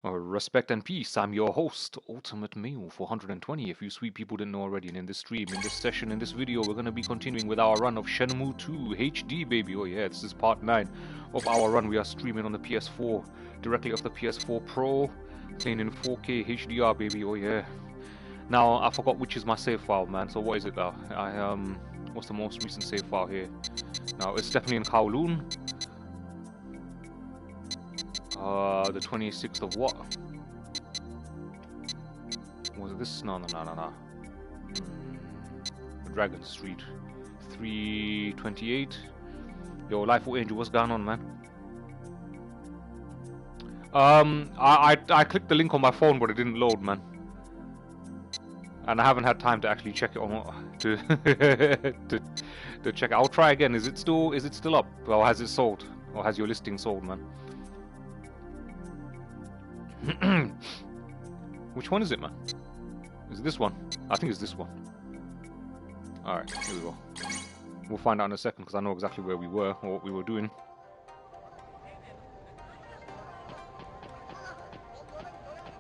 Respect and peace. I'm your host, Ultimate Male 420. If you sweet people didn't know already, and in this stream, in this session, in this video, we're gonna be continuing with our run of Shenmue II HD, baby. Oh yeah, this is part 9 of our run. We are streaming on the PS4, directly off the PS4 Pro, playing in 4K HDR, baby. Oh yeah. Now I forgot which is my save file, man. So what is it now? What's the most recent save file here? Now it's definitely in Kowloon. The 26th of what? Was it this? No. Dragon Street. 328. Yo, Lifeful Angel, what's going on, man? I clicked the link on my phone, but it didn't load, man. And I haven't had time to actually check it on to check it. I'll try again. Is it still up? Or has it sold? Or has your listing sold, man? Which one is it, man? Is it this one? I think it's this one. Alright, here we go. We'll find out in a second because I know exactly where we were or what we were doing.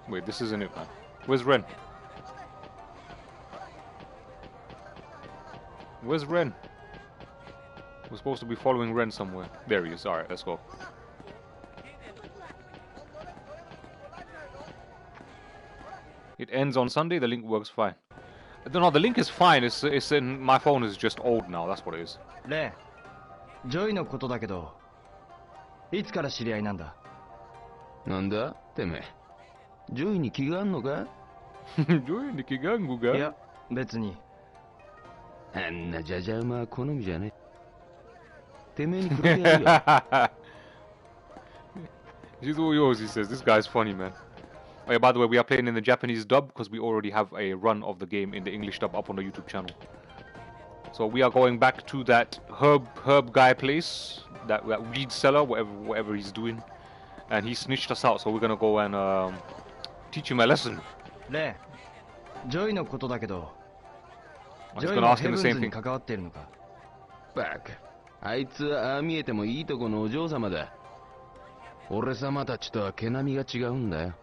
Wait, this isn't it, man. Where's Ren? Where's Ren? We're supposed to be following Ren somewhere. There he is. Alright, let's go. It ends on Sunday, the link works fine. No, the link is fine, it's in... my phone is just old now, that's what it is. Ray, Joyのことだけど、いつから知り合いなんだ? なんだてめえ、ジョイに気があんのか? ジョイに気があんのか? いや、別に。あんなじゃじゃ馬は好みじゃねえ。てめえにくれてやるよ。She's all yours, he says. This guy's funny, man. Oh, yeah, by the way, we are playing in the Japanese dub because we already have a run of the game in the English dub up on the YouTube channel. So we are going back to that herb guy place, that weed seller, whatever he's doing, and he snitched us out. So we're gonna go and teach him a lesson. Ray, Joy のことだけど、I'm just gonna ask him the same thing. に関わってるのか? バカ、あいつはああ見えてもいいとこのお嬢様だ。俺様たちとは毛並みが違うんだよ。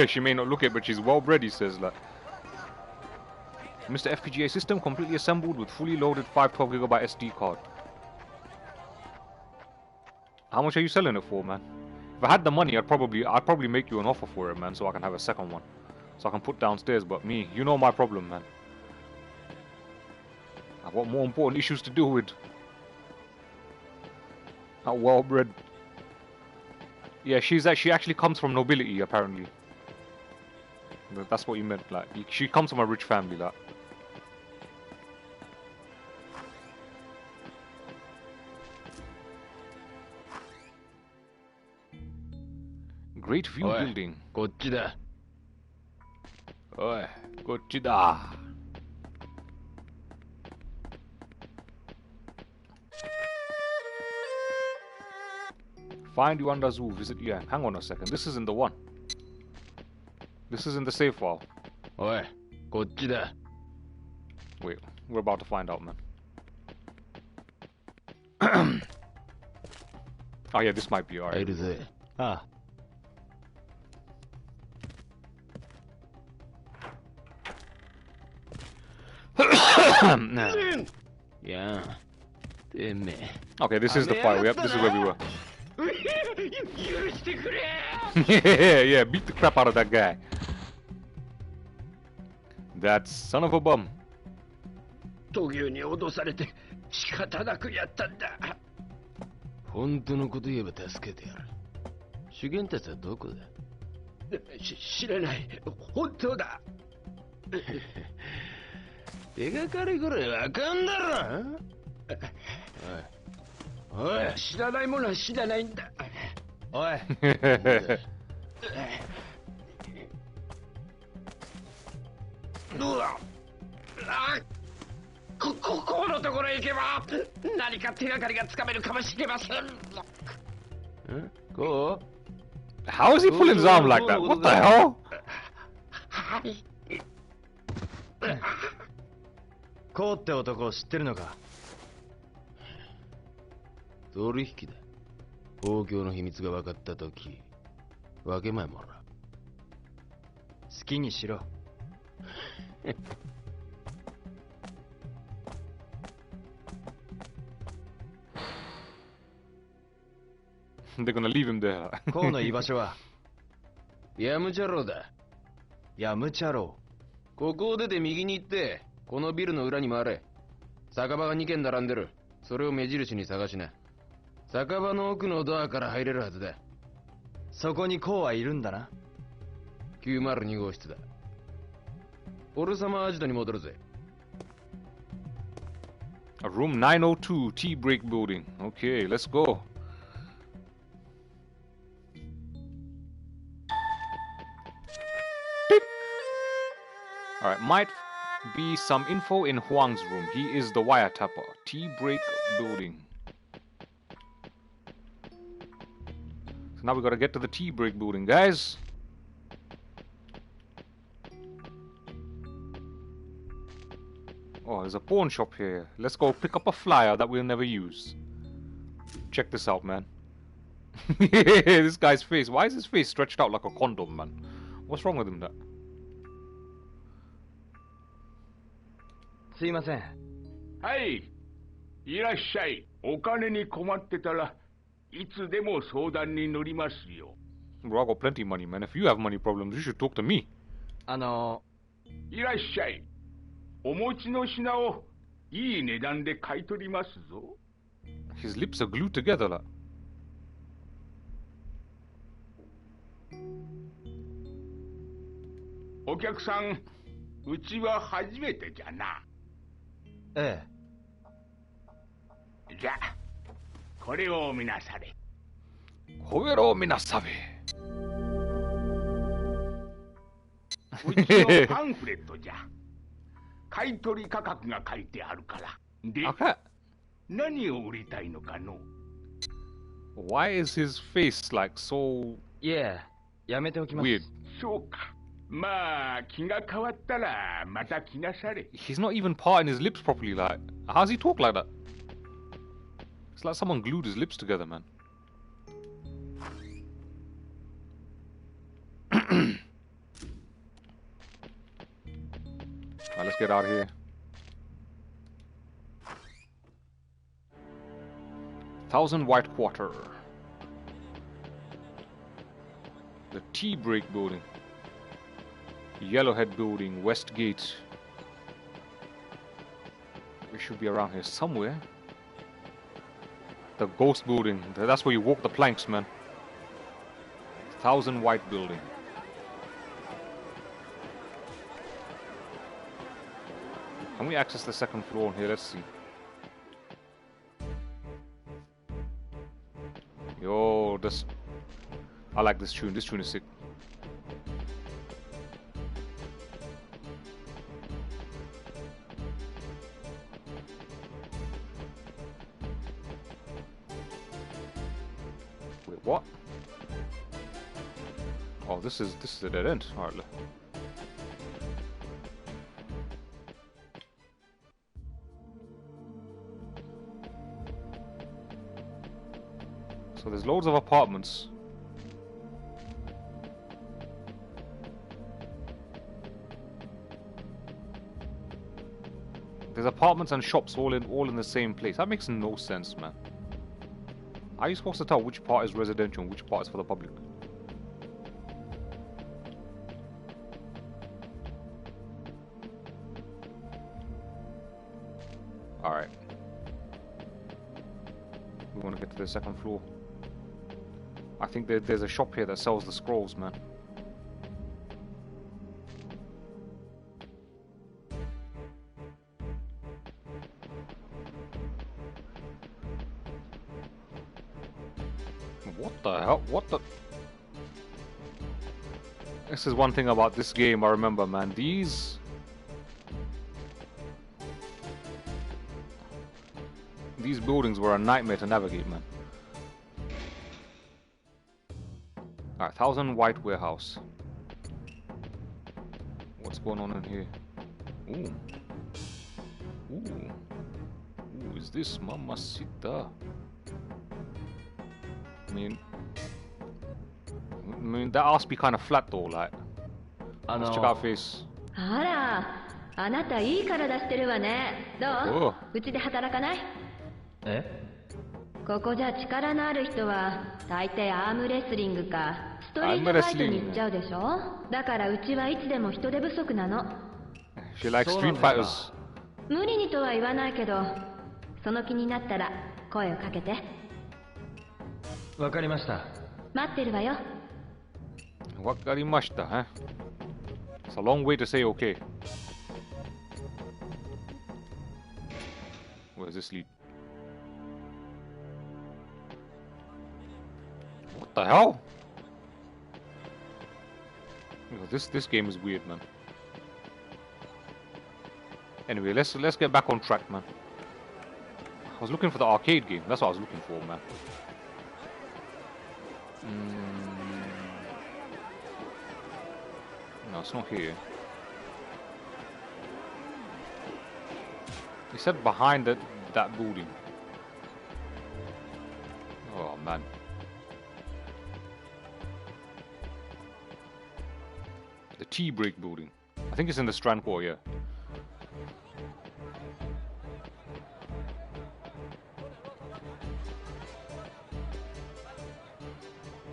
She may not look it, but she's well bred, he says that. Mr. FPGA system completely assembled with fully loaded 512GB SD card. How much are you selling it for, man? If I had the money, I'd probably make you an offer for it, man, so I can have a second one. So I can put downstairs, but me, you know my problem, man. I've got more important issues to deal with. How well bred. Yeah, she actually comes from nobility, apparently. That's what you meant, like, she comes from a rich family, like. Great view building. こっちだ。おい、こっちだ。Find Yuanda Zoo, visit Yuan. Hang on a second, this isn't the one. This isn't the save file. おい、こっちだ。 Wait, we're about to find out, man. Oh yeah, this might be alright. 入るぜ。ああ。やあ、てめえ。 Okay, this is the file. Yep, this is where we were. 許してくれ! Yeah, beat the crap out of that guy. That son of a bum. 闘牛に脅されて仕方なくやったんだ。本当のこと言えば助けてやる。主元たちはどこだ? 知らない。本当だ。手がかりぐらいわかんだろ。おい、知らないものは知らないんだ。おい。ここのところへ行けば何か手がかりがつかめるかもしれません。こう? How is he pulling his arm like that? What the hell? はい。こうって男を知ってるのか? 取引だ。公共の秘密が分かったとき、わけまえもら。好きにしろ。They're gonna leave him there. 河の居場所はヤムチャローだ。ヤムチャロここを出て右に行って、このビルの裏に回れ。酒場が2軒並んでる。それを目印に探しな。酒場の奥のドアから入れるはずだ。そこにコウはいるんだな。902号室だ。俺様アジトに戻るぜ。Room 902, tea break building. Okay, let's go. Alright, might be some info in Huang's room. He is the Wiretapper. Tea break building. So now we gotta get to the tea break building, guys. Oh, there's a pawn shop here. Let's go pick up a flyer that we'll never use. Check this out, man. This guy's face. Why is his face stretched out like a condom, man? What's wrong with him, that? すいません。はい。いらっしゃい。お金に困ってたらいつでも相談に乗りますよ。Bro, I got plenty of money, man. If you have money problems, you should talk to me. いらっしゃい。お持ちの品をいい値段で買い取りますぞ。His lips are glued together, like. お客さん、うちは初めてじゃな。ええ。じゃあ、これを見なされ。これを見なされ。うちのパンフレットじゃ。買い取り価格が書いてあるから。で、何を売りたいのかの？ Why is his face like so いえ、やめておきます。weird? そうか。まあ、気が変わったらまた来なされ。He's not even parting his lips properly, like. How does he talk like that? It's like someone glued his lips together, man. Alright, let's get out of here. 1000 White Quarter. The Tea Break Building. Yellowhead Building, Westgate. We should be around here somewhere. The Ghost Building. That's where you walk the planks, man. 1000 White Building. Can we access the second floor here? Let's see. Yo, this... I like this tune. This tune is sick. Wait, what? Oh, this is a dead end. All right. So there's loads of apartments. There's apartments and shops all in the same place. That makes no sense, man. How are you supposed to tell which part is residential and which part is for the public? Alright. We want to get to the second floor. I think there's a shop here that sells the scrolls, man. What the hell? What the... This is one thing about this game I remember, man. These buildings were a nightmare to navigate, man. Alright, 1000 White Warehouse. What's going on in here? Ooh. Ooh. Ooh, is this Mamacita? I mean, mean, that ass be kind of flat though, like. Let's check out face. あら、あなたいい体してるわね。どう？うちで働かない？え？ここじゃ力のある人は大抵アームレスリングかストリートファイトに行っちゃうでしょ。だからうちはいつでも人手不足なの。She likes street fighters. 無理にとは言わないけど、その気になったら声をかけて。わかりました。待ってるわよ。わかりました、huh? It's a long way to say okay. Where does this lead? What the hell? This game is weird, man. Anyway, let's get back on track, man. I was looking for the arcade game. That's what I was looking for, man. No, it's not here. He said behind that building. Oh, man. The T-Break building. I think it's in the Strand Core, yeah.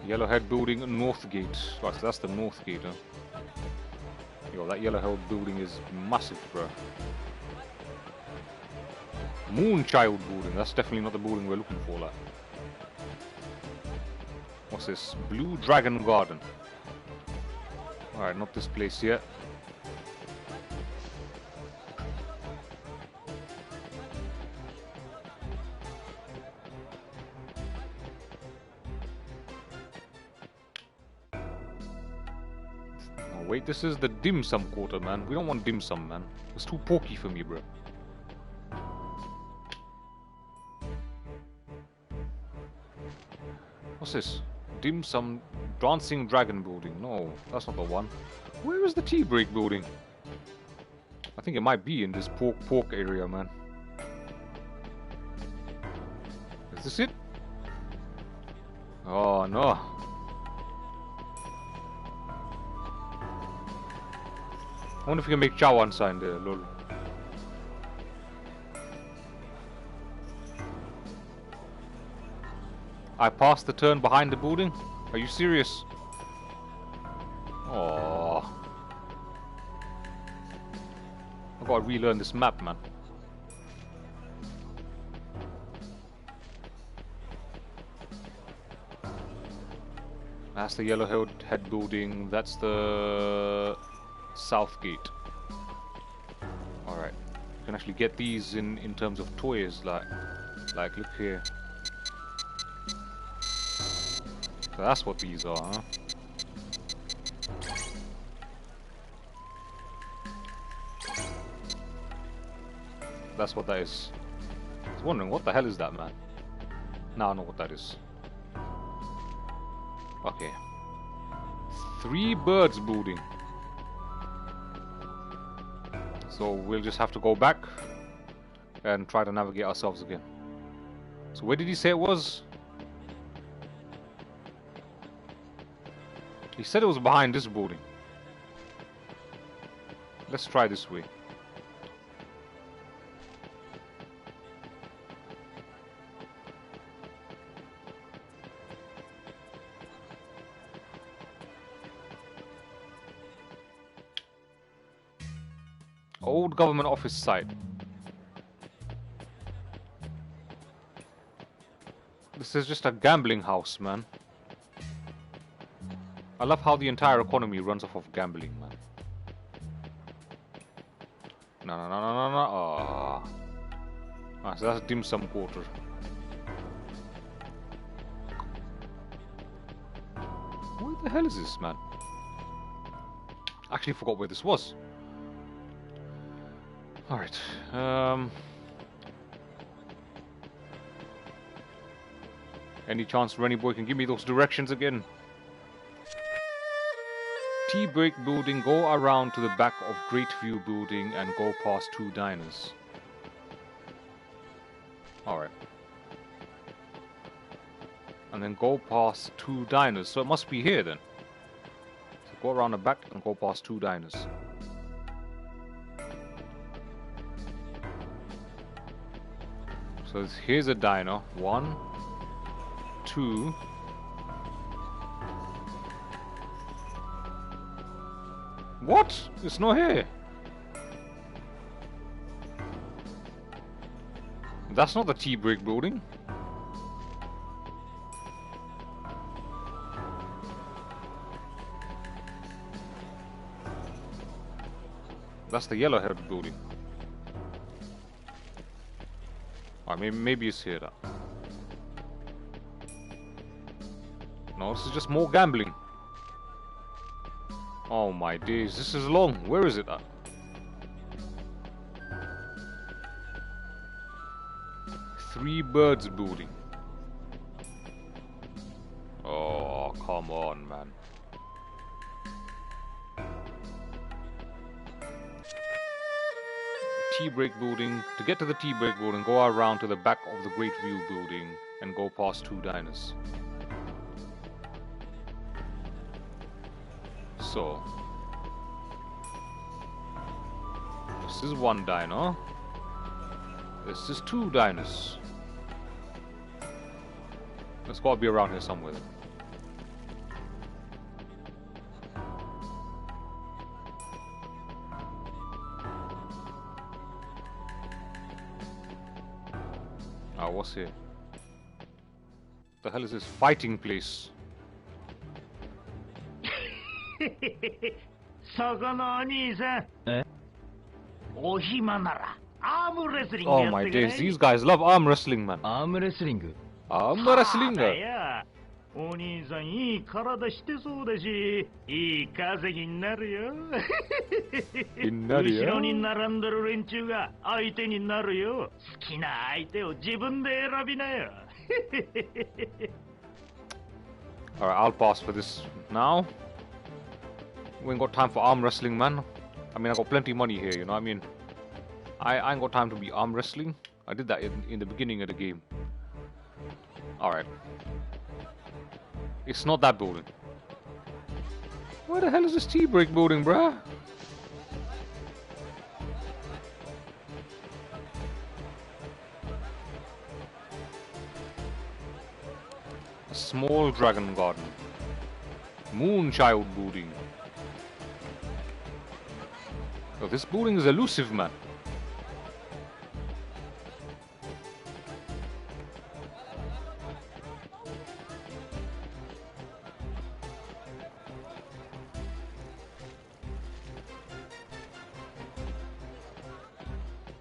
Yellowhead building, North Gate. Right, so that's the North Gate, huh? Yo, that Yellowhead building is massive, bro. Moonchild building. That's definitely not the building we're looking for, like. What's this? Blue Dragon Garden. Alright, not this place yet. Oh, wait, this is the dim sum quarter, man. We don't want dim sum, man. It's too porky for me, bro. What's this? Dim sum dancing dragon building. No, that's not the one. Where is the tea break building? I think it might be in this pork area, man. Is this it? Oh no. I wonder if we can make Chawan sign there, lol. I passed the turn behind the building? Are you serious? Oh, I gotta relearn this map, man. That's the Yellowhead building. That's the South Gate. Alright. You can actually get these in terms of toys, like look here. So that's what these are, huh? That's what that is. I was wondering, what the hell is that, man? Now I know what that is. Okay. 3 birds building. So we'll just have to go back and try to navigate ourselves again. So where did he say it was? He said it was behind this building. Let's try this way. Old government office site. This is just a gambling house, man. I love how the entire economy runs off of gambling, man. No. Ah, so that's dim sum quarter. Where the hell is this, man? I actually forgot where this was. Alright, any chance Rennie boy can give me those directions again? Tea-break building, go around to the back of Great View building and go past 2 diners. Alright. And then go past 2 diners, so it must be here then. Go around the back and go past 2 diners. So here's a diner. 1, 2. What? It's not here. That's not the tea break building. That's the yellow-headed building. Alright, maybe it's here. No, this is just more gambling. Oh my days, this is long. Where is it at? Three Birds building. Oh, come on, man. Tea break building. To get to the tea break building, go around to the back of the Great View building and go past 2 diners. So, this is 1 diner. This is 2 diners. It's got to be around here somewhere. Ah, what's here? The hell is this fighting place? Oh my days, these guys love arm wrestling, man. Arm wrestling? Arm wrestling? お兄さんいい体してそうだし、いい稼ぎになるよ。後ろに並んでる連中が相手になるよ。好きな相手を自分で選びなよ。Alright, I'll pass for this now. We ain't got time for arm wrestling, man. I mean, I got plenty of money here, you know what I mean? I ain't got time to be arm wrestling. I did that in the beginning of the game. Alright. It's not that building. Where the hell is this tea break building, bruh? A small dragon garden. Moonchild building. Oh, this building is elusive, man.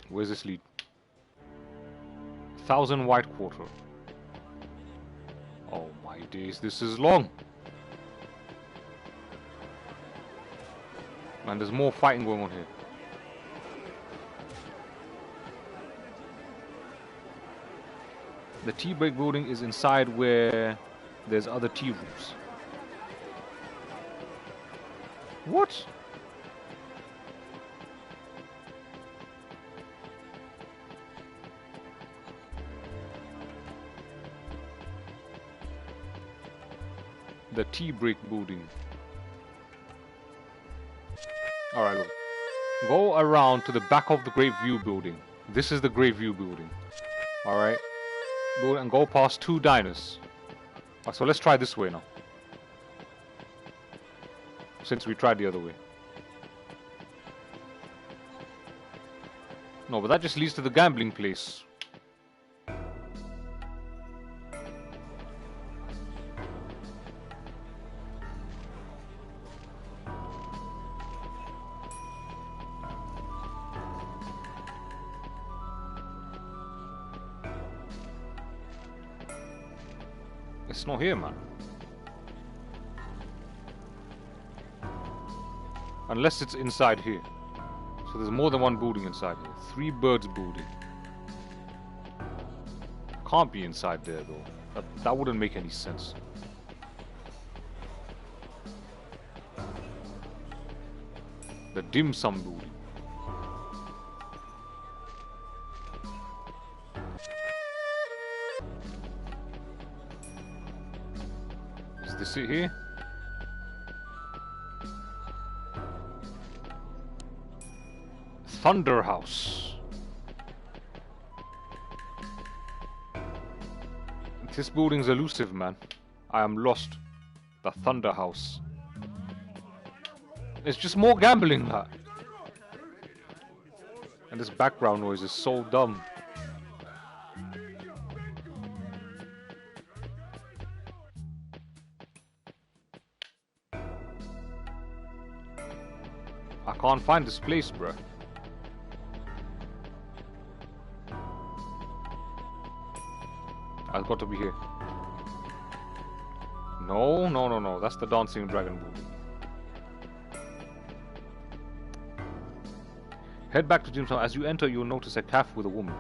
Where's this lead? 1000 White Quarter. Oh my days, this is long. Man, there's more fighting going on here. The tea break building is inside where there's other tea rooms. What? The tea break building. Alright, look. Go around to the back of the Great View building. This is the Great View building. Alright. Go and go past 2 diners. Alright, so let's try this way now. Since we tried the other way. No, but that just leads to the gambling place. It's not here, man. Unless it's inside here. So there's more than one building inside here. 3 Birds building. Can't be inside there though. That wouldn't make any sense. The dim sum building. Is this it here? Thunder House. This building's elusive, man. I am lost. The Thunder House. It's just more gambling, that. And this background noise is so dumb. I can't find this place, bruh. I've got to be here. No, no, no, no. That's the Dancing Dragon building. Head back to Jim's house. As you enter, you'll notice a cafe with a woman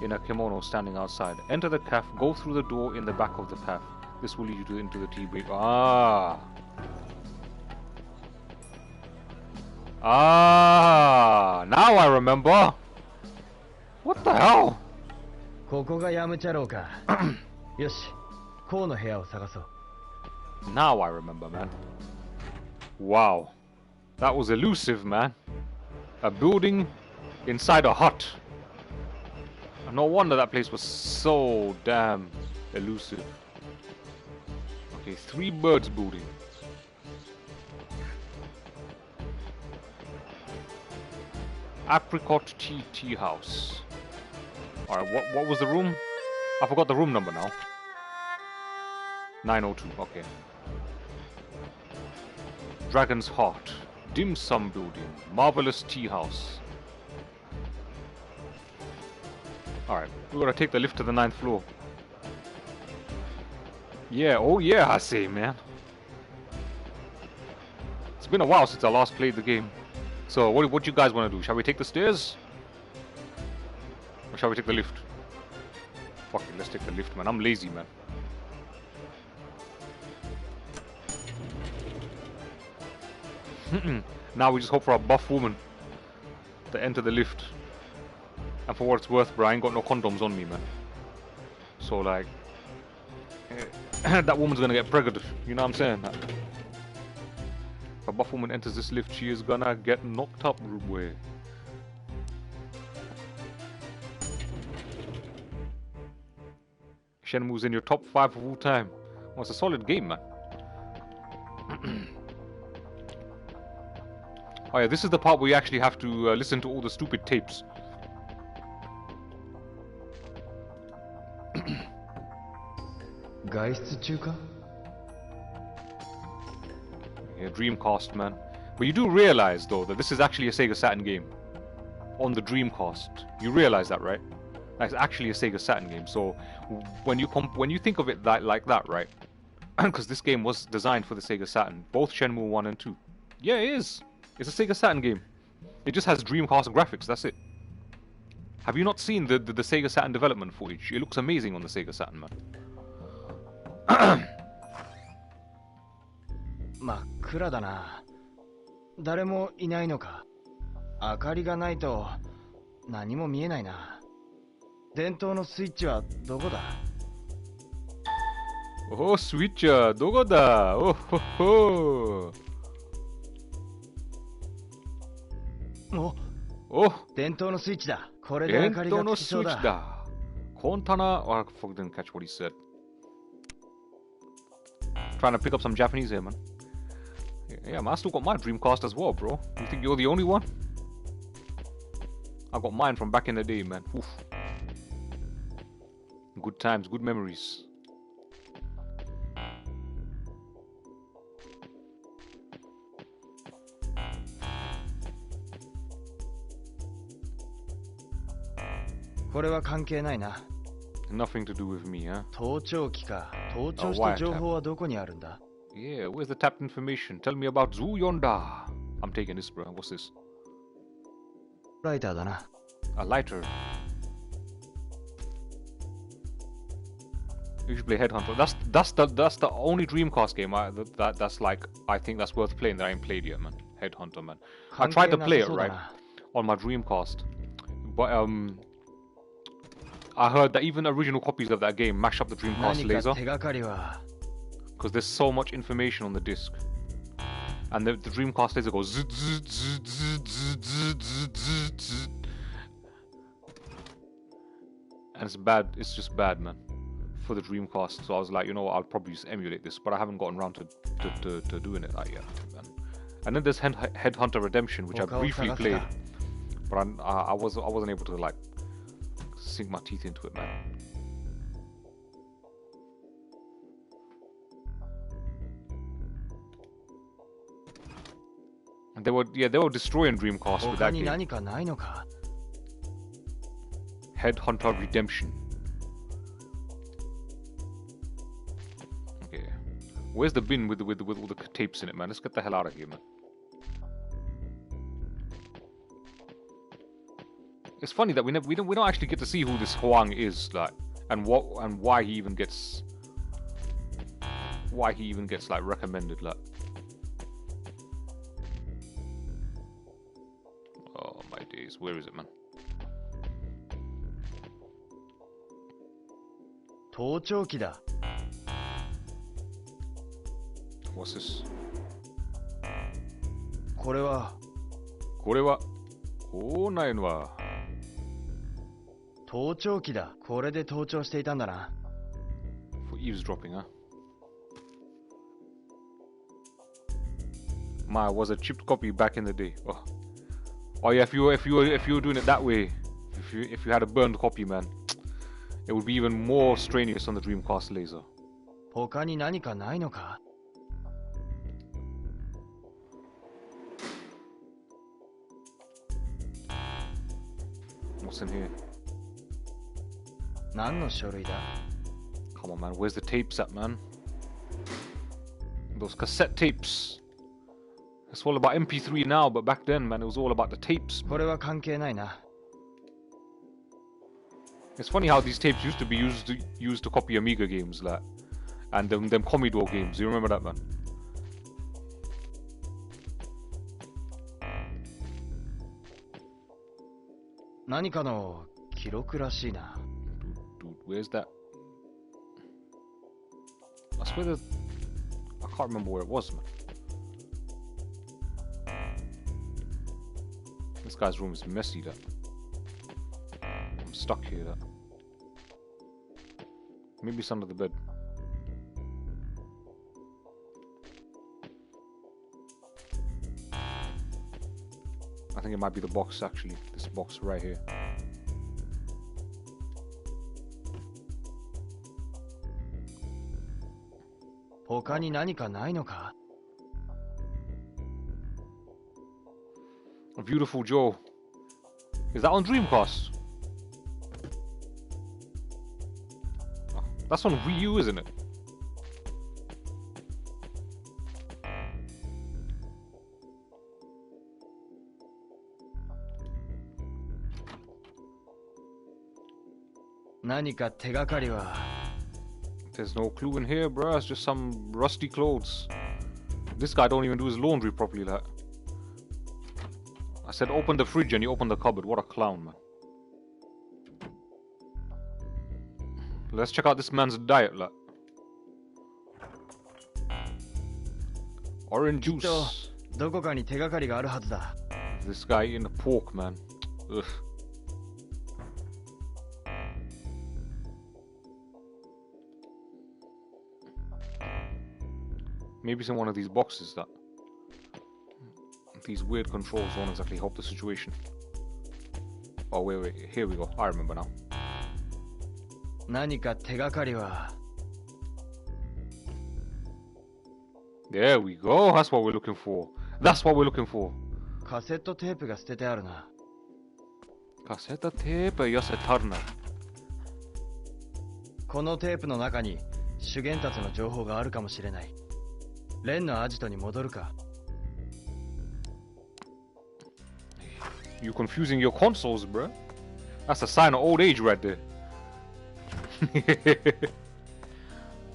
in a kimono standing outside. Enter the cafe. Go through the door in the back of the cafe. This will lead you into the tea break. Ah. Ah. Now I remember. What the hell? ここがヤムチャロウか。よし、コウの部屋を探そう。Now I remember, man. Wow. That was elusive, man. A building inside a hut. No wonder that place was so damn elusive. Okay, 3 birds building. Apricot tea house. Alright, what was the room? I forgot the room number now. 902, okay. Dragon's Heart. Dim Sum Building. Marvelous Tea House. Alright, we're gonna take the lift to the 9th floor. Yeah, oh yeah, I say, man. It's been a while since I last played the game. So, what you guys want to do? Shall we take the stairs? Or shall we take the lift? Fuck it, let's take the lift, man. I'm lazy, man. Now we just hope for a buff woman to enter the lift. And for what it's worth, bro, I ain't got no condoms on me, man. So, like, that woman's gonna get pregnant. You know what I'm saying? If a buff woman enters this lift, she is gonna get knocked up, rude boy. Shenmue's in your top 5 of all time. Well, it's a solid game, man. Oh yeah, this is the part where you actually have to listen to all the stupid tapes. Yeah, Dreamcast, man. But you do realize, though, that this is actually a Sega Saturn game. On the Dreamcast. You realize that, right? That's actually a Sega Saturn game. So, when you think of it like that, right? Because this game was designed for the Sega Saturn. Both Shenmue 1 and 2. Yeah, it is. It's a Sega Saturn game. It just has Dreamcast graphics, that's it. Have you not seen the Sega Saturn development footage? It looks amazing on the Sega Saturn, man. 真っ暗だな。誰もいないのか。明かりがないと何も見えないな。電灯のスイッチはどこだ？お、スイッチはどこだ？おほほ。お、電灯のスイッチだ。これで明かりがつきそうだ。電灯のスイッチだ。コンタナ、I didn't catch what he said. Trying to pick up some Japanese here, man. Yeah, man, I still got my Dreamcast as well, bro. You think you're the only one? I got mine from back in the day, man. Oof. Good times, good memories. Nothing to do with me, huh? 盗聴器か。盗聴した情報はどこにあるんだ？ Yeah, where's the tapped information? Tell me about Zhu Yuanda. I'm taking this, bro. What's this? ライターだな。A lighter. You should play Headhunter. That's the only Dreamcast game that's like I think that's worth playing that I ain't played yet, man. Headhunter, man. I tried to play it right on my Dreamcast, but I heard that even original copies of that game mash up the Dreamcast laser because there's so much information on the disc, and the Dreamcast laser goes zzz, zzz, zzz, zzz, zzz, zzz, zzz. it's bad. It's just bad, man, for the Dreamcast. So I was like, you know what, I'll probably just emulate this, but I haven't gotten around to doing it yet, man. And then there's Headhunter Redemption, which I briefly played, but I wasn't able to like sink my teeth into it, man. And they were destroying Dreamcast with that game. Headhunter Redemption. Okay, where's the bin with all the tapes in it, man? Let's get the hell out of here, man. It's funny that we don't actually get to see who this Huang is, like, and why he even gets like recommended, like. Oh my days, where is it, man? What's this? これはこうないのは盗聴器だ。これで盗聴していたんだな。 For eavesdropping, huh? My, was a chipped copy back in the day. Oh yeah, if you were doing it that way, if you had a burned copy, man, it would be even more strenuous on the Dreamcast laser. 他に何かないのか? What's in here? 何の書類だ? Come on, man. Where's the tapes at, man? Those cassette tapes. It's all about MP3 now, but back then, man, it was all about the tapes. これは関係ないな. It's funny how these tapes used to be used to copy Amiga games, like, and them Commodore games. You remember that, man? Dude, where's that? I swear I can't remember where it was, man. This guy's room is messy, that. I'm stuck here, that. Maybe it's under the bed. I think it might be the box, actually. This box right here. A Beautiful Joe. Is that on Dreamcast? Oh, that's on Wii U, isn't it? There's no clue in here, bruh. It's just some rusty clothes. This guy don't even do his laundry properly, like. I said open the fridge and you open the cupboard. What a clown, man. Let's check out this man's diet, like. Orange juice. This guy eating pork, man. Ugh. Maybe it's in one of these boxes that these weird controls won't exactly help the situation. Oh wait, here we go. I remember now. There we go. That's what we're looking for. That's what we're looking for. Cassette tape 寄せたるな。このテープの中に主元達の情報があるかもしれない。レンのアジトに戻るか。You confusing your consoles, bruh. That's a sign of old age right there.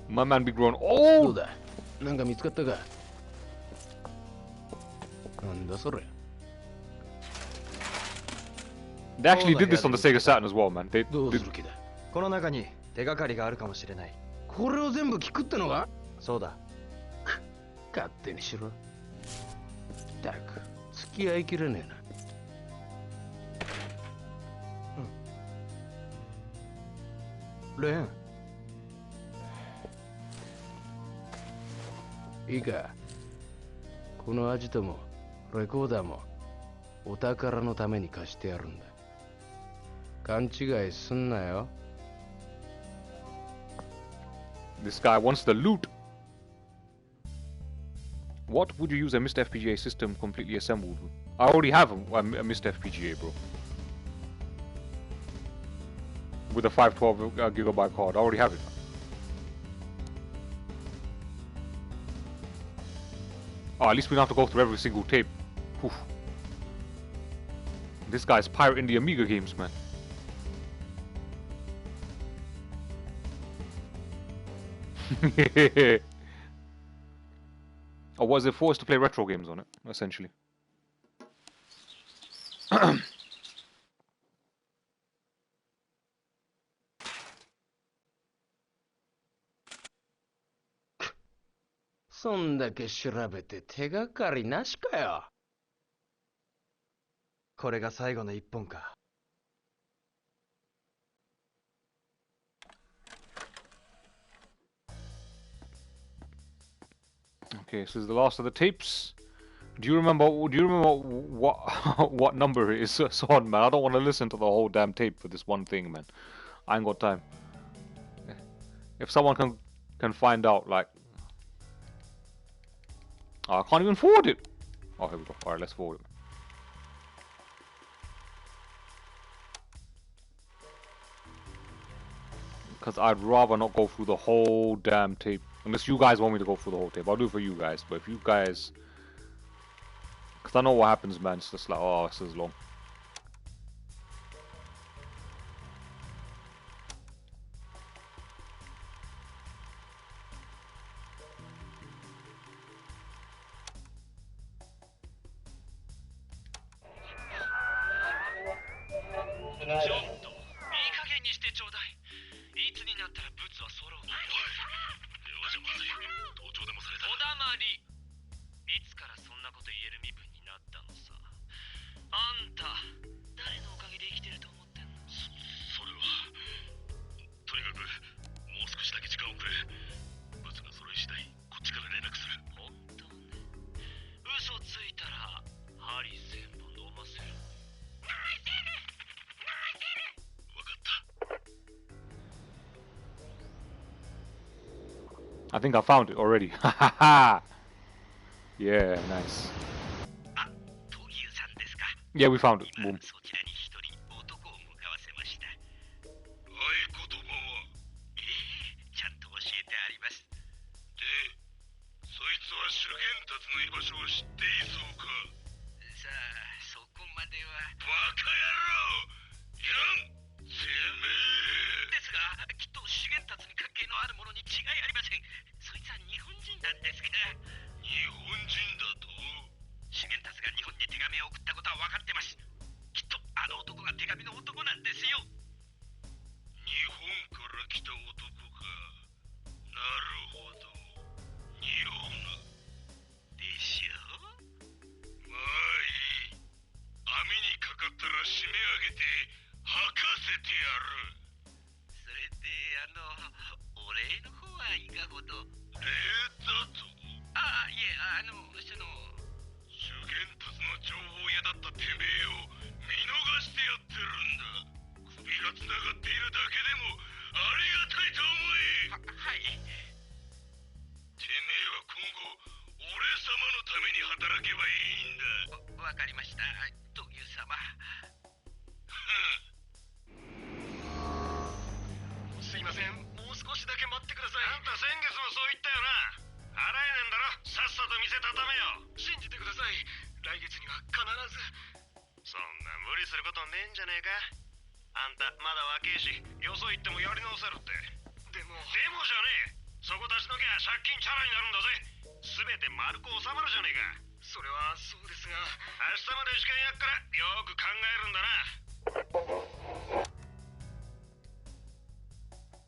My man be growing old. どうだ? なんか見つかったか? なんだそれ? They actually did this on the Sega Saturn as well, man. They どうする気だ? この中に手がかりがあるかもしれない。これを全部聞くってのか? そうだ。勝手にしろ。ったく付き合いきれねえな。レン。いいか。このアジトもレコーダーもお宝のために貸してやるんだ。勘違いすんなよ。This guy wants the loot. What would you use a missed FPGA system completely assembled with? I already have a missed FPGA, bro. With a 512 gigabyte card. I already have it. Oh, at least we don't have to go through every single tape. Oof. This guy's pirating the Amiga games, man. Or was it forced to play retro games on it, essentially? そんだけ調べて手がかりなしかよ。これが最後の一本か。Okay, so this is the last of the tapes. Do you remember what what number it is on, man? I don't want to listen to the whole damn tape for this one thing, man. I ain't got time. If someone can find out, like, oh, I can't even forward it. Oh, here we go. All right, let's forward it. Because I'd rather not go through the whole damn tape. Unless you guys want me to go through the whole tape. I'll do it for you guys. But if you guys... Because I know what happens, man. It's just like, oh, this is long. I think I found it already. Yeah, nice. Yeah, we found it. Boom.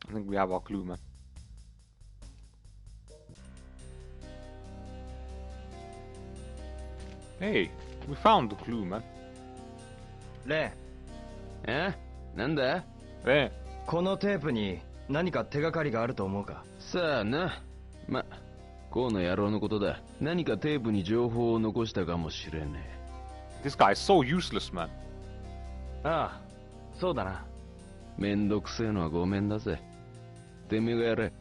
I think we have our clue, man. Hey, we found the clue, man. レン。え？なんだ？レン。このテープに何か手がかりがあると思うか？さあな。ま、河野野郎のことだ。何かテープに情報を残したかもしれねえ。This guy is so useless, man. ああ、そうだな。めんどくせえのはごめんだぜ。てめえがやれ。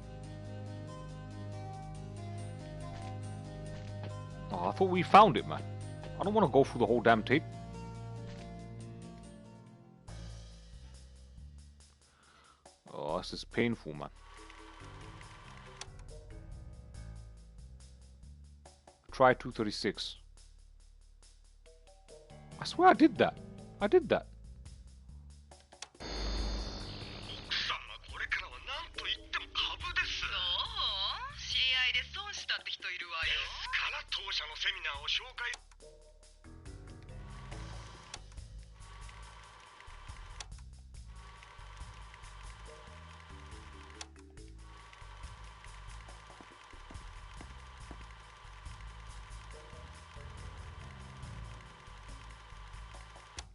Oh, I thought we found it, man. I don't want to go through the whole damn tape. Oh, this is painful, man. Try 236. I swear I did that. I did that.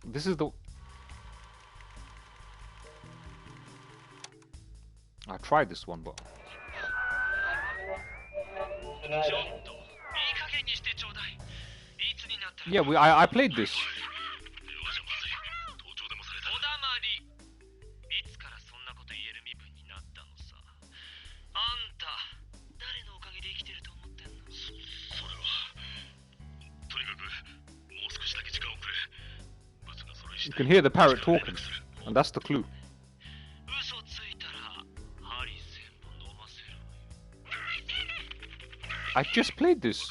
This is the... I tried this one, but... Yeah, I played this. You can hear the parrot talking, and that's the clue. I just played this.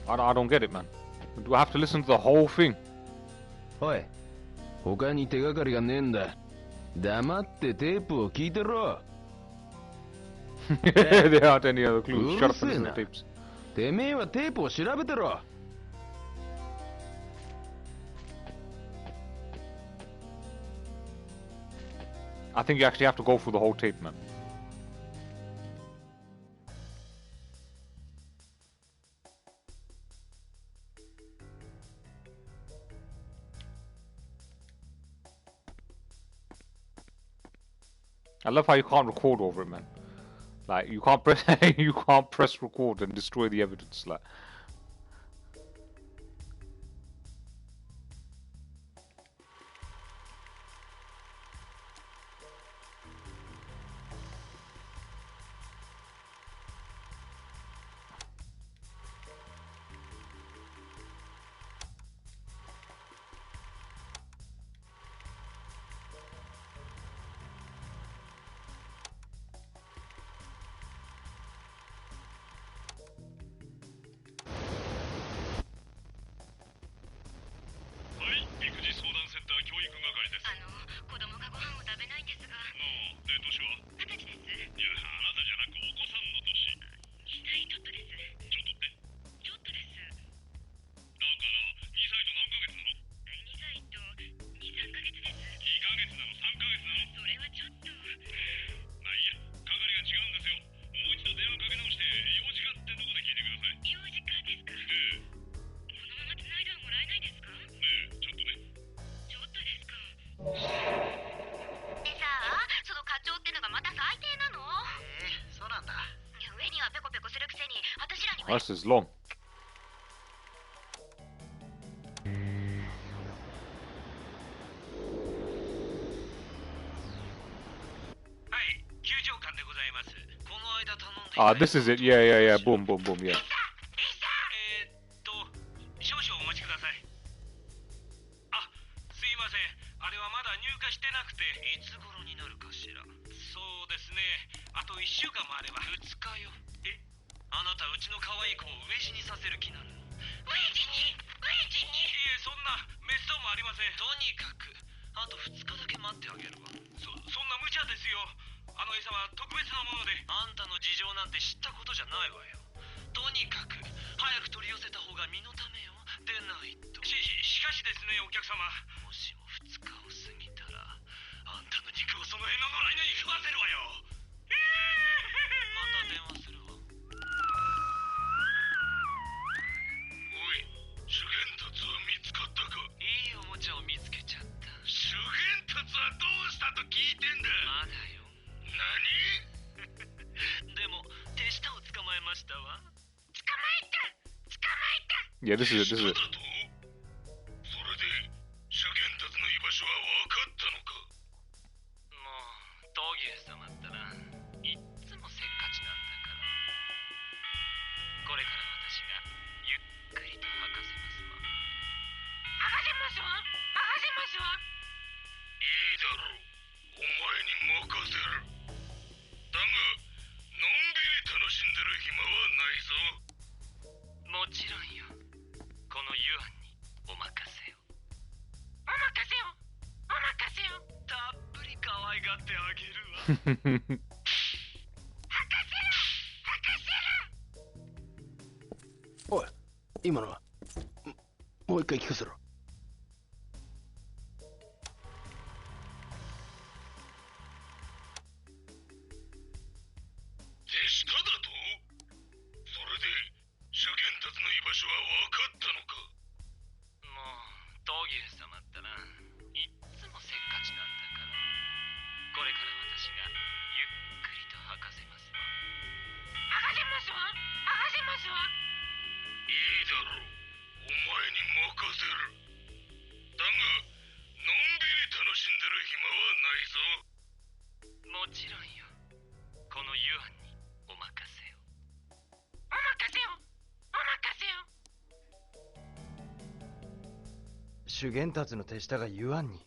I don't get it, man. Do I have to listen to the whole thing? おい、他に手がかりがねえんだ。黙ってテープを聞いてろ。There aren't any other clues. Shut up and listen to the tapes. てめえはテープを調べてろ。I think you actually have to go through the whole tape, man. I love how you can't record over it, man. Like you can't press you can't press record and destroy the evidence, like. This is long. Ah, this is it. Yeah. Boom, yeah. Yeah, this is it, this is it. おい、今のはもう一回聞かせろ。修験達の手下がユアンに。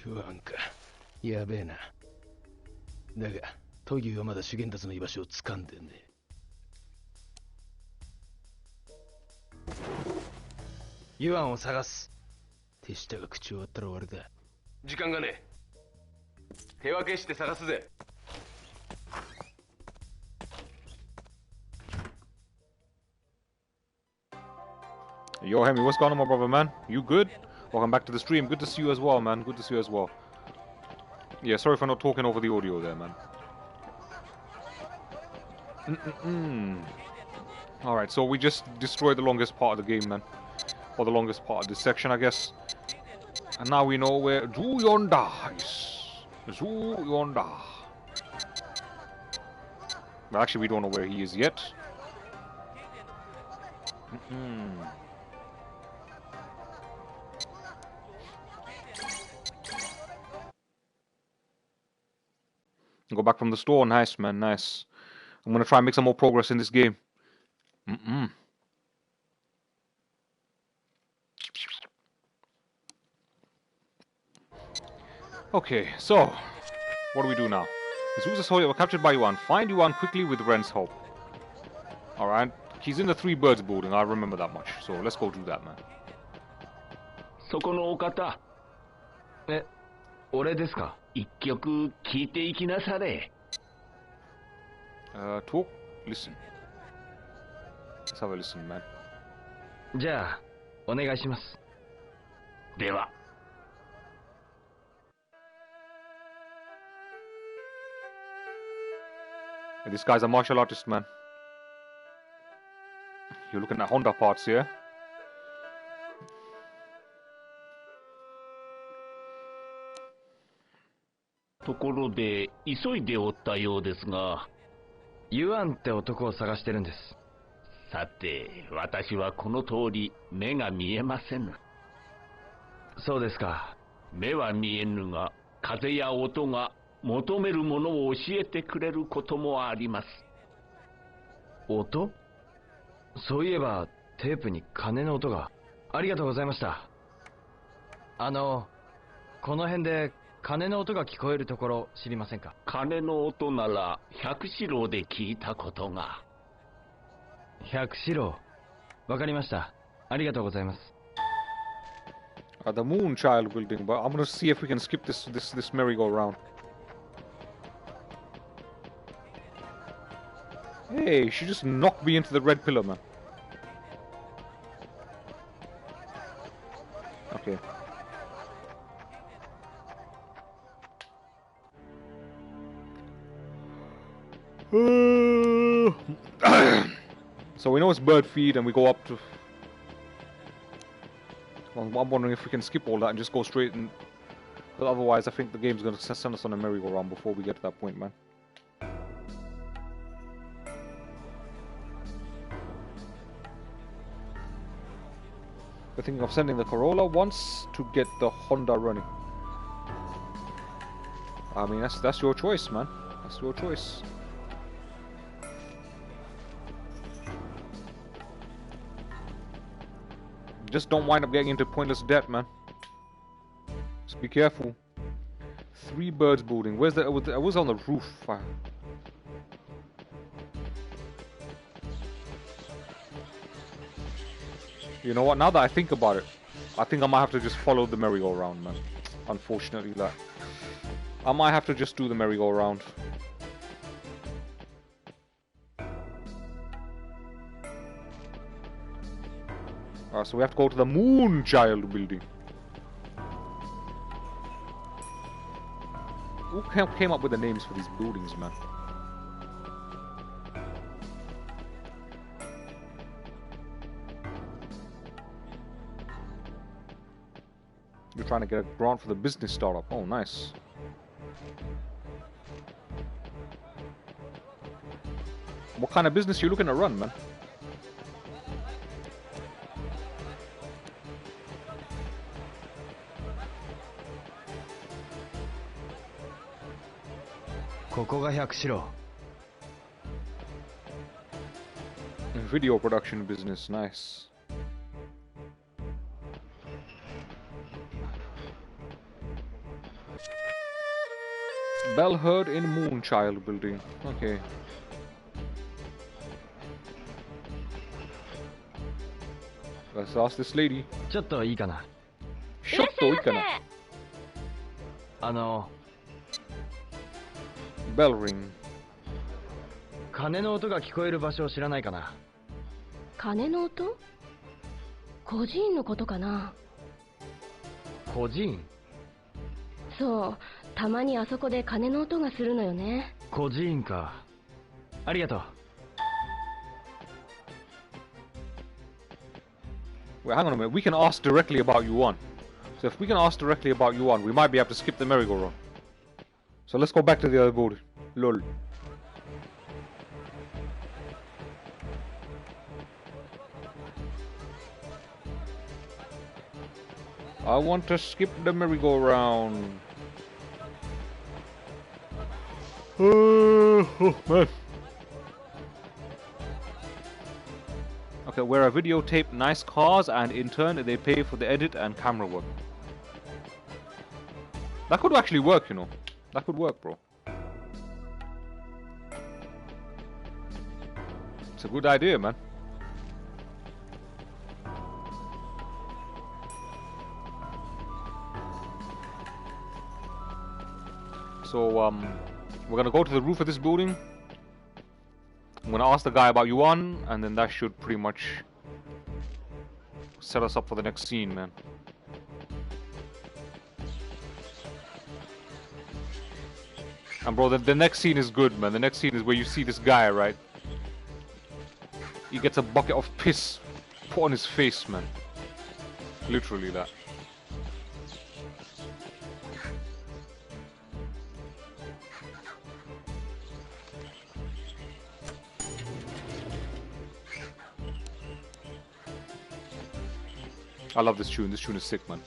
ユアンか。やべえな。だが、トギューはまだ修験達の居場所を掴んでね。ユアンを探す。手下が口を割ったら終わりだ。時間がねえ。手分けして探すぜ。Yo, Hemi, what's going on, my brother, man? You good? Welcome back to the stream. Good to see you as well, man. Good to see you as well. Yeah, sorry for not talking over the audio there, man. Alright, so we just destroyed the longest part of the game, man. Or the longest part of this section, I guess. And now we know where Zhu Yuanda is. Zhu Yuanda. Well, actually, we don't know where he is yet. Go back from the store. Nice, man. Nice. I'm gonna try and make some more progress in this game. Okay, so what do we do now? Zuza Soya were captured by Yuan. Find Yuan quickly with Ren's help. Alright. He's in the Three Birds building. I remember that much. So let's go do that, man. そこのお方。俺ですか？一曲聴いていきなされ。Talk? Listen. Let's have a listen, man. じゃあ、お願いします。では。This guy's a martial artist, man. You're looking at Honda parts here. Toころで急いでおったようですが、ユアンって男を探してるんです。さて、私はこの通り目が見えません。そうですか。目は見えぬが、風や音が求めるものを教えてくれることもあります。音？そういえばテープに鐘の音が。ありがとうございました。この辺で鐘の音が聞こえるところ知りませんか？鐘の音なら百四郎で聞いたことが。百四郎。わかりました。ありがとうございます。The Moonchild building, but I'm gonna see if we can skip this merry-go-round. Hey, she just knocked me into the red pillar, man. Okay. So we know it's bird feed and we go up to... Well, I'm wondering if we can skip all that and just go straight and... But otherwise I think the game's gonna send us on a merry-go-round before we get to that point, man. We're thinking of sending the Corolla once to get the Honda running. I mean, that's your choice, man. That's your choice. Just don't wind up getting into pointless debt, man. Just be careful. 3 birds building. Where's the? I was on the roof. You know what? Now that I think about it, I think I might have to just follow the merry-go-round, man. Unfortunately, like, I might have to just do the merry-go-round. Alright, so we have to go to the Moonchild building. Who came up with the names for these buildings, man? You're trying to get a grant for the business startup. Oh, nice. What kind of business you looking to run, man? Video production business, nice. Bell heard in Moonchild building. Okay. Let's ask this lady. ちょっといいかな。ちょっといいかな。Bell ring. 鐘の音が聞こえる場所を知らないかな。鐘の音？孤児院のことかな。孤児院？そう、たまにあそこで鐘の音がするのよね。孤児院か。ありがとう。Wait, hang on a minute. We can ask directly about Yuan. So if we can ask directly about Yuan, we might be able to skip the merry-go-round. So let's go back to the other board. Lol. I want to skip the merry-go-round. Oh, man. Okay, where I videotape nice cars and in turn they pay for the edit and camera work. That could actually work, you know. That could work, bro. It's a good idea, man. So, we're gonna go to the roof of this building. I'm gonna ask the guy about Yuan, and then that should pretty much set us up for the next scene, man. And bro, the next scene is good, man. The next scene is where you see this guy, right? He gets a bucket of piss put on his face, man. Literally that. I love this tune. This tune is sick, man.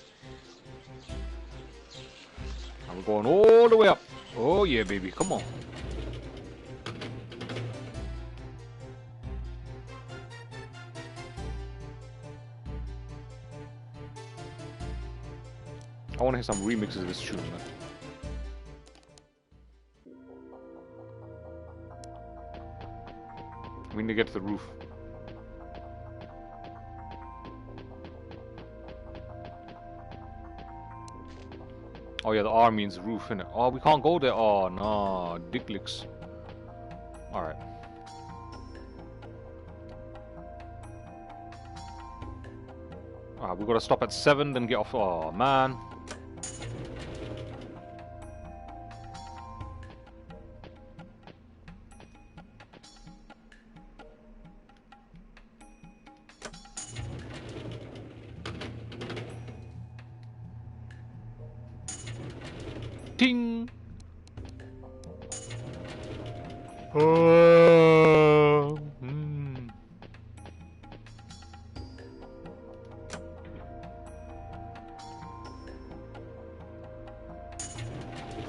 And we're going all the way up. Oh yeah, baby. Come on. I want to hear some remixes of this tune, man. We need to get to the roof. Oh yeah, the R means roof, innit? Oh, we can't go there. Oh no, dick licks. Alright. Alright, we gotta stop at 7, then get off. Oh man. Ting!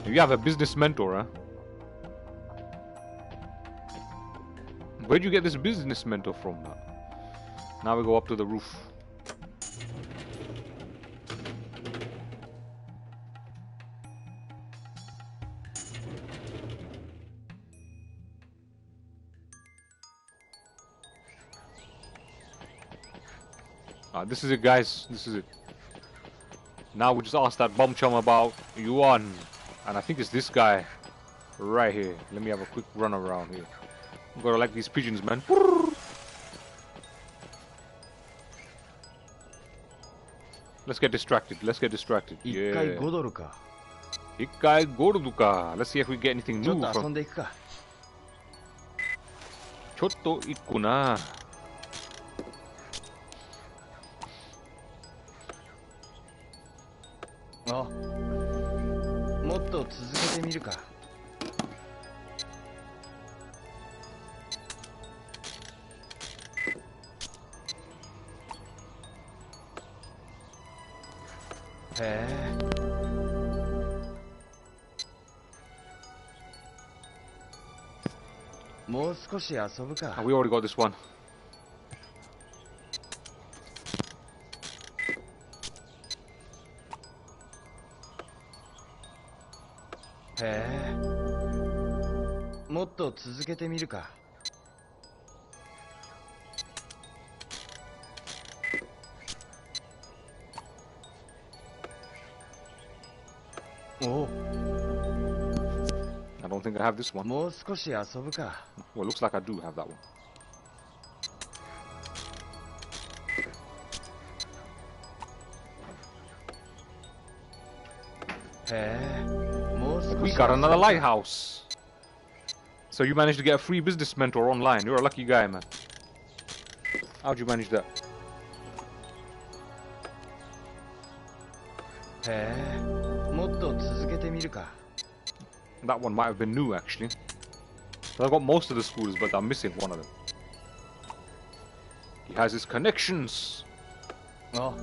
You have a business mentor, huh? Where'd you get this business mentor from now? Now we go up to the roof. This is it, guys. This is it. Now we just asked that bum chum about Yuan. And I think it's this guy right here. Let me have a quick run around here. I'm gonna like these pigeons, man. Let's get distracted. Let's get distracted. Yeah. Ikkai goruka. Let's see if we get anything new from... Chotto ikku na. We already got this one. I don't think I have this one. Well, looks like I do have that one. We got another lighthouse. So you managed to get a free business mentor online. You're a lucky guy, man. How'd you manage that? That one might have been new, actually. I've got most of the scooters, but I'm missing one of them. He has his connections. Ooh.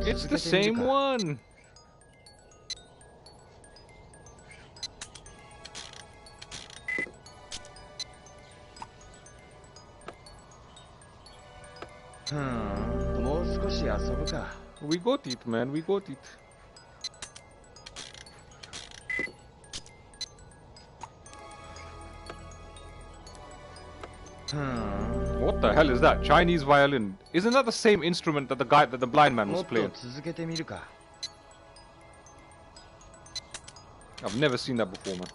It's the same one. We got it, man. We got it. What the hell is that? Chinese violin. Isn't that the same instrument that the blind man was playing? I've never seen that before, man.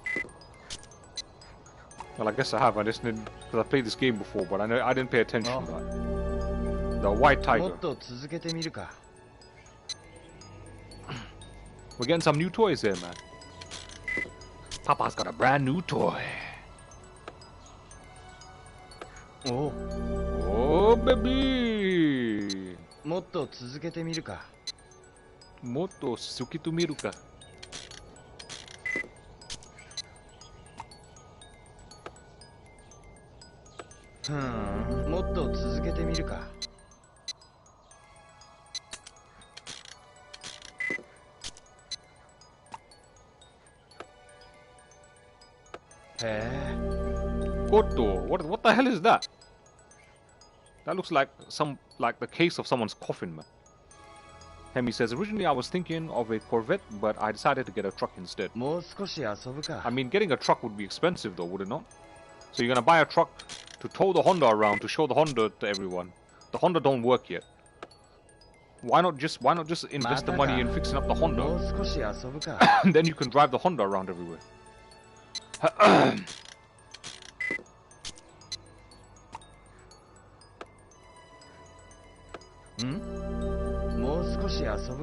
Well, I guess I have. I just didn't, because I played this game before, but I didn't pay attention to that. The white tiger. We're getting some new toys here, man. Papa's got a brand new toy. Oh, baby. Motto sukitu miru ka? Motto tsuzukete miru ka? Koto, what the hell is that? That looks like the case of someone's coffin, man. Hemi says, originally I was thinking of a Corvette, but I decided to get a truck instead. I mean, getting a truck would be expensive though, would it not? So you're gonna buy a truck to tow the Honda around, to show the Honda to everyone. The Honda don't work yet. Why not just invest the money in fixing up the Honda? And then you can drive the Honda around everywhere.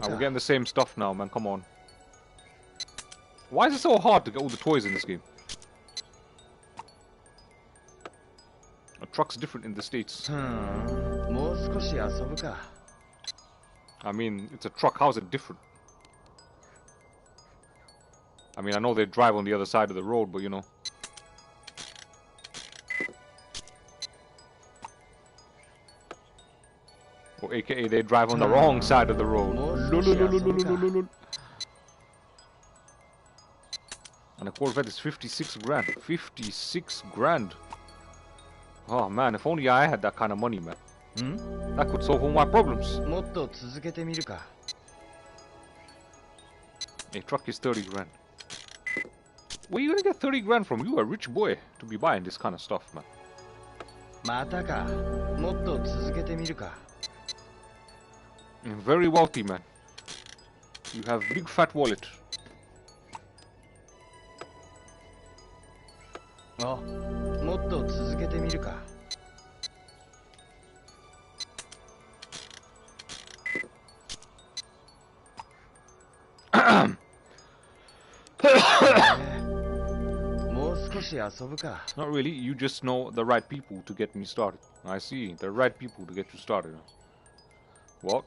We're getting the same stuff now, man. Come on. Why is it so hard to get all the toys in this game? A truck's different in the States. I mean, it's a truck. How is it different? I mean, I know they drive on the other side of the road, but you know. aka they drive on the wrong side of the road. And a Corvette is 56 grand. 56 grand. Oh man, if only I had that kind of money, man. That could solve all my problems. A truck is 30 grand. Where are you gonna get 30 grand from? You a rich boy to be buying this kind of stuff, man. You're very wealthy, man. You have big fat wallet. Not really, you just know the right people to get me started. I see, the right people to get you started. Well,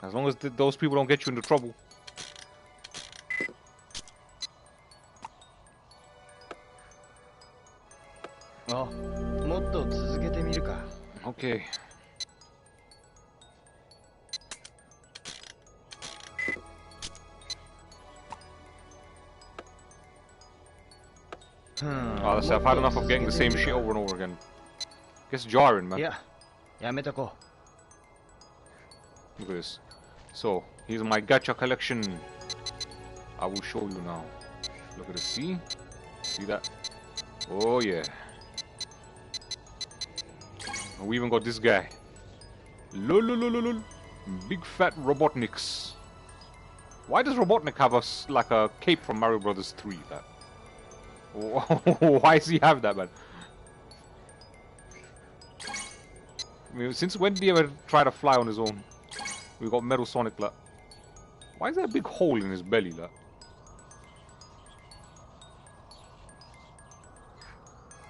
as long as those people don't get you into trouble. Okay. Honestly, I've had enough of getting the same shit over and over again. Gets jarring, man. Look at this. So, here's my gacha collection. I will show you now. Look at this, see? See that? Oh yeah. And we even got this guy. Lol. Big fat Robotniks. Why does Robotnik have like a cape from Mario Brothers 3? That? Why does he have that, man? I mean, since when did he ever try to fly on his own? We got Metal Sonic, like. Why is there a big hole in his belly, like?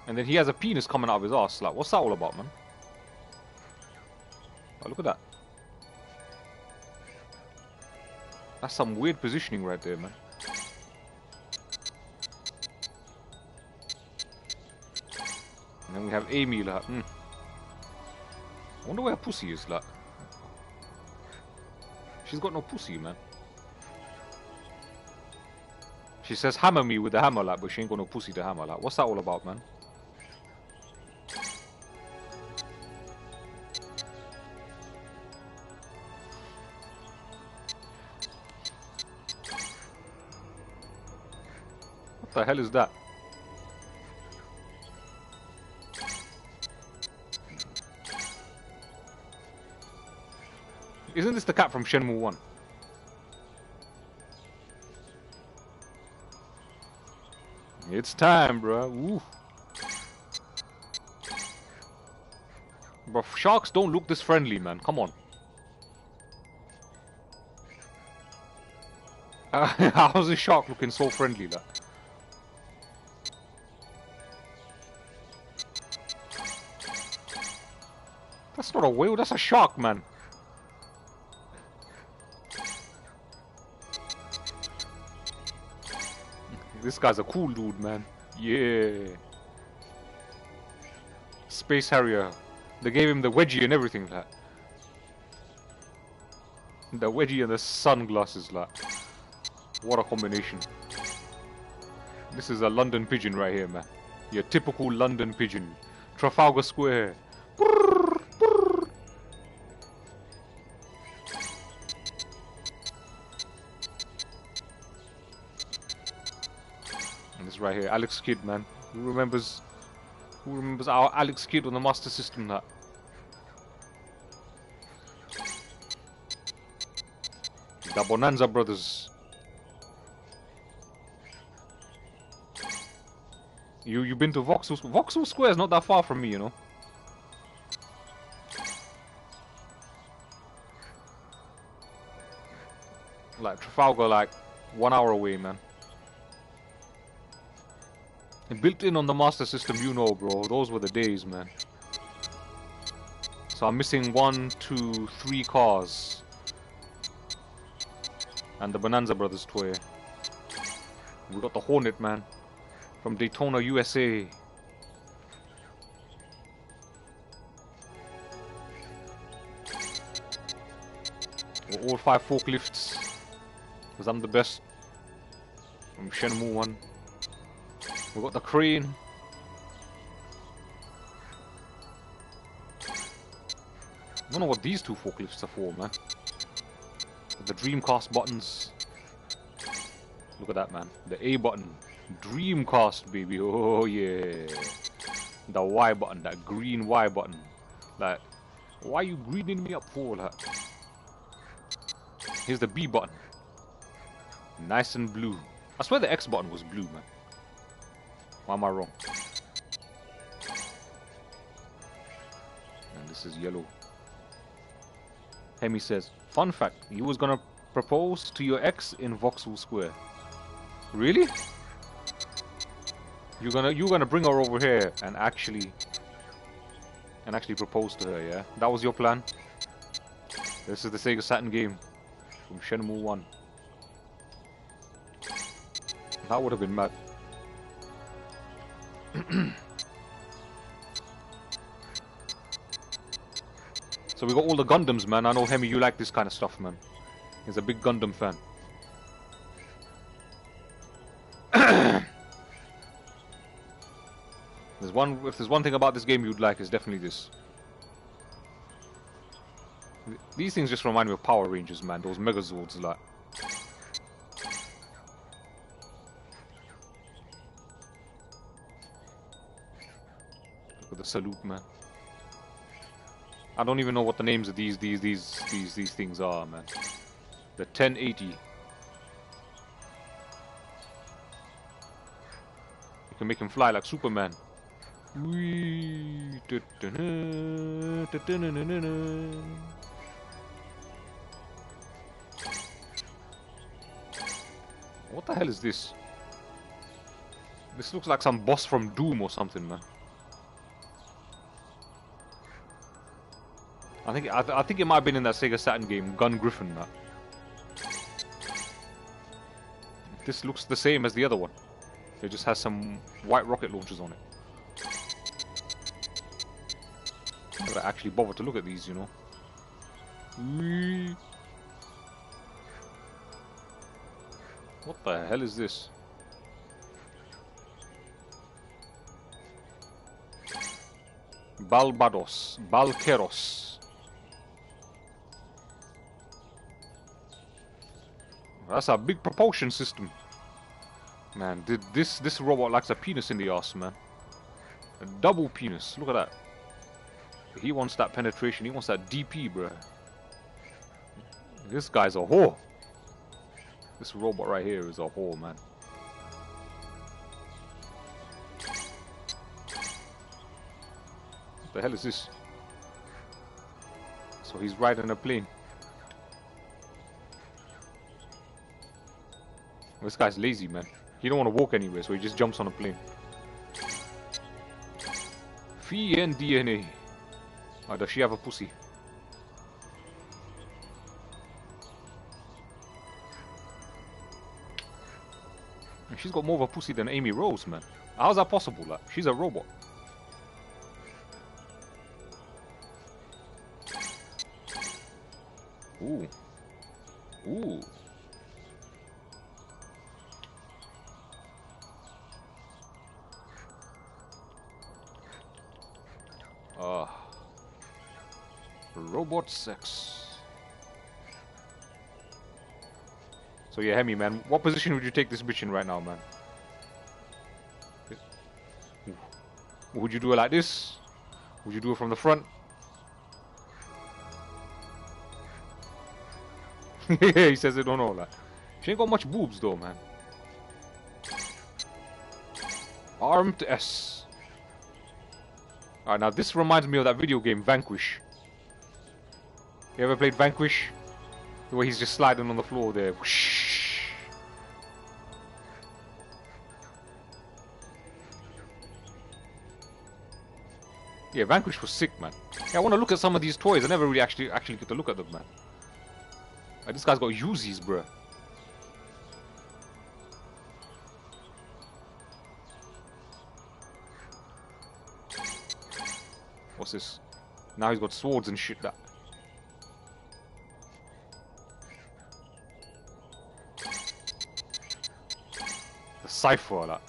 And then he has a penis coming out of his ass, like. What's that all about, man? Oh, look at that. That's some weird positioning right there, man. And then we have Amy, like. I wonder where her pussy is, like. She's got no pussy, man. She says hammer me with the hammer, like, but she ain't got no pussy to hammer, like. What's that all about, man? What the hell is that? Isn't this the cat from Shenmue 1? It's time, bro. Ooh. Bro, sharks don't look this friendly, man. Come on. How's a shark looking so friendly, like? That's not a whale, that's a shark, man. This guy's a cool dude, man. Yeah. Space Harrier. They gave him the wedgie and everything, like. The wedgie and the sunglasses, like. What a combination. This is a London pigeon right here, man. Your typical London pigeon. Trafalgar Square. Right here, Alex Kidd, man. Who remembers our Alex Kidd on the Master System? That the Bonanza Brothers. You been to Vauxhall? Vauxhall Square is not that far from me, you know. Like Trafalgar, like 1 hour away, man. Built in on the Master System, you know, bro. Those were the days, man. So I'm missing 1, 2, 3 cars. And the Bonanza Brothers toy. We got the Hornet, man. From Daytona, USA. got all 5 forklifts. Because I'm the best. From Shenmue 1. We got the crane. I don't know what these 2 forklifts are for, man. The Dreamcast buttons. Look at that, man. The A button. Dreamcast, baby. Oh, yeah. The Y button. That green Y button. Like, why are you greening me up for that? Here's the B button. Nice and blue. I swear the X button was blue, man. Why am I wrong? And this is yellow. Hemi says, fun fact, you was gonna propose to your ex in Vauxhall Square. Really? You're gonna bring her over here and actually propose to her, yeah? That was your plan? This is the Sega Saturn game from Shenmue 1. That would have been mad. So we got all the Gundams, man. I know, Hemi, you like this kind of stuff, man. He's a big Gundam fan. If there's one thing about this game you'd like, it's definitely this. These things just remind me of Power Rangers, man. Those Megazords, like. Look at the salute, man. I don't even know what the names of these things are, man. The 1080. You can make him fly like Superman. What the hell is this? This looks like some boss from Doom or something, man. I think it might have been in that Sega Saturn game, Gun Griffin. That. This looks the same as the other one. It just has some white rocket launchers on it. I gotta actually bother to look at these, you know. What the hell is this? Balkeros. That's a big propulsion system. Man, this robot likes a penis in the ass, man. A double penis. Look at that. He wants that penetration. He wants that DP, bruh. This guy's a whore. This robot right here is a whore, man. What the hell is this? So he's riding a plane. This guy's lazy, man. He don't want to walk anywhere, so he just jumps on a plane. Phi and DNA. Oh, does she have a pussy? She's got more of a pussy than Amy Rose, man. How's that possible? Like, she's a robot. Ooh. Ooh. Robot sex. So yeah, Hemi, man, what position would you take this bitch in right now, man? Would you do it like this? Would you do it from the front? He says it don't know that. She ain't got much boobs though, man. Armed S. Alright, now this reminds me of that video game Vanquish. You ever played Vanquish? The way he's just sliding on the floor there. Whoosh. Yeah, Vanquish was sick, man. Yeah, I want to look at some of these toys. I never really actually get to look at them, man. Like, this guy's got Uzis, bruh. What's this? Now he's got swords and shit. That. decipher that.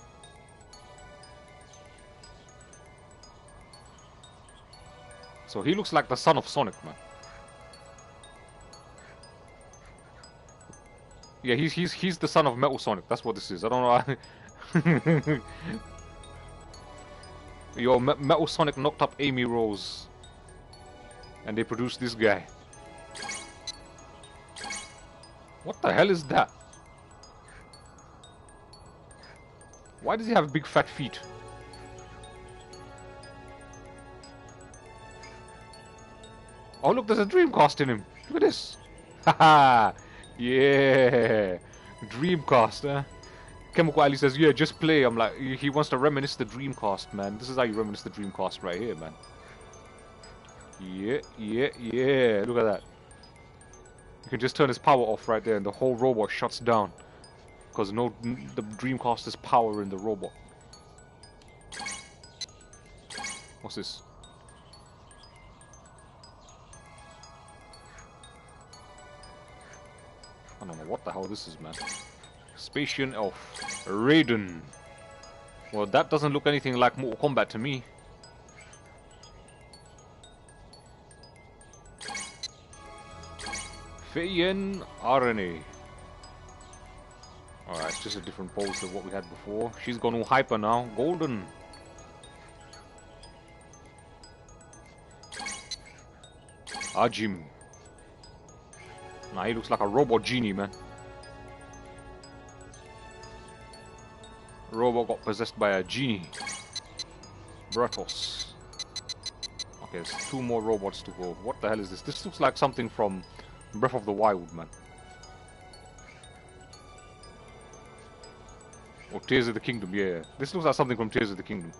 So he looks like the son of Sonic, man. Yeah, he's the son of Metal Sonic. That's what this is. I don't know. Yo, Metal Sonic knocked up Amy Rose, and they produced this guy. What the hell is that? Why does he have big fat feet? Oh look, there's a Dreamcast in him. Look at this. Haha. Yeah. Dreamcast, huh? Chemical Ali says, yeah, just play. I'm like, he wants to reminisce the Dreamcast, man. This is how you reminisce the Dreamcast right here, man. Yeah. Look at that. You can just turn his power off right there and the whole robot shuts down. Because the Dreamcast is power in the robot. What's this? I don't know what the hell this is, man. Spacian Elf. Raiden. Well, that doesn't look anything like Mortal Kombat to me. Feiyen Arene. Alright, it's just a different pose than what we had before. She's gone all hyper now. Golden. Ajim. Nah, he looks like a robot genie, man. Robot got possessed by a genie. Bratos. Okay, there's 2 more robots to go. What the hell is this? This looks like something from Breath of the Wild, man. Or Tears of the Kingdom, yeah. This looks like something from Tears of the Kingdom.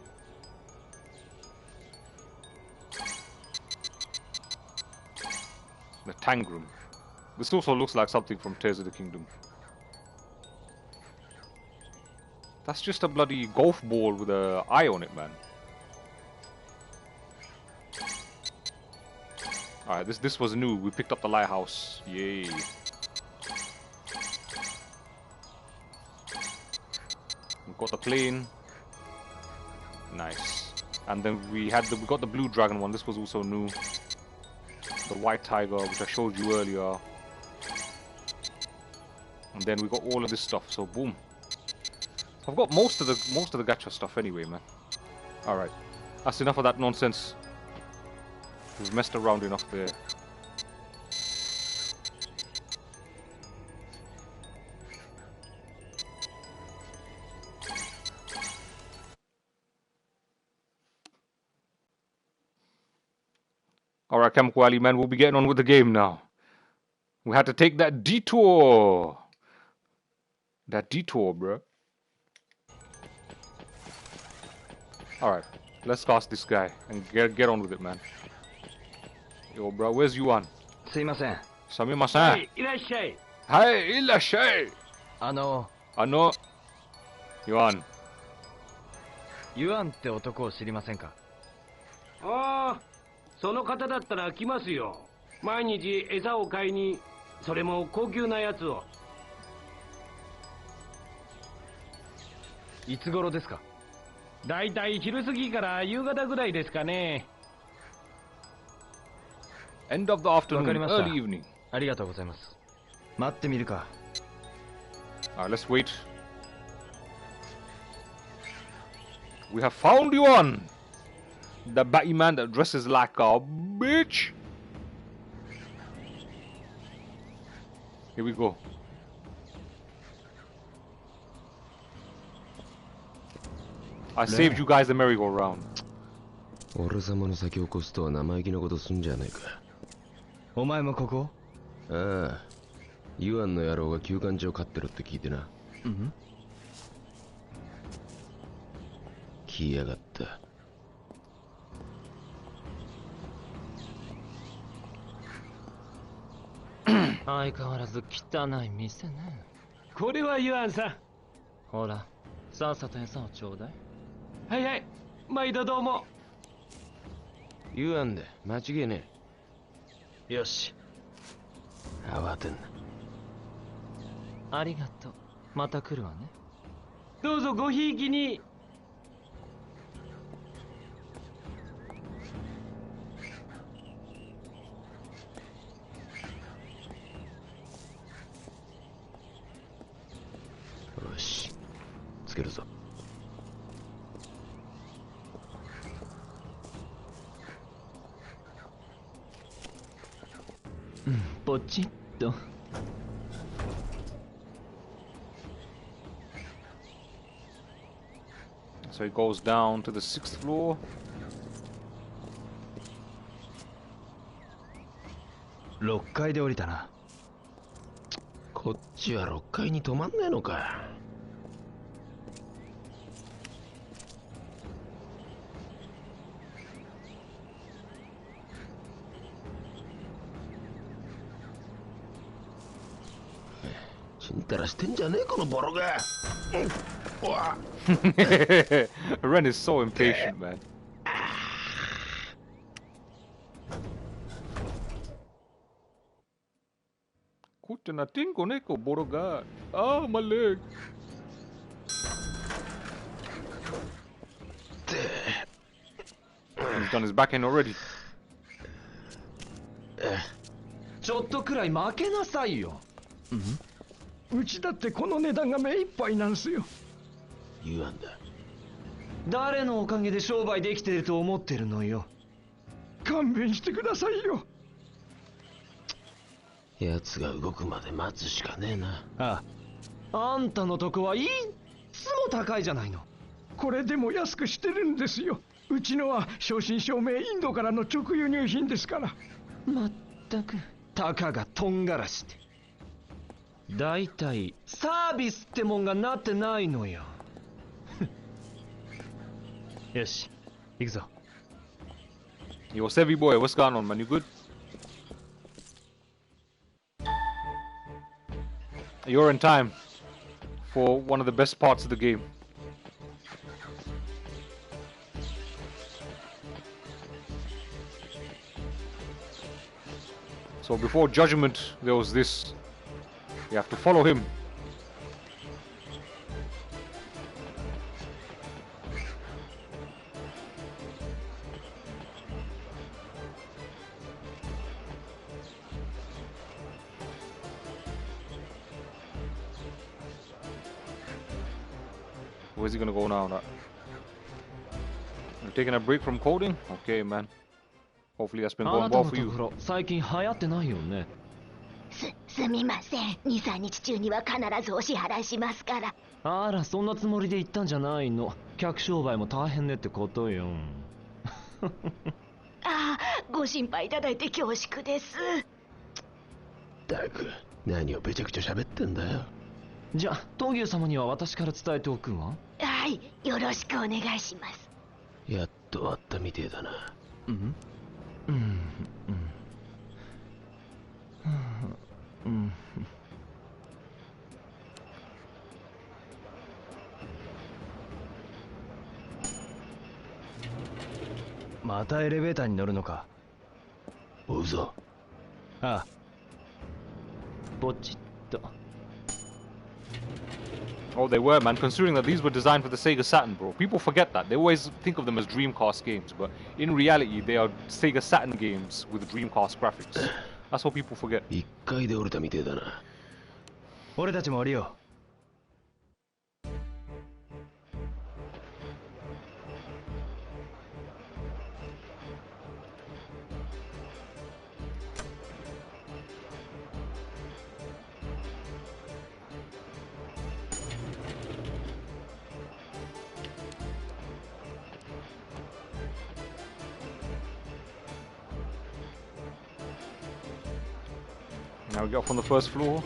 The Tangram. This also looks like something from Tears of the Kingdom. That's just a bloody golf ball with an eye on it, man. Alright, this was new. We picked up the lighthouse. Yay. We got the plane. Nice. And then we got the blue dragon one. This was also new. The white tiger, which I showed you earlier. And then we got all of this stuff. So boom. I've got most of the gacha stuff anyway, man. Alright. That's enough of that nonsense. We've messed around enough there. Alright, Chemical Ali, man, we'll be getting on with the game now. We had to take that detour. That detour, bro. Alright, let's cast this guy and get on with it, man. Yo, bro, where's Yuan? Sumimasen. Sumimasen. Hey, irashai. Yuan. Yuan って男を知りませんか? ああ、その方だったら来ますよ。毎日餌を買いに、それも高級なやつを。いつ頃ですか? だいたい昼過ぎから夕方ぐらいですかね。End of the afternoon, early evening. ありがとうございます。待ってみるか。Alright, let's wait. We have found Yuan! The batty man that dresses like a bitch! Here we go. I saved you guys the merry-go-round. 俺様の先を越すとは生意気なことすんじゃねえか。お前もここ? ああ、ユアンの野郎が休館長飼ってるって聞いてな。うん。来やがった。相変わらず汚い店ね。これはユアンさん。ほら、さっさと餌をちょうだい。はいはい、毎度どうも。ユアンで間違いねえ。よし。慌てんな。ありがとう。また来るわね。どうぞごひいきに。よし、つけるぞ。ポチッと。So he goes down to the 6th floor. 6階で降りたな。こっちは6階に止まんねえのか。ちんたらしてんじゃねえこのボロが。うわ。Ren is so impatient, man. Kutte na tinko neko boroga. Ah, my leg. He's done his back end already. ちょっとくらい負けなさいよ。うちだってこの値段が目いっぱいなんすよ。ユアンだ。誰のおかげで商売できてると思ってるのよ。勘弁してくださいよ。奴が動くまで待つしかねえな。ああ、あんたのとこはいっつも高いじゃないの。これでも安くしてるんですよ。うちのは正真正銘インドからの直輸入品ですから。まったくたかがとんがらして。だいたいサービスってもんがなってないのよ。よし、行くぞ。Yo, Sevi boy, what's going on, man? You good? You're in time for one of the best parts of the game. So before Judgment, there was this. You have to follow him. Where's he gonna go now? You're taking a break from coding? Okay, man. Hopefully that's been going well for you. 最近流行ってないよね。すみません。2、3日中には必ずお支払いしますから。あら、そんなつもりで言ったんじゃないの。客商売も大変ねってことよ。ああ、ご心配いただいて恐縮です。ったく、何をべちゃくちゃ喋ってんだよ。じゃあ、東牛様には私から伝えておくわ。はい、よろしくお願いします。やっと終わったみてえだな。うんまたエレベーターに乗るのか。追うぞ。ああ。ポチッと。Oh, they were, man. Considering that these were designed for the Sega Saturn, bro. People forget that. They always think of them as Dreamcast games, but in reality, they are Sega Saturn games with Dreamcast graphics. That's what people forget. 1階で降りたみてえだな。俺たちも降りよう。Now we get off on the first floor.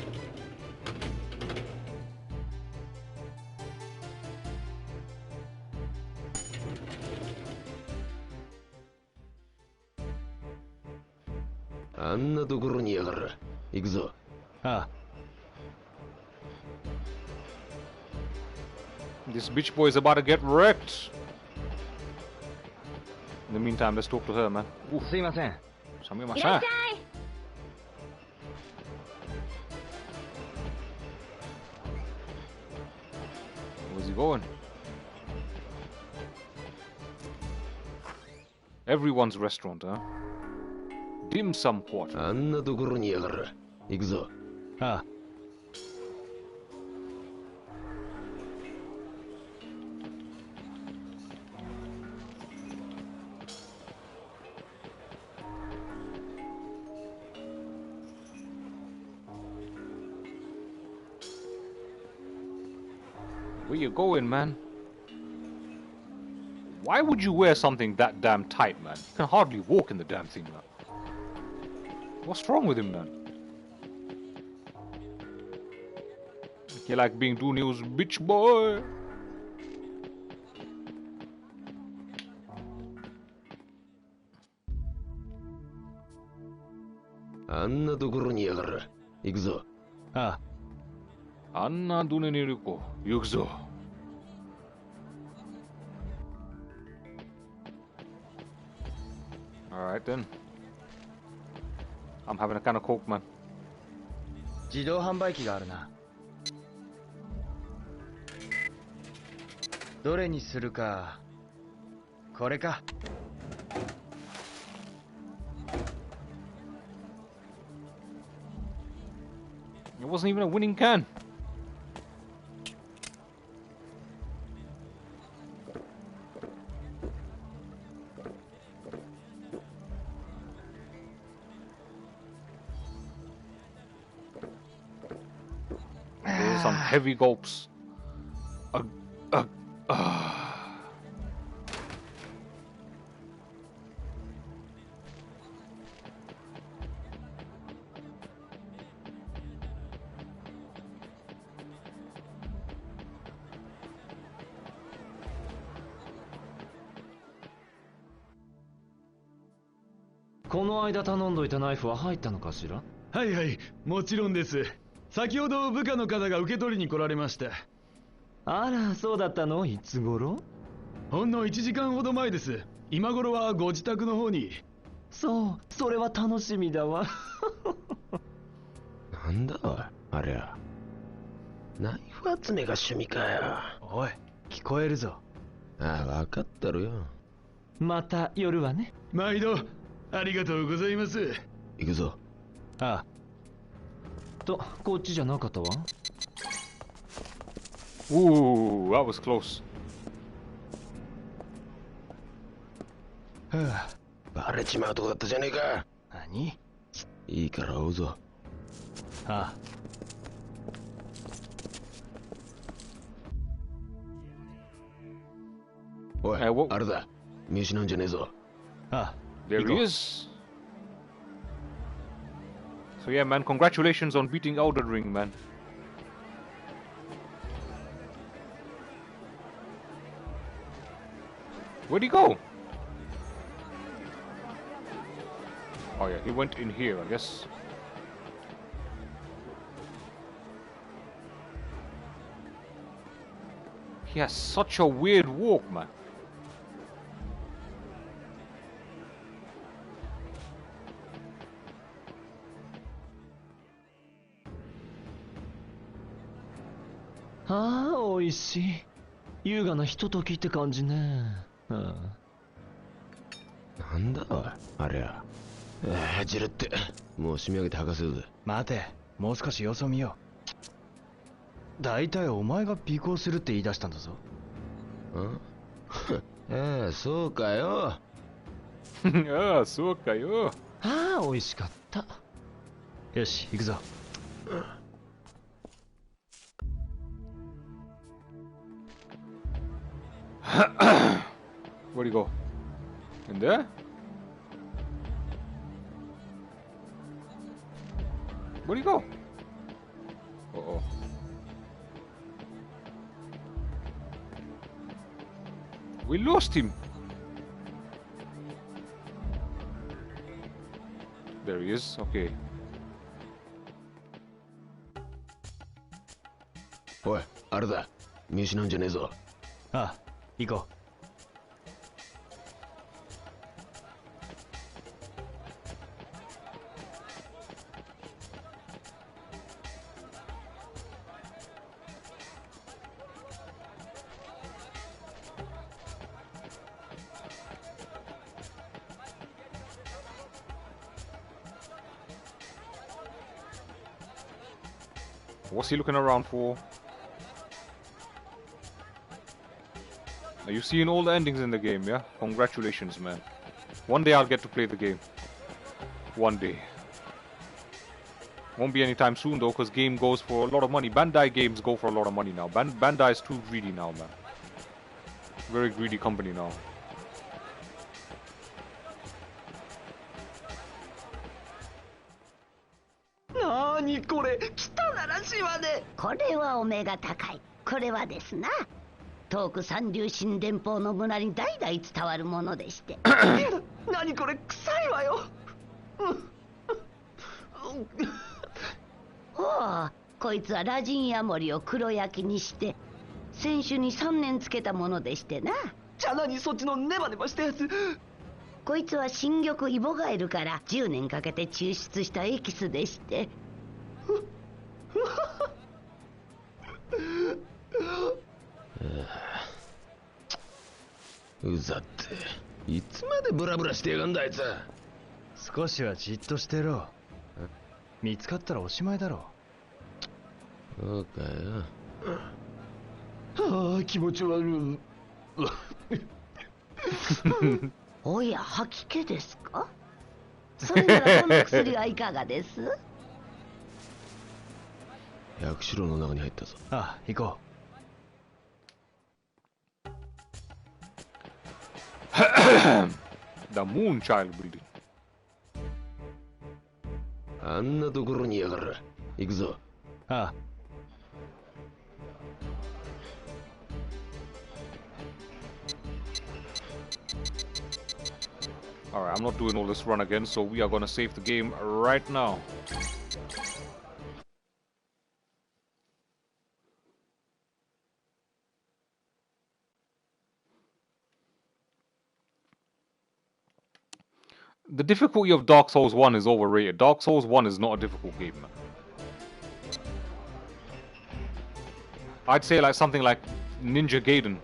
あんなところにやがる。行くぞ。ああ。This bitch boy is about to get wrecked. In the meantime, let's talk to her, man. すいません。いらっしゃい。Was he we going? Everyone's restaurant, huh? Dim sum quarter. あんなところにやがる。行くぞ。ああ。Where you going, man? Why would you wear something that damn tight, man? You can hardly walk in the damn thing, man. What's wrong with him, man? You like being Dou Niu's bitch boy? Annaところにやがる。行くぞ。ああ。Anna Dou Niuに行こう。行くぞ。Alright then. I'm having a kind of coke, man. 自動販売機があるな。どれにするか。これか。It wasn't even a winning can. Those are some heavy gulps. この間頼んどいたナイフは入ったのかしら？はいはい、もちろんです。先ほど部下の方が受け取りに来られました。あら、そうだったの？いつ頃？ほんの1時間ほど前です。今頃はご自宅の方に。そう、それは楽しみだわ。なんだありゃ。ナイフ集めが趣味かよ。おい、聞こえるぞ。ああ、分かったろよ。また夜はね。毎度ありがとうございます。行くぞ。ああ。と、こっちじゃなかったわ。Ooh, that was close. はあ、バレちまうとこだったじゃねえか。何？いいから追うぞ。ああ。おい、あれだ。見失うんじゃねえぞ。あ。There he is. So yeah, man, congratulations on beating Elden Ring, man. Where'd he go? Oh yeah, he went in here, I guess. He has such a weird walk, man. Ah, 美味しい。優雅なひとときって感じね。なんだありゃ。ジルって、もう締め上げて吐かせるぜ。待て、もう少し様子を見よう。だいたいお前が尾行するって言い出したんだぞ。ん？ああ、そうかよ。ああ、そうかよ。ああ、美味しかった。よし、行くぞ。Where'd he go? In there? Where'd he go? Uh-oh. We lost him. There he is. Okay. おい、あれだ。見失うんじゃねえぞ。ああ、行こう。What's he looking around for? Are you seeing all the endings in the game, yeah? Congratulations, man. One day I'll get to play the game. One day. Won't be anytime soon though, because game goes for a lot of money. Bandai games go for a lot of money now. Bandai is too greedy now, man. Very greedy company now. Nani kore? Kita naしはね。これはお目が高い。これはですな。遠く三流神殿峰の村に代々伝わるものでして。何これ臭いわよ。ほう、こいつはラジンヤモリを黒焼きにして先週に3年つけたものでしてな。じゃあ何そっちのネバネバしたやつ。こいつは新玉イボガエルから10年かけて抽出したエキスでして。うざっていつまでブラブラしてやがんだあいつ。少しはじっとしてろ。見つかったらおしまいだろ。そうかよ。はあ、気持ち悪い。おや、吐き気ですか。それならこの薬はいかがです。薬種炉の中に入ったぞ。ああ、行こう。The Moonchild Building. あんなところにやがる。行くぞ。ああ。Alright, I'm not doing all this run again, so we are gonna save the game right now. The difficulty of Dark Souls 1 is overrated. Dark Souls 1 is not a difficult game, man. I'd say like something like Ninja Gaiden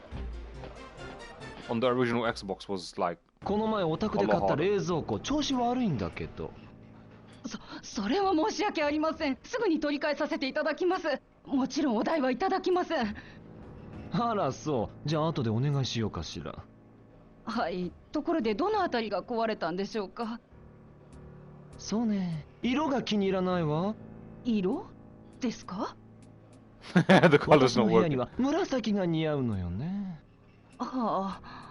on the original Xbox was like この前お宅で買った冷蔵庫調子悪いんだけど。それは申し訳ありません。すぐに取り替えさせていただきます。もちろんお代はいただきません。あらそう。じゃあ後でお願いしようかしら。はい。ところでどのあたりが壊れたんでしょうか。そうね。色が気に入らないわ。色ですか？私の部屋には紫が似合うのよね。はあ。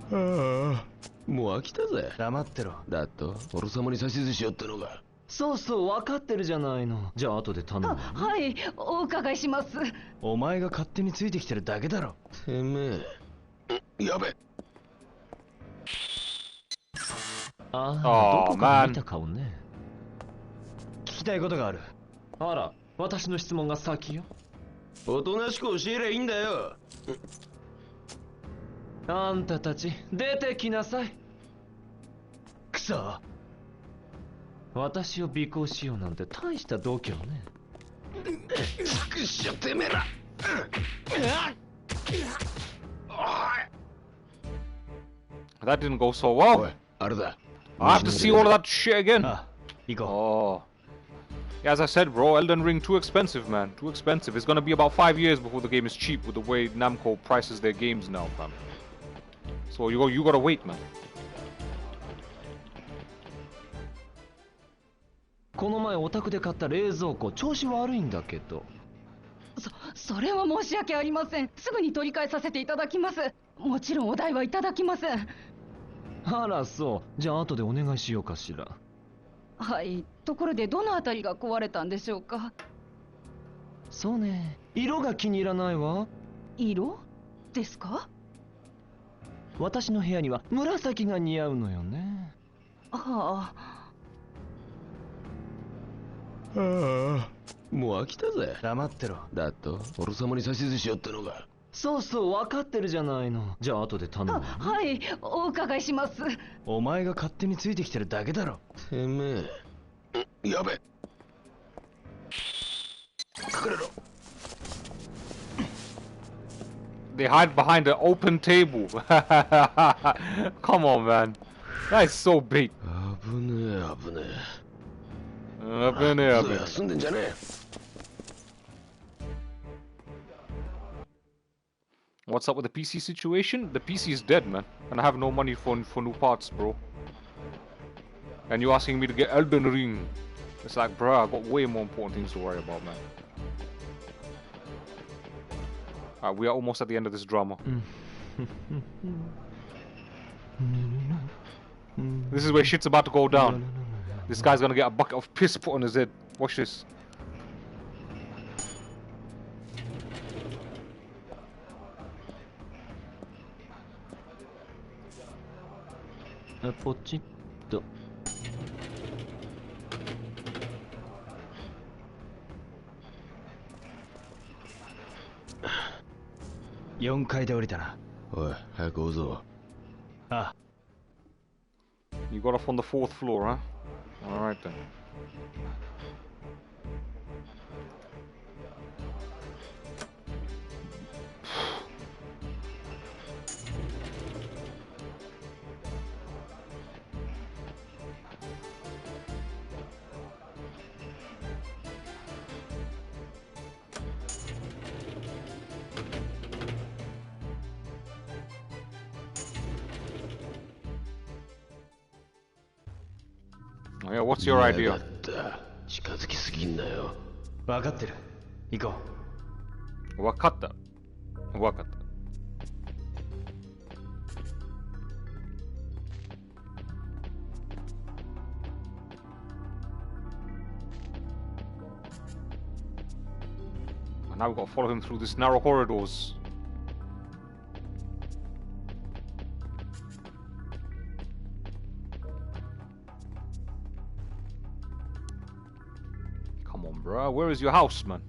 ああ、もう飽きたぜ。黙ってろ。だと俺様に指図しようってのが。そうそう、分かってるじゃないの。じゃあ後で頼む。はい、お伺いします。お前が勝手についてきてるだけだろ。てめえ。やべ。ああ、どこか見た顔ね。聞きたいことがある。あら、私の質問が先よ。おとなしく教えりゃいいんだよ。あんたたち出てきなさい。くそ。私を尾行しようなんて大した度胸ね。くっしょてめえら。That didn't go so well. あれだ。I have to see all of that shit again. 行こう。Yeah, as I said, bro, Elden Ring too expensive, man. Too expensive. It's gonna be about 5 years before the game is cheap with the way Namco prices their games now, fam. So you gotta wait, man. この前お宅で買った冷蔵庫調子悪いんだけど。それは申し訳ありません。すぐに取り替えさせていただきます。もちろんお代はいただきません。あらそう。じゃあ後でお願いしようかしら。はい。ところでどのあたりが壊れたんでしょうか。そうね。色が気に入らないわ。色ですか？私の部屋には紫が似合うのよね。はあ。ああ、もう飽きたぜ。黙ってろ。だと俺様に指図しようってのが。そうそう、分かってるじゃないの。じゃあ後で頼む。はい、お伺いします。お前が勝手についてきてるだけだろ。てめえ。やべ。隠れろ。They hide behind an open table. Come on, man. That is so big. 危ねえ危ねえ。休んでんじゃねえ。What's up with the PC situation? The PC is dead, man. And I have no money for new parts, bro. And you're asking me to get Elden Ring. It's like, bro, I got way more important things to worry about, man. Alright, we are almost at the end of this drama. This is where shit's about to go down. This guy's gonna get a bucket of piss put on his head. Watch this. Pochitto. 4階で降りたな。おい、早く追うぞ。ああ。You got off on the 4th floor, huh? Alright then. Oh, yeah, what's your idea? 近づきすぎんなよ。分かってる。行こう。分かった。分かった。And now we've got to follow him through these narrow corridors. Bruh, where is your house, man?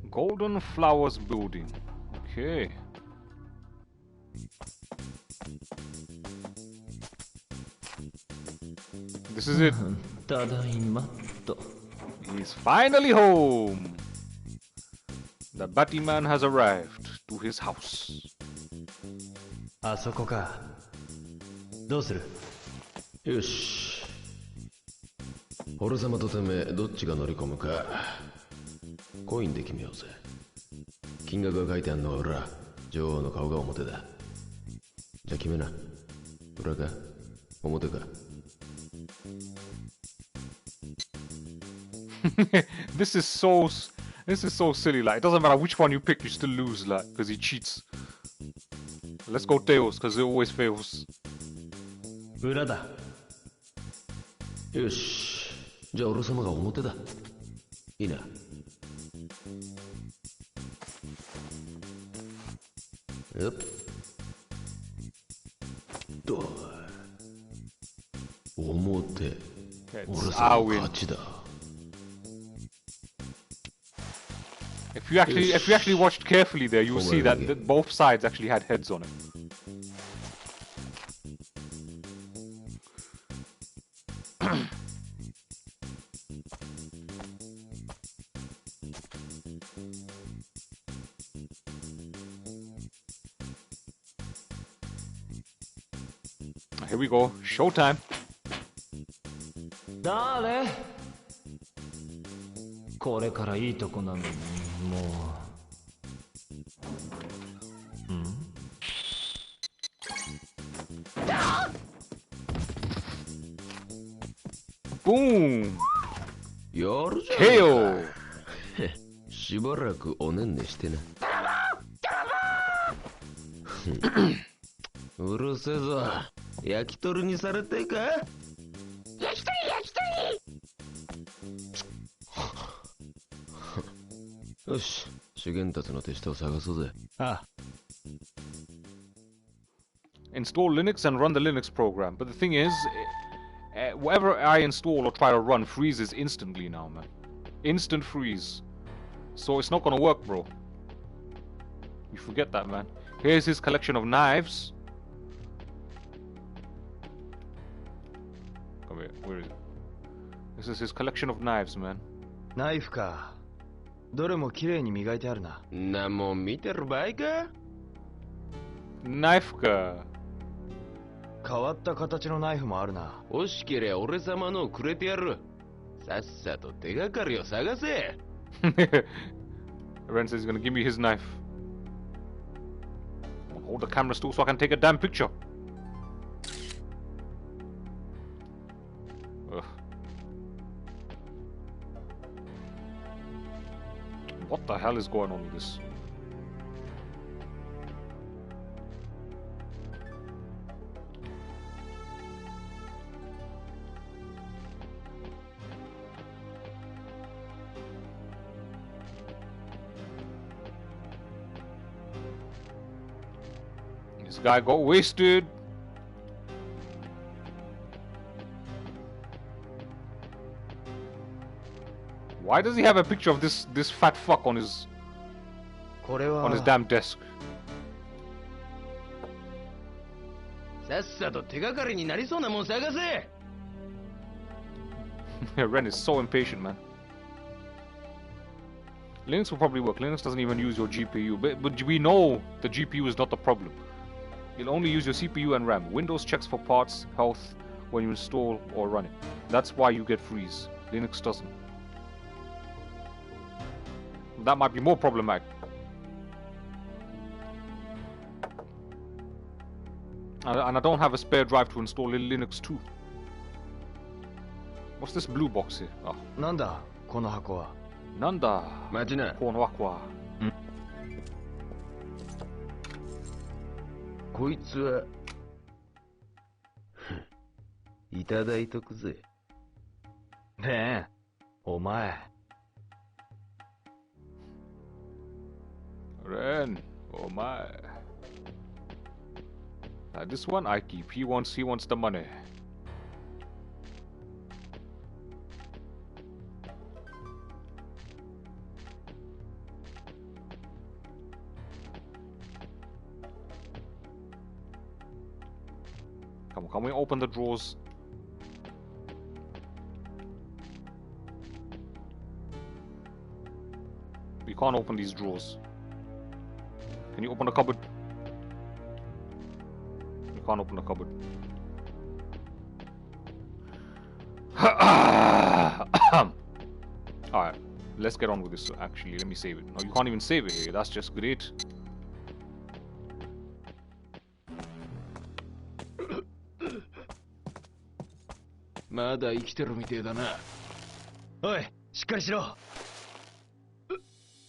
Golden Flowers Building. Okay. This is it. He's finally home. The Batman has arrived to his house. あそこか。どうする？よし。俺様とてめえどっちが乗り込むかコインで決めようぜ。金額が書いてあんのは裏、女王の顔が表だ。じゃあ決めな。裏か表か。This is so silly. Like, it doesn't matter which one you pick, you still lose, like, because he cheats. Let's go tails, because it always fails. 裏だ。よし。じゃあ俺様が表だ。いいな。よっ。どう。表。俺様の勝ちだ。If you actually watched carefully there, you'll see that both sides actually had heads on it. Here we go. Showtime. 誰？これからいいとこなのにもう。Boom! やるじゃん。KO! しばらくおねんねしてな。うるせえぞ。焼き鳥にされてか？焼き鳥焼き鳥よし、主元たちの手下を探そうぜ。ああ。Install Linux and run the Linux program. But the thing is, whatever I install or try to run freezes instantly now, man. Instant freeze. So it's not gonna work, bro. You forget that, man. Here's his collection of knives. where is it? This is his collection of knives, man. ナイフか。どれも綺麗に磨いてあるな。なもん見てる場合か。ナイフか。変わった形のナイフもあるな。欲しけりゃ俺様のをくれてやる。さっさと手がかりを探せ。Ren says he's gonna give me his knife. Hold the camera still so I can take a damn picture. Ugh. What the hell is going on with this? This guy got wasted. Why does he have a picture of this fat fuck on his damn desk? さっさと手がかりになりそうなもん探せ。Ren is so impatient, man. Linux will probably work. Linux doesn't even use your GPU, but we know the GPU is not the problem. It'll only use your CPU and RAM. Windows checks for parts, health, when you install or run it. That's why you get freeze. Linux doesn't. That might be more problematic. And I don't have a spare drive to install Linux 2. What's this blue box here? Oh. なんだこの箱は。なんだ待ちな。この箱は。こいつは、いただいとくぜ。ねえ、お前。Ren, oh my. This one I keep. He wants the money. Come on, can we open the drawers? We can't open these drawers. Can you open the cupboard? You can't open the cupboard. Alright, let's get on with this. Actually, let me save it. No, you can't even save it here. That's just great.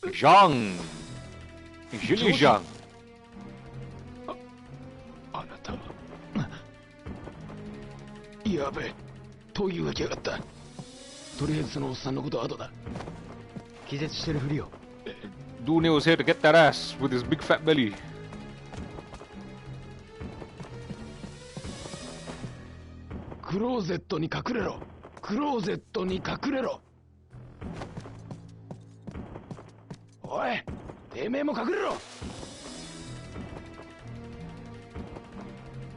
Zhang! Jilly Zhang! あなたはやべえというわけやがった。とりあえずそのおっさんのことは後だ。気絶してるふりを。Dou Niu was here to get that ass with his big fat belly. クローゼットに隠れろ。クローゼットに隠れろ。おい、てめえも隠れろ。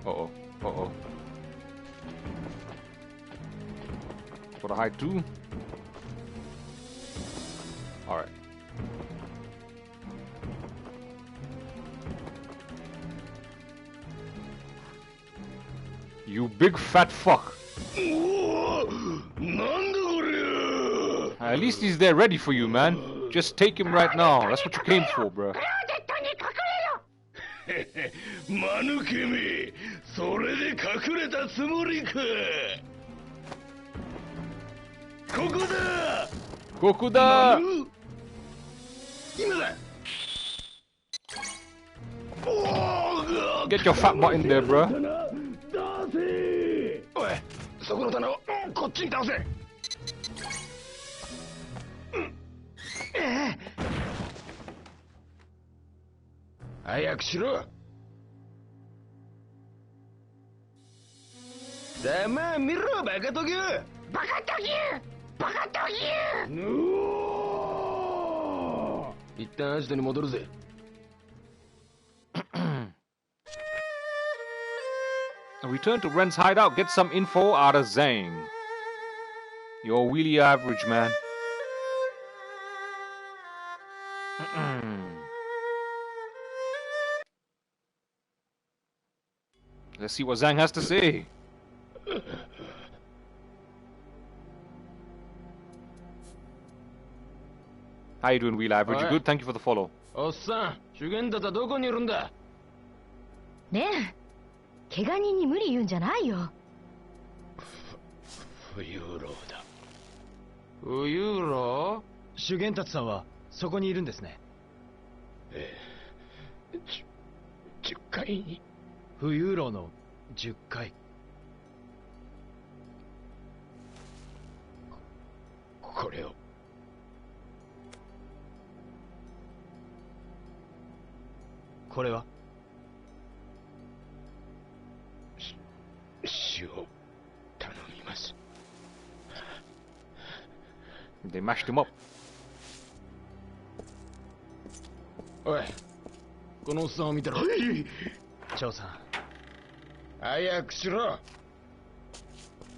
Uh-oh. Uh-oh. Gotta hide too? Alright. You big fat fuck. At least he's there ready for you, man. Just take him right now. That's what you came for, bro. マヌケめ、それで隠れたつもりか。ここだ。ここだ。今だ。Get your fat butt in there, bro. おい、そこの棚をこっちに倒せ。早くしろ。さあまあ見ろバカトギュ。バカトギュ。バカトギュ。一旦アジトに戻るぜ。Return to Ren's hideout. Get some info out of Zhang. You're really average, man. Let's see what Zhang has to say. How you doing, Wheel Average? You good? Thank you for the follow. Ne, 怪我人に無理言うんじゃないよ。浮遊楼だ。浮遊楼？修験達さんはそこにいるんですね。ええ、10階に。浮遊楼の10階。これを。これは死を頼みます。They mashed him up. おい、このおっさんを見たろ。張さん。早くしろ。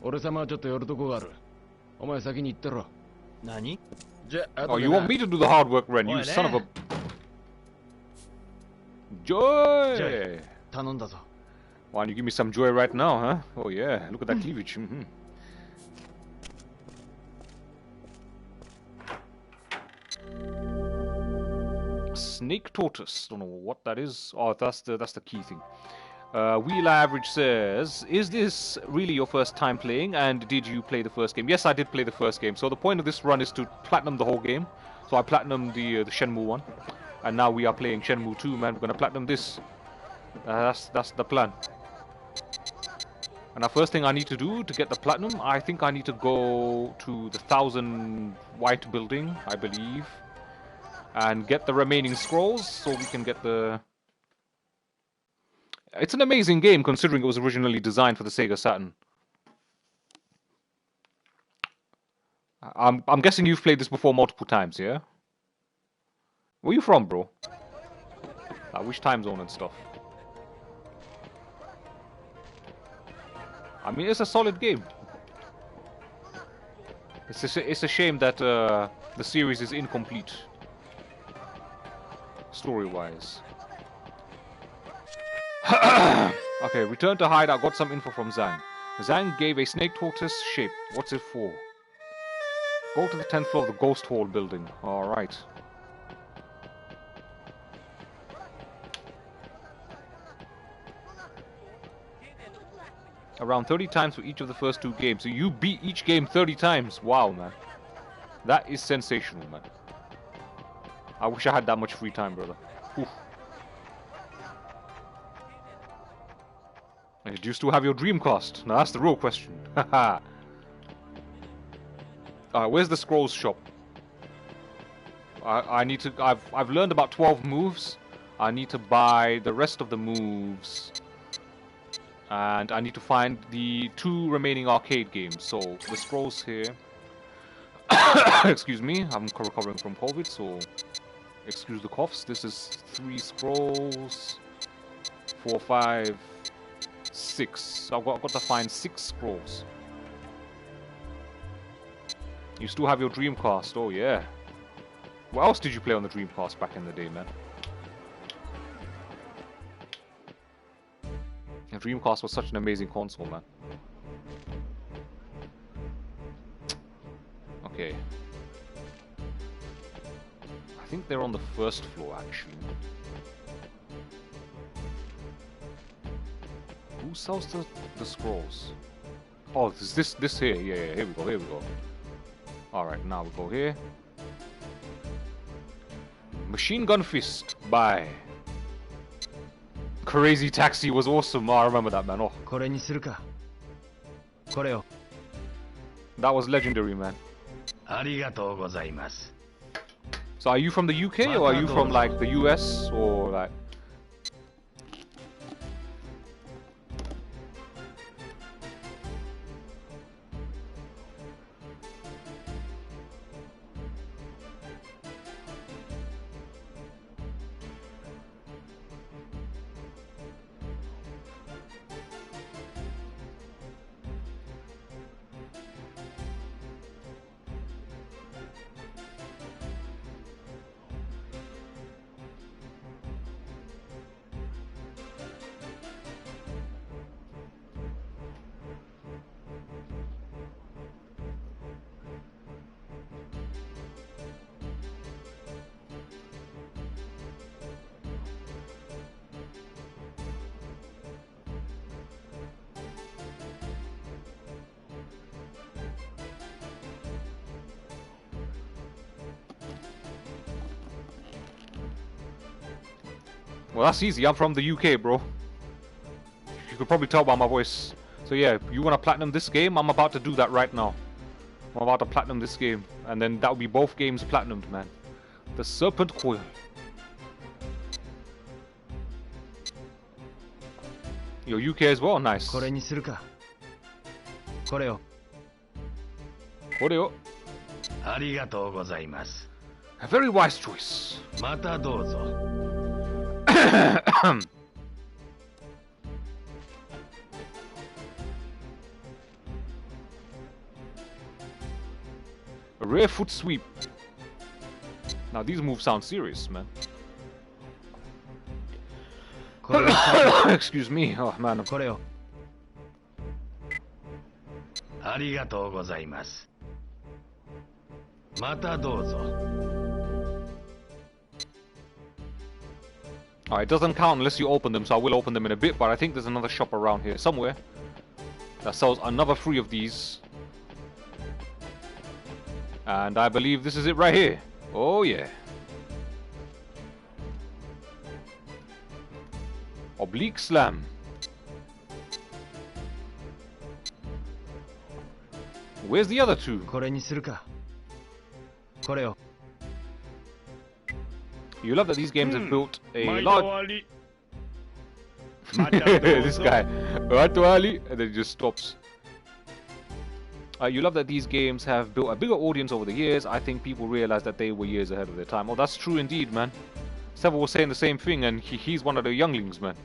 俺様はちょっと寄るとこがある。お前先に行ってろ。何？じゃあ、Oh, you want me to do the hard work, Ren? You son of a... Joy! 頼んだぞ。Why don't you give me some joy right now, huh? Oh yeah, look at that cleavage. Snake tortoise. Don't know what that is. Oh, that's the key thing. Wheel Average says, is this really your first time playing, and did you play the first game? Yes, I did play the first game. So the point of this run is to platinum the whole game. So I platinumed the Shenmue 1. And now we are playing Shenmue 2, man. We're gonna platinum this. That's the plan. And the first thing I need to do to get the platinum, I think I need to go to the 1000 white building, I believe. And get the remaining scrolls so we can get the... It's an amazing game considering it was originally designed for the Sega Saturn. I'm guessing you've played this before multiple times, yeah? Where you from, bro? Which time zone and stuff? I mean, it's a solid game. It's a shame that the series is incomplete. Story-wise. Okay, return to hideout. Got some info from Zhang. Zhang gave a snake tortoise shape. What's it for? Go to the 10th floor of the Ghost Hall building. Alright. Around 30 times for each of the first 2 games. So you beat each game 30 times. Wow, man. That is sensational, man. I wish I had that much free time, brother. Oof. And do you still have your Dreamcast? Now that's the real question. Haha. Alright, where's the scrolls shop? I need to... I've learned about 12 moves. I need to buy the rest of the moves. And I need to find the 2 remaining arcade games. So, the scrolls here... Excuse me, I'm recovering from COVID, so... Excuse the coughs. This is 3 scrolls... 4, 5... 6. So I've got to find 6 scrolls. You still have your Dreamcast, oh yeah. What else did you play on the Dreamcast back in the day, man? The Dreamcast was such an amazing console, man. Okay. I think they're on the 1st floor, actually. Who sells the scrolls? Oh, this here. Yeah, here we go. Alright, now we go here. Machine Gun Fist. Bye. Crazy Taxi was awesome. Oh, I remember that, man. Oh. That was legendary, man. So are you from the UK or are you from like the US or like... Well, that's easy. I'm from the UK, bro. You could probably tell by my voice. So yeah, you want to platinum this game? I'm about to do that right now. I'm about to platinum this game. And then that will be both games platinumed, man. The Serpent Coil. Your UK as well, nice. これにするか。これを。これを。ありがとうございます。A very wise choice. またどうぞ。A rare foot sweep. Now these moves sound serious, man. Excuse me. Oh man. これを。ありがとうございます。またどうぞ。Alright, it doesn't count unless you open them, so I will open them in a bit, but I think there's another shop around here somewhere that sells another 3 of these. And I believe this is it right here. Oh yeah. Oblique slam. Where's the other 2? これにするか。これを。You love that these games have built a large... This guy. And then he just stops. You love that these games have built a bigger audience over the years. I think people realize that they were years ahead of their time. Oh, that's true indeed, man. Several was saying the same thing, and he's one of the younglings, man.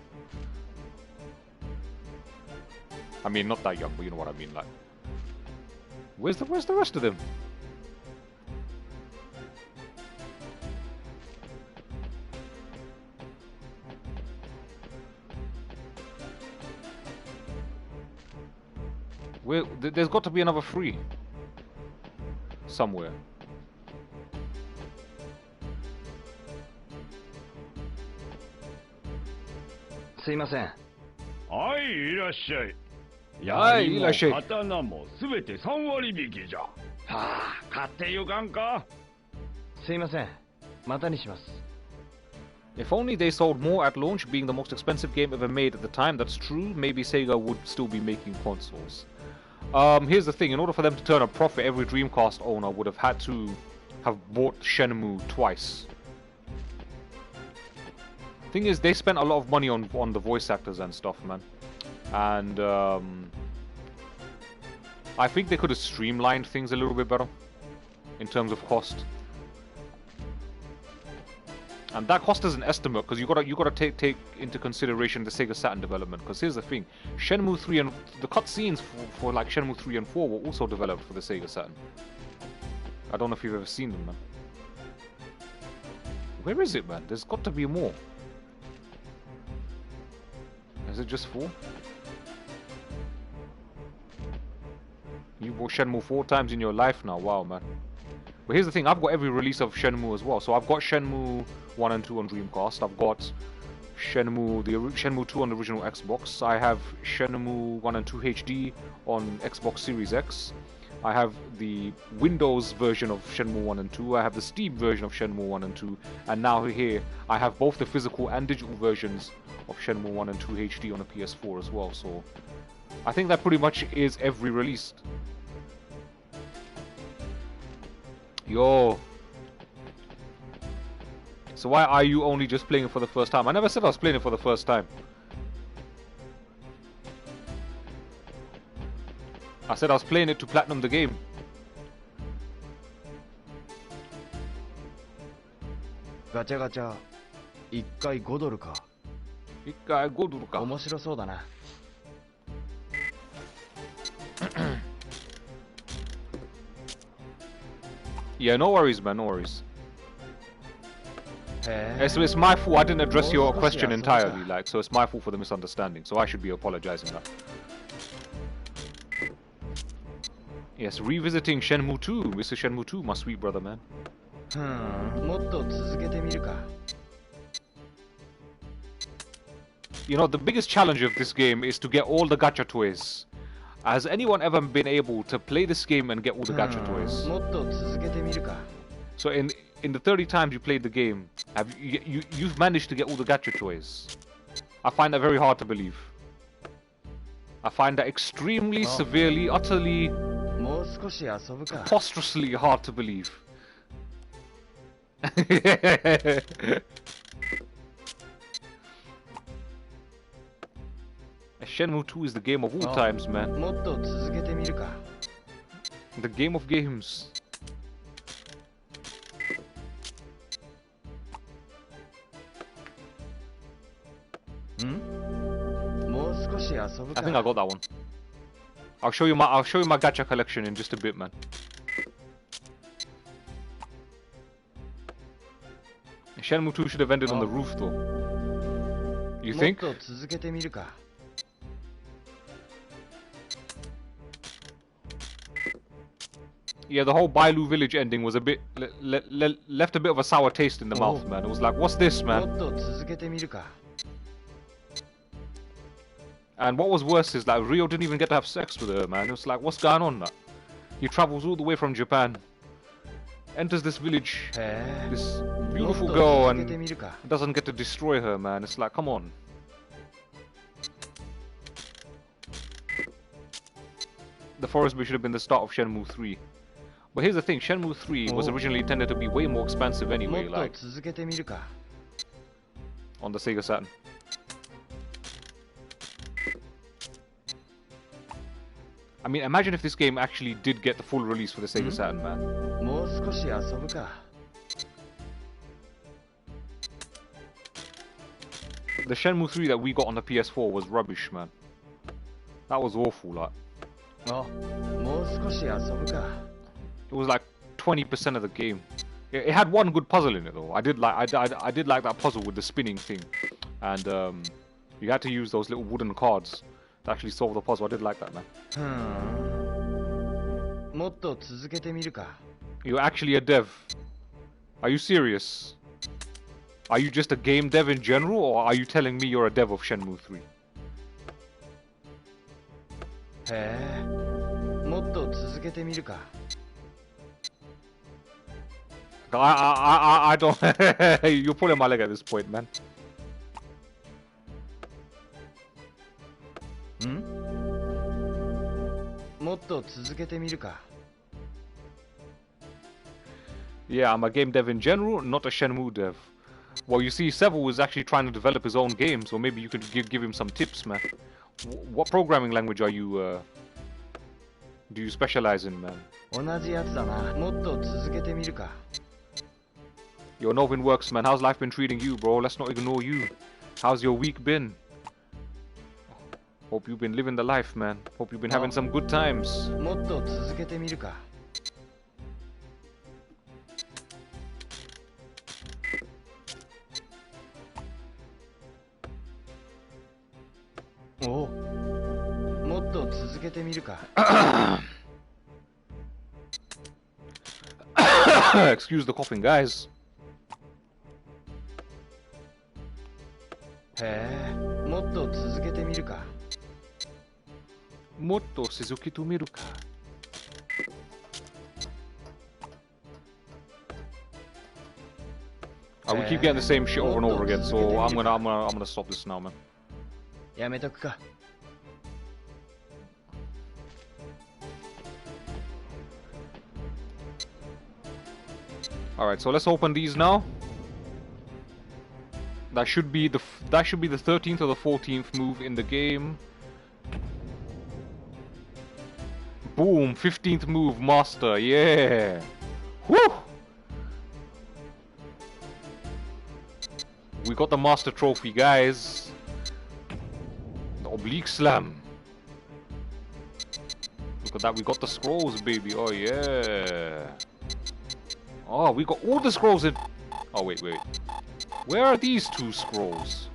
I mean, not that young, but you know what I mean, like. Where's the rest of them? There's got to be another 3 somewhere. Hey, はい、いらっしゃい。はい、いらっしゃい。刀もすべて3割引きじゃ。はあ、買ってゆかんか。すいません。またにします。If only they sold more at launch, being the most expensive game ever made at the time. That's true. Maybe Sega would still be making consoles. Here's the thing. In order for them to turn a profit, every Dreamcast owner would have had to have bought Shenmue twice. Thing is, they spent a lot of money on the voice actors and stuff, man. And I think they could have streamlined things a little bit better in terms of cost. And that cost is an estimate, because you gotta take into consideration the Sega Saturn development. Because here's the thing: Shenmue 3 and the cutscenes for like Shenmue 3 and 4 were also developed for the Sega Saturn. I don't know if you've ever seen them, man. Where is it, man? There's got to be more. Is it just 4? You bought Shenmue 4 times in your life now. Wow, man. But here's the thing, I've got every release of Shenmue as well. So I've got Shenmue 1 and 2 on Dreamcast. I've got Shenmue 2 on the original Xbox. I have Shenmue 1 and 2 HD on Xbox Series X. I have the Windows version of Shenmue 1 and 2. I have the Steam version of Shenmue 1 and 2. And now here, I have both the physical and digital versions of Shenmue 1 and 2 HD on a PS4 as well. So I think that pretty much is every release. Yo. So why are you only just playing it for the first time? I never said I was playing it for the first time. I said I was playing it to platinum the game. Gacha gacha. 1回5ドルか。1回5ドルか。面白そうだな。Yeah, no worries, man, no worries. It's my fault. I didn't address your question entirely, like, so it's my fault for the misunderstanding. So I should be apologizing now. Yes, revisiting Shenmue 2. Mr. Shenmue 2, my sweet brother, man. もっと続けてみるか。You know, the biggest challenge of this game is to get all the gacha toys. Has anyone ever been able to play this game and get all the gacha toys? So in the 30 times you played the game, you've managed to get all the gacha toys. I find that very hard to believe. I find that extremely, severely, utterly, preposterously hard to believe. Shenmue 2 is the game of all times, man. The game of games. I think I got that one. I'll show you my gacha collection in just a bit, man. Shenmue 2 should have ended on the roof, though. You think? Yeah, the whole Bailu village ending was a bit left a bit of a sour taste in the mouth, man. It was like, what's this, man? And what was worse is like Ryo didn't even get to have sex with her, man. It was like, what's going on, man? He travels all the way from Japan, enters this village, this beautiful girl, and doesn't get to destroy her, man. It's like, come on. The forest bit should have been the start of Shenmue 3. But here's the thing, Shenmue 3 was originally intended to be way more expansive anyway, like on the Sega Saturn. I mean, imagine if this game actually did get the full release for the Sega Saturn, man. The Shenmue 3 that we got on the PS4 was rubbish, man. That was awful, like. It was like 20% of the game. It had one good puzzle in it, though. I did like that puzzle with the spinning thing, and you had to use those little wooden cards to actually solve the puzzle. I did like that, man. You're actually a dev. Are you serious? Are you just a game dev in general, or are you telling me you're a dev of Shenmue 3? I don't... You're pulling my leg at this point, man. Yeah, I'm a game dev in general, not a Shenmue dev. Well, you see, Seville is actually trying to develop his own game, so maybe you could give him some tips, man. What programming language are you, do you specialize in, man? Yo, Novin Works, man. How's life been treating you, bro? Let's not ignore you. How's your week been? Hope you've been living the life, man. Hope you've been having some good times. Excuse the coughing, guys. Motto Suzuki to Miruka. We keep getting the same shit over and over again, so I'm gonna stop this now, man. Alright, so let's open these now. That should be the 13th or the 14th move in the game. Boom, 15th move, master, yeah. Woo! We got the master trophy, guys. The oblique slam. Look at that, we got the scrolls, baby. Oh yeah. Oh, we got all the scrolls in... Oh, wait. Where are these two scrolls?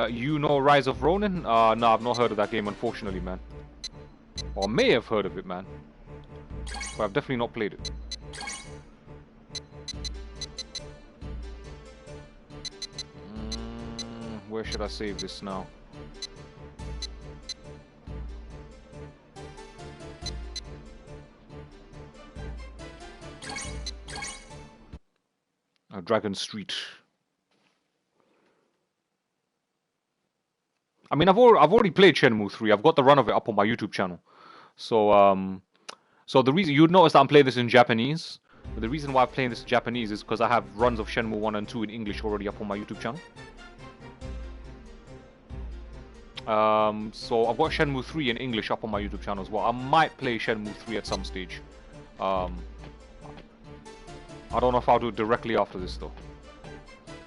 You know Rise of Ronin? No, I've not heard of that game, unfortunately, man. Or may have heard of it, man. But I've definitely not played it. Where should I save this now? Dragon Street. I mean, I've already played Shenmue 3. I've got the run of it up on my YouTube channel. So so the reason you'd notice that I'm playing this in Japanese. But the reason why I'm playing this in Japanese is because I have runs of Shenmue 1 and 2 in English already up on my YouTube channel. So I've got Shenmue 3 in English up on my YouTube channel as well. I might play Shenmue 3 at some stage. I don't know if I'll do it directly after this though.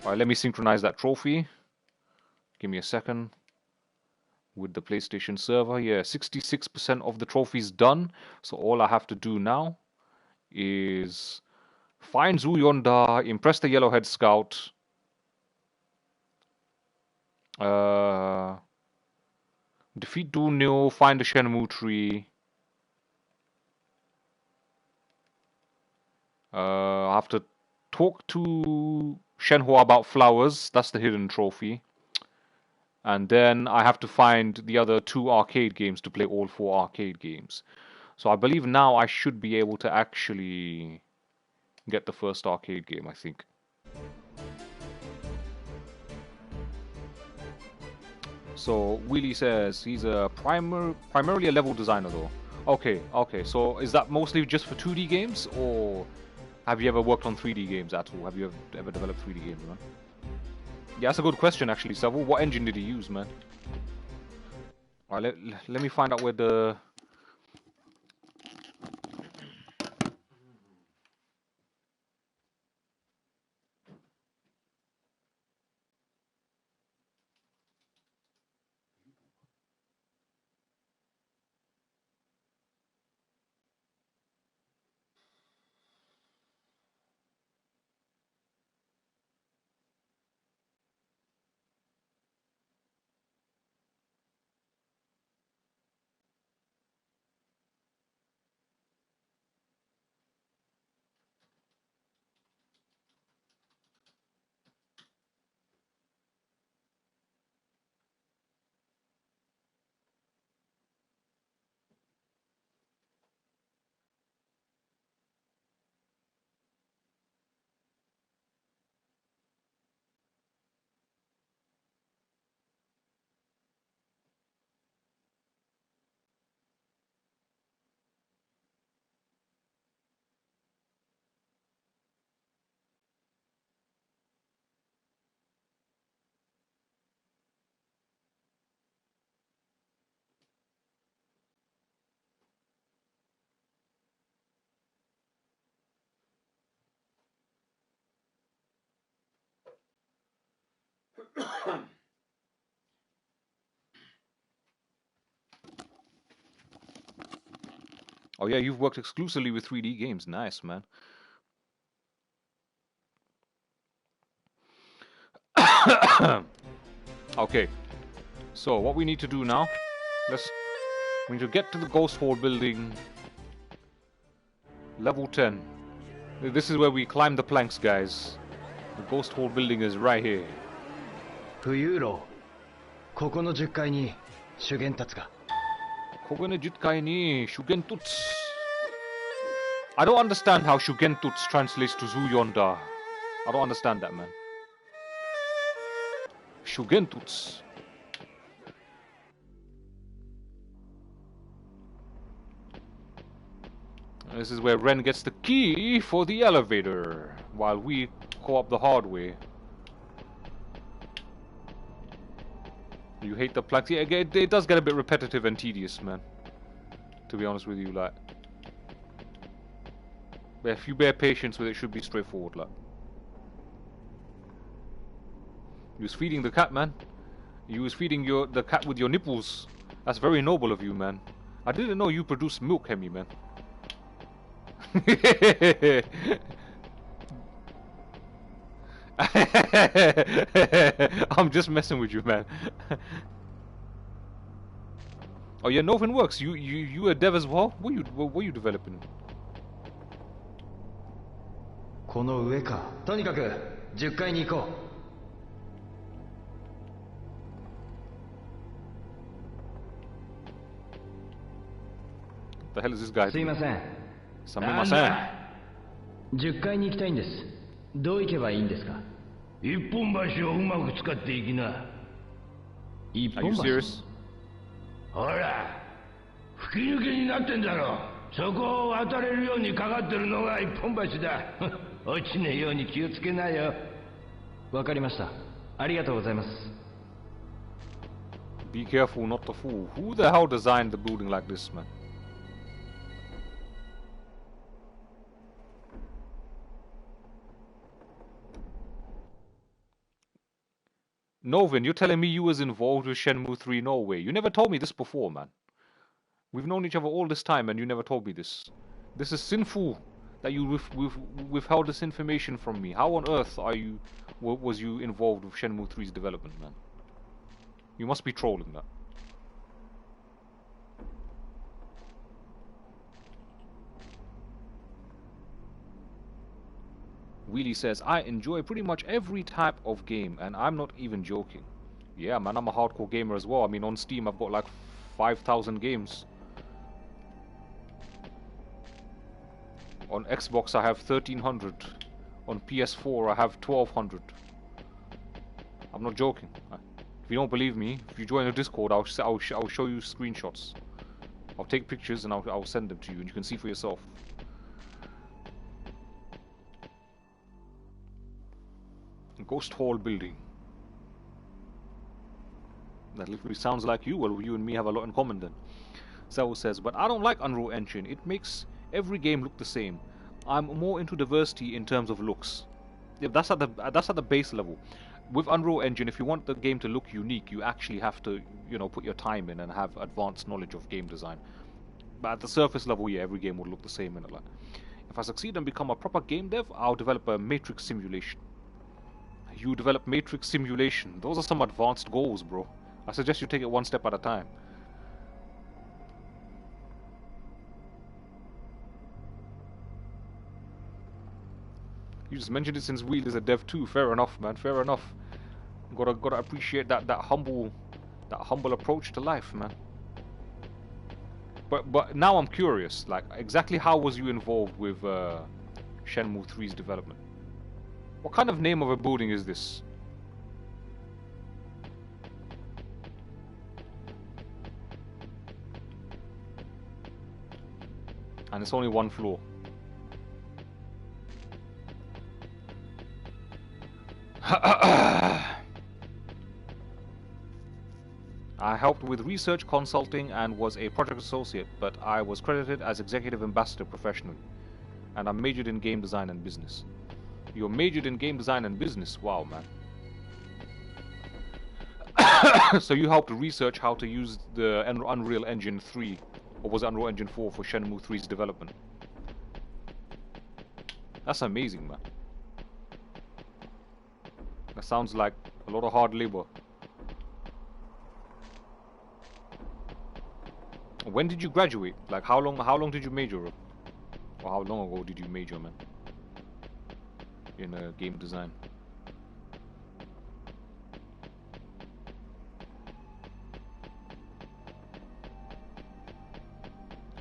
Alright, let me synchronize that trophy. Give me a second. With the PlayStation server, yeah, 66% of the trophy's done. So all I have to do now is find Zhu Yuanda, impress the Yellowhead Scout, defeat Dou Niu, find the Shenmue tree. I have to talk to Shenhua about flowers. That's the hidden trophy. And then I have to find the other 2 arcade games to play all 4 arcade games. So I believe now I should be able to actually get the first arcade game, I think. So Willie says he's a primarily a level designer though. Okay, so is that mostly just for 2D games, or have you ever worked on 3D games at all? Have you ever developed 3D games, man? Yeah, that's a good question actually, Savile. What engine did he use, man? Alright, let me find out where the... Oh yeah, you've worked exclusively with 3D games. Nice, man. Okay, so what we need to do now, we need to get to the Ghost Hall building, level 10. This is where we climb the planks, guys. The Ghost Hall building is right here. 冬郎、ここの10階に修験達が。ここの10階に修験凸。I don't understand how Shugentutsu translates to Zhu Yuanda. I don't understand that, man. Shugentutsu. This is where Ren gets the key for the elevator, while we go up the hard way. You hate the planks? Yeah, it does get a bit repetitive and tedious, man. To be honest with you, like. But if you bear patience with it, should be straightforward, like. You was feeding the cat, man. You was feeding the cat with your nipples. That's very noble of you, man. I didn't know you produce milk, Hemi, man. I'm just messing with you, man. Oh yeah, nothing works. You a dev as well? What you developing? この上か。とにかく10階に行こう。The hell is this guy? すいません。すみません。10階に行きたいんです。どう行けばいいんですか？一本橋をうまく使っていきな。一本橋？ほら、吹き抜けになってんだろ。そこを渡れるようにかかってるのが一本橋だ。落ちねえように気をつけなよ。わかりました。ありがとうございます。Be careful not to fall. Who the hell designed the building like this, man? Novin, you're telling me you was involved with Shenmue 3? No way. You never told me this before, man. We've known each other all this time and you never told me this. This is sinful that you withheld this information from me. How on earth was you involved with Shenmue 3's development, man? You must be trolling that. Wheelie says, I enjoy pretty much every type of game, and I'm not even joking. Yeah, man, I'm a hardcore gamer as well. I mean, on Steam, I've got like 5,000 games. On Xbox, I have 1,300. On PS4, I have 1,200. I'm not joking. If you don't believe me, if you join the Discord, I'll show you screenshots. I'll take pictures and I'll send them to you, and you can see for yourself. Ghost Hall building. That literally sounds like you. Well, you and me have a lot in common then. Zhao says, but I don't like Unreal Engine. It makes every game look the same. I'm more into diversity in terms of looks. If that's at the base level. With Unreal Engine, if you want the game to look unique, you actually have to, you know, put your time in and have advanced knowledge of game design. But at the surface level, yeah, every game would look the same and like. If I succeed and become a proper game dev, I'll develop a matrix simulation. You develop matrix simulation. Those are some advanced goals, bro. I suggest you take it one step at a time. You just mentioned it since Wheel is a dev too. Fair enough, man. Fair enough. Gotta appreciate that humble approach to life, man. But now I'm curious. Like, exactly how was you involved with Shenmue 3's development? What kind of name of a building is this? And it's only one floor. I helped with research consulting and was a project associate, but I was credited as executive ambassador professionally. And I majored in game design and business. You're majored in game design and business? Wow, man. So you helped research how to use the Unreal Engine 3, or was it Unreal Engine 4 for Shenmue 3's development? That's amazing, man. That sounds like a lot of hard labor. When did you graduate? Like how long did you major? Or how long ago did you major, man? In game design.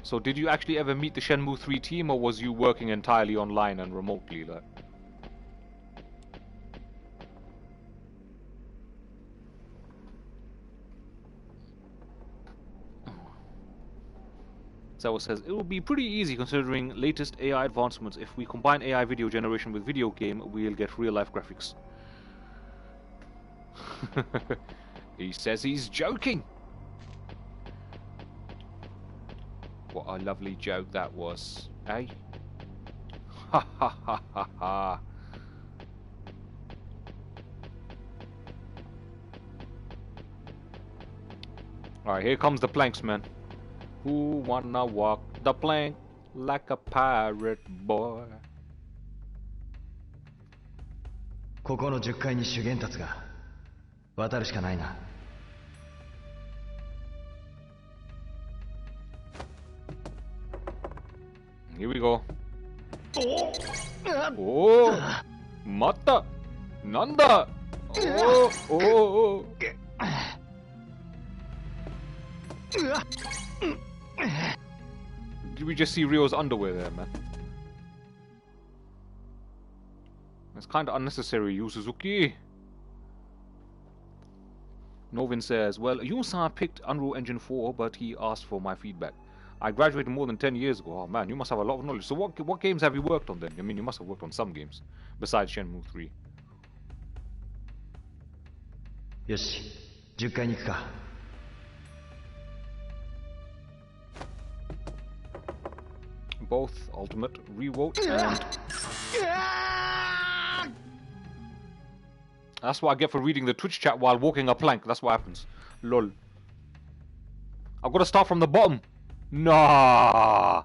So did you actually ever meet the Shenmue 3 team, or was you working entirely online and remotely, like? Zawa says, it will be pretty easy considering latest AI advancements. If we combine AI video generation with video game, we'll get real-life graphics. He says he's joking. What a lovely joke that was, eh? Ha ha ha ha ha. Alright, here comes the planks, man. Who wanna walk the plank like a pirate boy? ここの10階に修験達が渡るしかないな。Here we go. Oh, Mata, Nanda. Oh. Did we just see Ryo's underwear there, man? It's kind of unnecessary, Yu Suzuki. Novin says, well, Yusan picked Unreal Engine 4, but he asked for my feedback. I graduated more than 10 years ago. Oh man, you must have a lot of knowledge. So what games have you worked on then? I mean, you must have worked on some games besides Shenmue 3. Yoshi, 10階に行くか. Both Ultimate, Revolt, and... That's what I get for reading the Twitch chat while walking a plank. That's what happens. Lol. I've got to start from the bottom. Nah.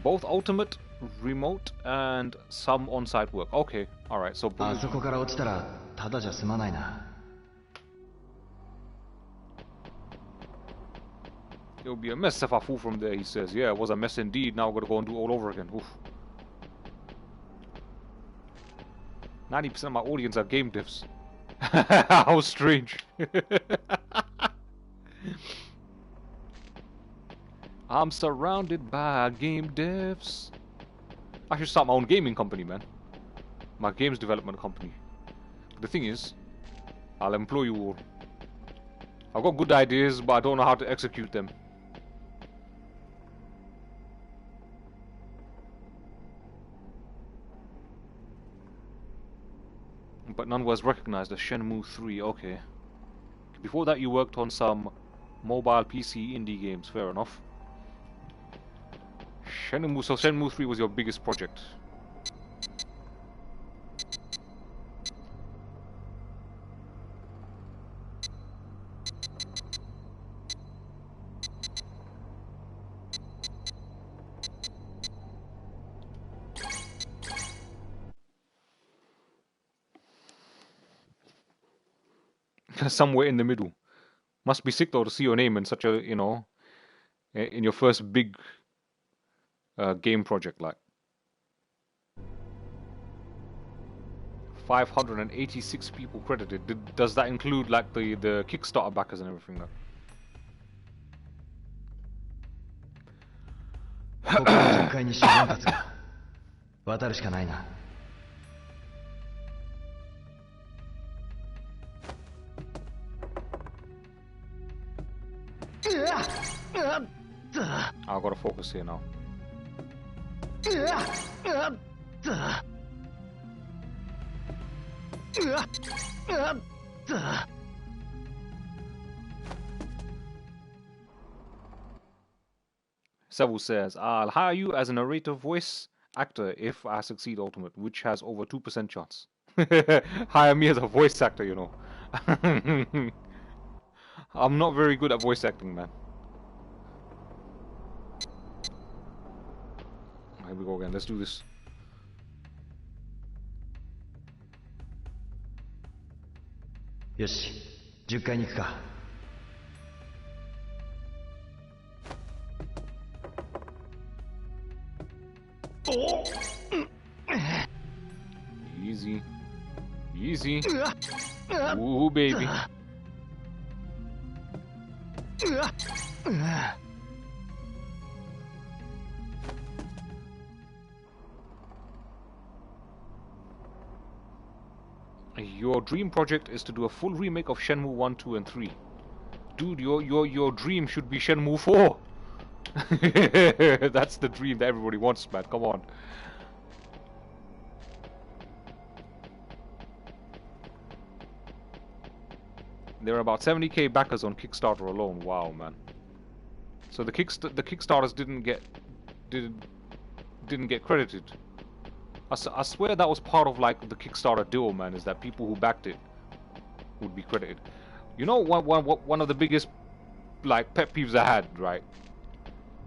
Both Ultimate, Remote, and some on-site work. Okay, alright, so... あそこから落ちたらただじゃ済まないな. It'll be a mess if I fall from there, he says. Yeah, it was a mess indeed. Now I've got to go and do it all over again. Oof. 90% of my audience are game devs. How strange. I'm surrounded by game devs. I should start my own gaming company, man. My games development company. The thing is, I'll employ you all. I've got good ideas, but I don't know how to execute them. But none was recognized as Shenmue 3, okay. Before that you worked on some mobile PC indie games, fair enough. So Shenmue 3 was your biggest project. Somewhere in the middle. Must be sick though to see your name in such a, you know, in your first big game project like. 586 people credited. Does that include like the Kickstarter backers and everything like? ここは10階に主人達が渡るしかないな. I gotta focus here now. Sevu says, I'll hire you as a narrator voice actor if I succeed Ultimate, which has over 2% chance. Hire me as a voice actor, you know. I'm not very good at voice acting, man. Here we go again, let's do this. Yoshi, 10階に行くか. Easy. Easy. Ooh, baby. Your dream project is to do a full remake of Shenmue 1, 2, and 3. Dude, your dream should be Shenmue 4. That's the dream that everybody wants, man. Come on. There are about 70k backers on Kickstarter alone. Wow, man. So the Kickstarters didn't get credited. I swear that was part of like the Kickstarter deal, man. Is that people who backed it would be credited. You know, one of the biggest like pet peeves I had, right,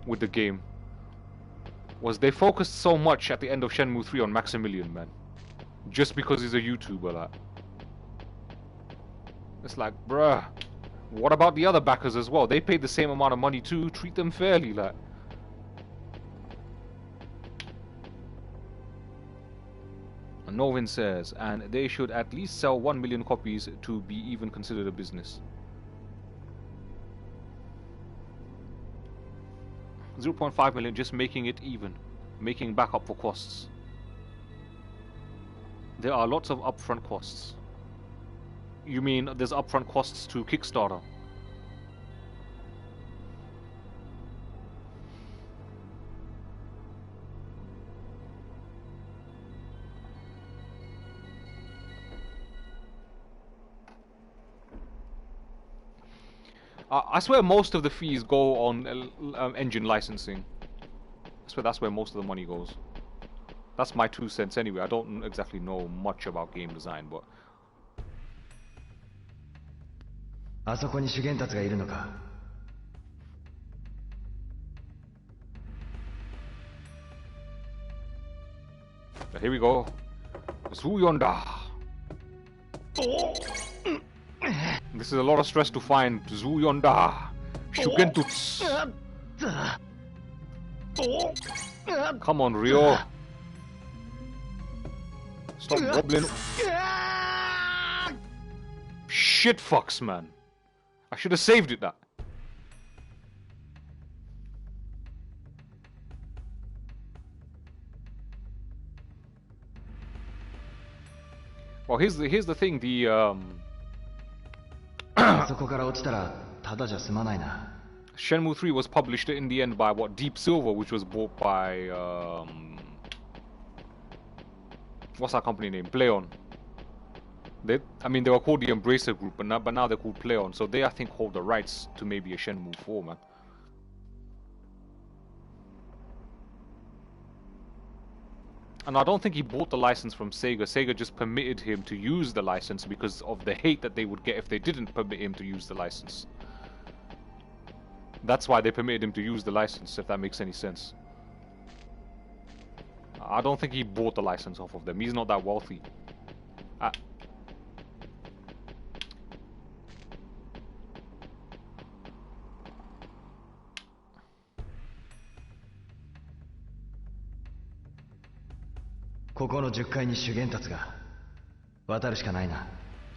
with the game was they focused so much at the end of Shenmue 3 on Maximilian, man, just because he's a YouTuber. Like, it's like, bruh, what about the other backers as well? They paid the same amount of money too. Treat them fairly, like. Novin says, and they should at least sell 1 million copies to be even considered a business. 0.5 million, just making it even, making back up for costs. There are lots of upfront costs. You mean there's upfront costs to Kickstarter? I swear most of the fees go on engine licensing. I swear that's where most of the money goes. That's my 2 cents anyway. I don't exactly know much about game design, but... あそこに主元達がいるのか。Here we go. Zhu Yuanda. This is a lot of stress to find. Zhu Yuanda. Shugentutsu. Come on, Ryo. Stop wobbling. Shit fucks, man. I should have saved it that. Well, here's the thing, the そこから落ちたらただじゃ済まないな。 Shenmue III was published in the end by what? Deep Silver, which was bought by what's that company name? Playon. They were called the Embracer Group, but now they're called Playon. So they, I think, hold the rights to maybe a Shenmue 4, man. And I don't think he bought the license from Sega. Sega just permitted him to use the license because of the hate that they would get if they didn't permit him to use the license. That's why they permitted him to use the license, if that makes any sense. I don't think he bought the license off of them. He's not that wealthy.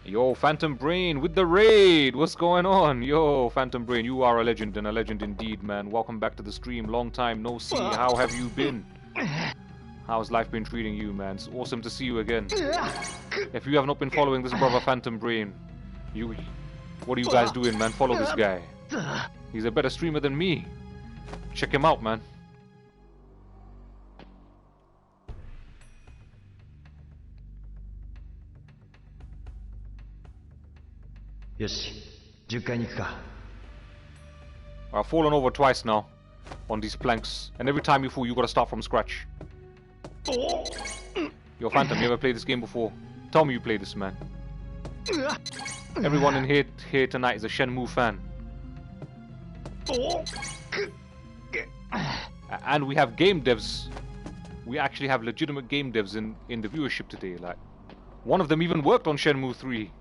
Yo, Phantom Brain with the raid! What's going on? Yo, Phantom Brain, you are a legend and a legend indeed, man. Welcome back to the stream. Long time no see. How have you been? How's life been treating you, man? It's awesome to see you again. If you have not been following this brother Phantom Brain, what are you guys doing, man? Follow this guy. He's a better streamer than me. Check him out, man. I've fallen over twice now on these planks, and every time you fall, you gotta start from scratch. Yo, Phantom, you ever played this game before? Tell me you play this, man. Everyone in here tonight is a Shenmue fan. And we have game devs. We actually have legitimate game devs in the viewership today. Like, one of them even worked on Shenmue 3.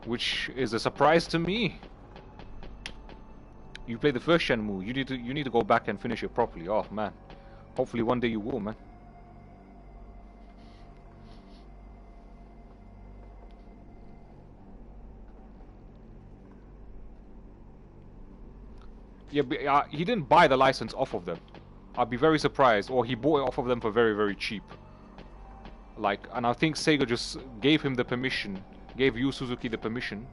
Which is a surprise to me. You played the first Shenmue. You need to go back and finish it properly. Oh man, hopefully one day you will, man. Yeah, but, he didn't buy the license off of them. I'd be very surprised, or he bought it off of them for very, very cheap. Like, and I think Sega just gave him the permission. Gave Yu Suzuki the permission,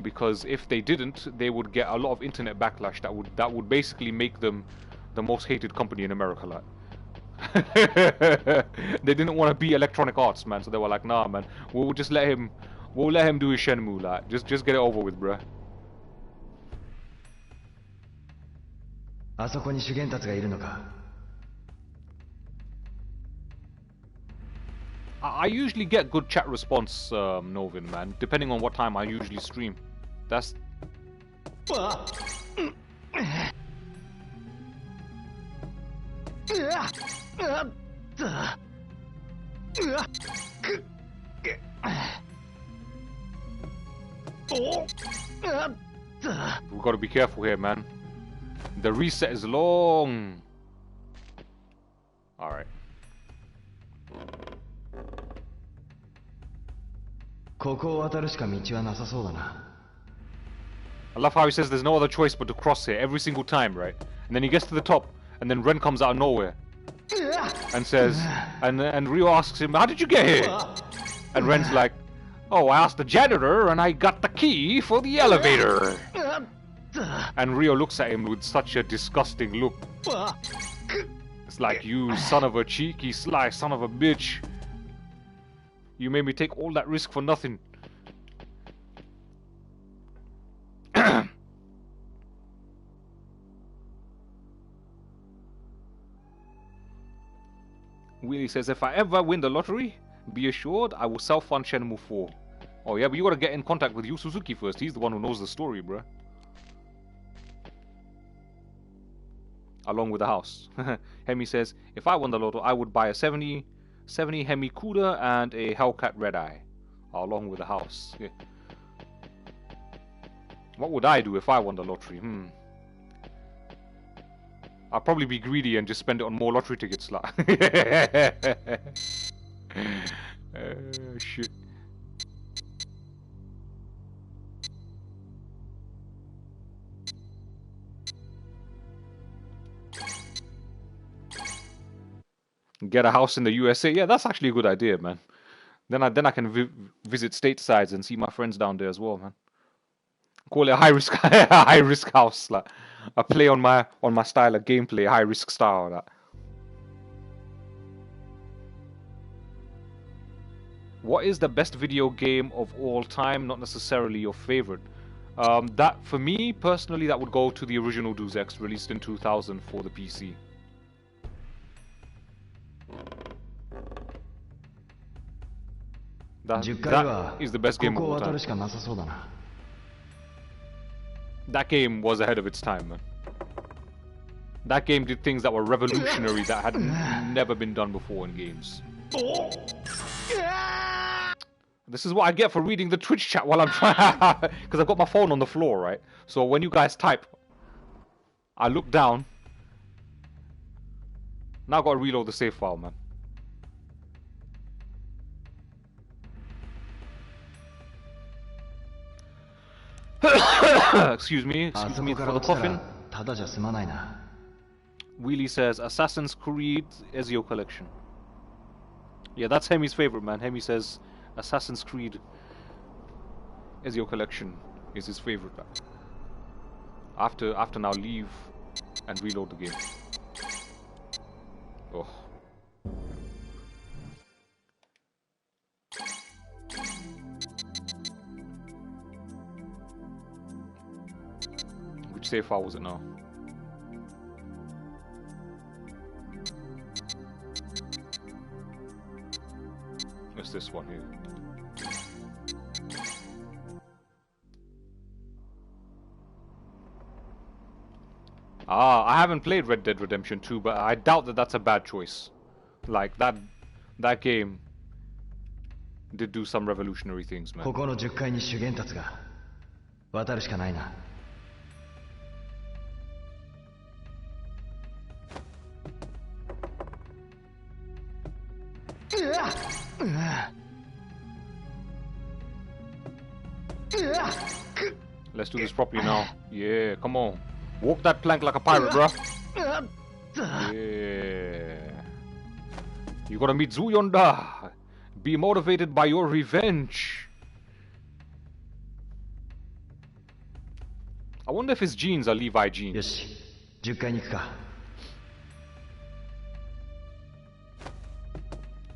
because if they didn't, they would get a lot of internet backlash that would basically make them the most hated company in America. Like, they didn't want to be Electronic Arts, man, so they were like, nah, man, we'll just let him do his Shenmue, like, just get it over with, bruh. I usually get good chat response, Novin, man, depending on what time I usually stream. That's... We gotta be careful here, man. The reset is long. Alright. I love how he says there's no other choice but to cross here every single time, right? And then he gets to the top, and then Ren comes out of nowhere. and says, and Ryo asks him, how did you get here? And Ren's like, oh, I asked the janitor and I got the key for the elevator. And Ryo looks at him with such a disgusting look. It's like, you son of a cheeky, sly son of a bitch. You made me take all that risk for nothing. Willie says, if I ever win the lottery, be assured I will self-fund Shenmue 4. Oh yeah, but you gotta get in contact with Yu Suzuki first. He's the one who knows the story, bruh. Along with the house. Hemi says, if I won the lotto, I would buy a 70 Hemi Cuda and a Hellcat Red Eye. Along with the house. Yeah. What would I do if I won the lottery? I'll probably be greedy and just spend it on more lottery tickets. Like. Shit. Get a house in the USA. Yeah, that's actually a good idea, man. Then I can visit statesides and see my friends down there as well, man. Call it a high risk house. Like, I play on my style of gameplay, high risk style. Like. What is the best video game of all time? Not necessarily your favorite. That for me personally, that would go to the original Deus Ex, released in 2000 for the PC. That is the best game of all time. That game was ahead of its time, man. That game did things that were revolutionary that had never been done before in games. This is what I get for reading the Twitch chat while I'm trying, because I've got my phone on the floor, right? So when you guys type, I look down. Now I've got to reload the save file, man. Excuse me for the coughing. Wheelie says Assassin's Creed Ezio Collection. Yeah, that's Hemi's favorite, man. Hemi says Assassin's Creed Ezio Collection is his favorite. After now leave and reload the game. Oh. Which save file was it now? It's this one here. I haven't played Red Dead Redemption 2, but I doubt that that's a bad choice. Like, that game did do some revolutionary things, man. Let's do this properly now. Yeah, come on. Walk that plank like a pirate, bruh. Yeah. You gotta meet Zhu Yuanda. Be motivated by your revenge. I wonder if his genes are Levi genes.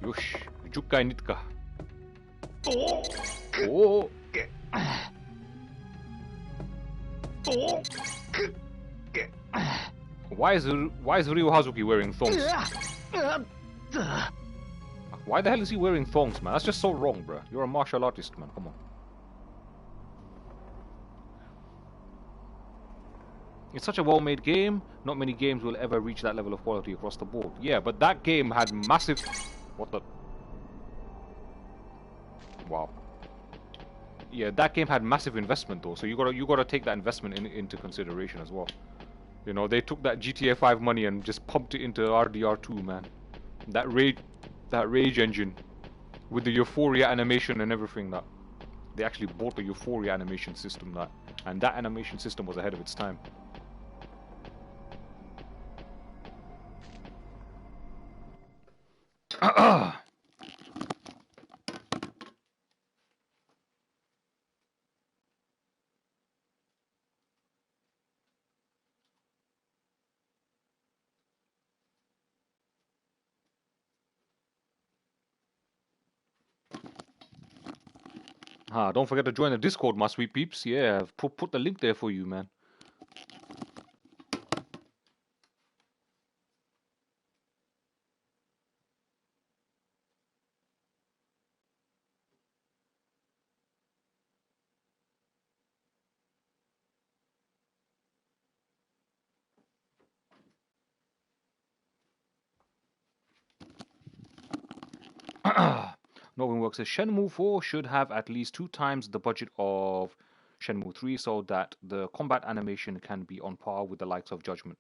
Yosh, 10回に行くか。お。Why is Ryo Hazuki wearing thongs? Why the hell is he wearing thongs, man? That's just so wrong, bruh. You're a martial artist, man. Come on. It's such a well-made game. Not many games will ever reach that level of quality across the board. Yeah, but that game had massive... What the... Wow. Yeah, that game had massive investment though, so you gotta take that investment into consideration as well. You know, they took that GTA 5 money and just pumped it into RDR2, man. That rage engine with the Euphoria animation and everything. That they actually bought the Euphoria animation system, and that animation system was ahead of its time. Don't forget to join the Discord, my sweet peeps. Yeah, put the link there for you, man. Novin Works says Shenmue 4 should have at least 2 times the budget of Shenmue 3 so that the combat animation can be on par with the likes of Judgment.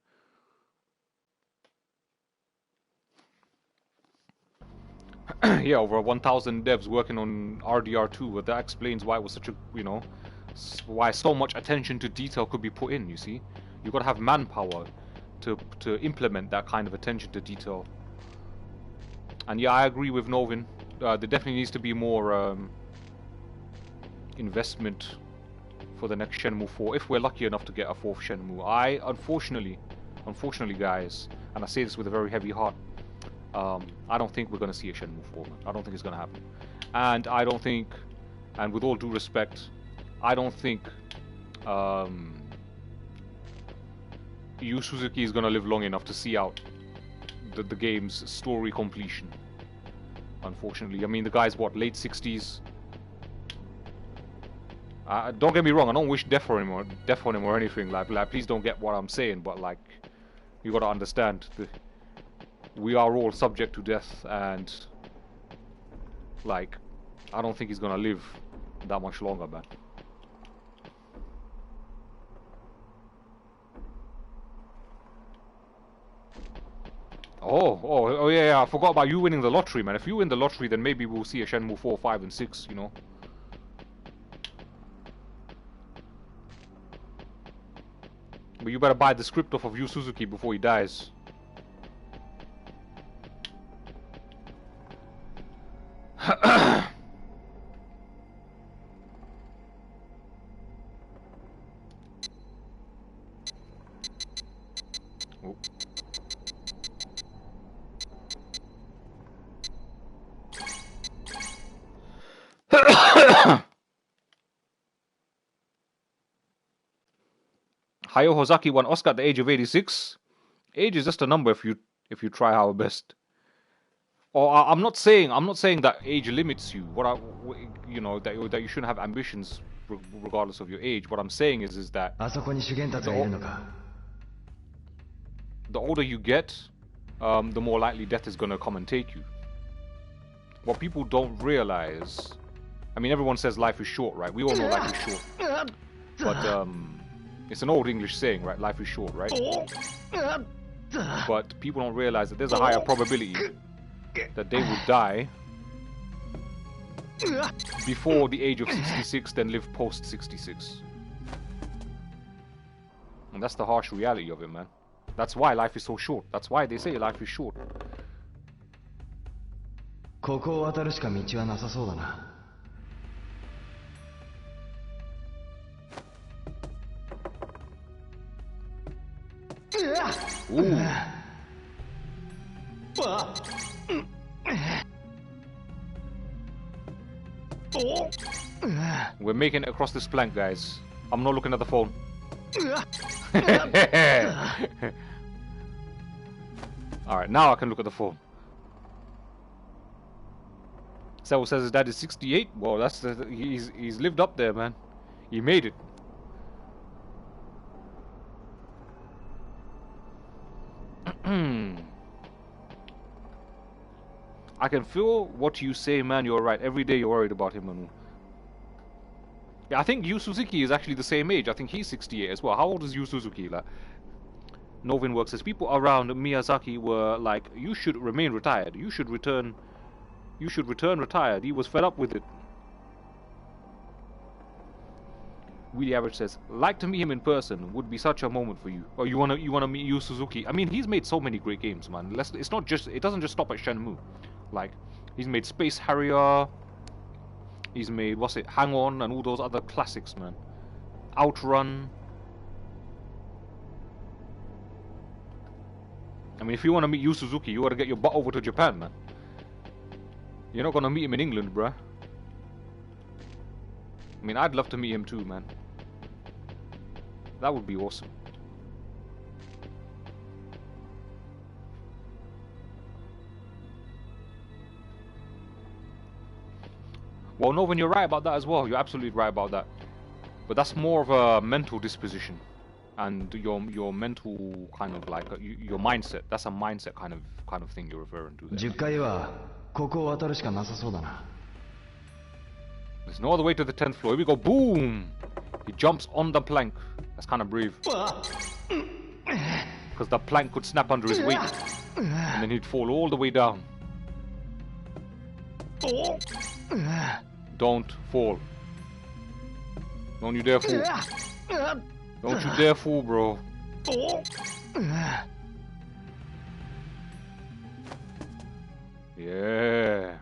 Yeah, over 1,000 devs working on RDR2, but that explains why it was such a, you know, why so much attention to detail could be put in, you see? You gotta have manpower to implement that kind of attention to detail. And yeah, I agree with Novin. There definitely needs to be more investment for the next Shenmue 4, if we're lucky enough to get a 4th Shenmue. Unfortunately guys, and I say this with a very heavy heart, I don't think we're going to see a Shenmue 4, man. I don't think it's going to happen. And I don't think, and with all due respect, I don't think Yu Suzuki is going to live long enough to see out the game's story completion. Unfortunately, I mean, the guy's what, late 60s? Don't get me wrong, I don't wish death on him or anything. Like, please don't get what I'm saying, but like, you gotta understand, we are all subject to death, and like, I don't think he's gonna live that much longer, man. Oh yeah, I forgot about you winning the lottery, man. If you win the lottery, then maybe we'll see a Shenmue 4, 5, and 6, you know. But you better buy the script off of Yu Suzuki before he dies. Oh. Hayo Hozaki won Oscar at the age of 86. Age is just a number if you try our best. Or I'm not saying that age limits you. You know, that you shouldn't have ambitions regardless of your age. What I'm saying is that the older you get, the more likely death is gonna come and take you. What people don't realize, I mean, everyone says life is short, right? We all know life is short. But it's an old English saying, right? Life is short, right? But people don't realize that there's a higher probability that they will die before the age of 66 than live post 66. And that's the harsh reality of it, man. That's why life is so short. That's why they say life is short. ここを渡るしか道はなさそうだな。We're making it across this plank, guys. I'm not looking at the phone. Alright, now I can look at the phone. Sewell says his dad is 68. Well, he's lived up there, man. He made it. I can feel what you say, man. You're right. Every day you're worried about him, Manu. Yeah, I think Yu Suzuki is actually the same age. I think he's 68 as well. How old is Yu Suzuki? Like, Novin Works says people around Miyazaki were like, "You should remain retired. You should return retired." He was fed up with it. Really Average says, "Like to meet him in person. Would be such a moment for you." Or you wanna meet Yu Suzuki? I mean, he's made so many great games, man. It doesn't just stop at Shenmue. Like, he's made Space Harrier, he's made, what's it, Hang On, and all those other classics, man. Outrun. I mean, if you want to meet Yu Suzuki, you gotta get your butt over to Japan, man. You're not gonna meet him in England, bruh. I mean, I'd love to meet him too, man. That would be awesome. Well, no, when you're right about that as well. You're absolutely right about that. But that's more of a mental disposition, and your mental kind of like your mindset. That's a mindset kind of thing you're referring to there. 10階はここを渡るしかなさそうだな。 There's no other way to the 10th floor. Here we go. Boom! He jumps on the plank. That's kind of brave. Because the plank could snap under his weight. And then he'd fall all the way down. Don't fall. Don't you dare fall. Don't you dare fall, bro. Yeah.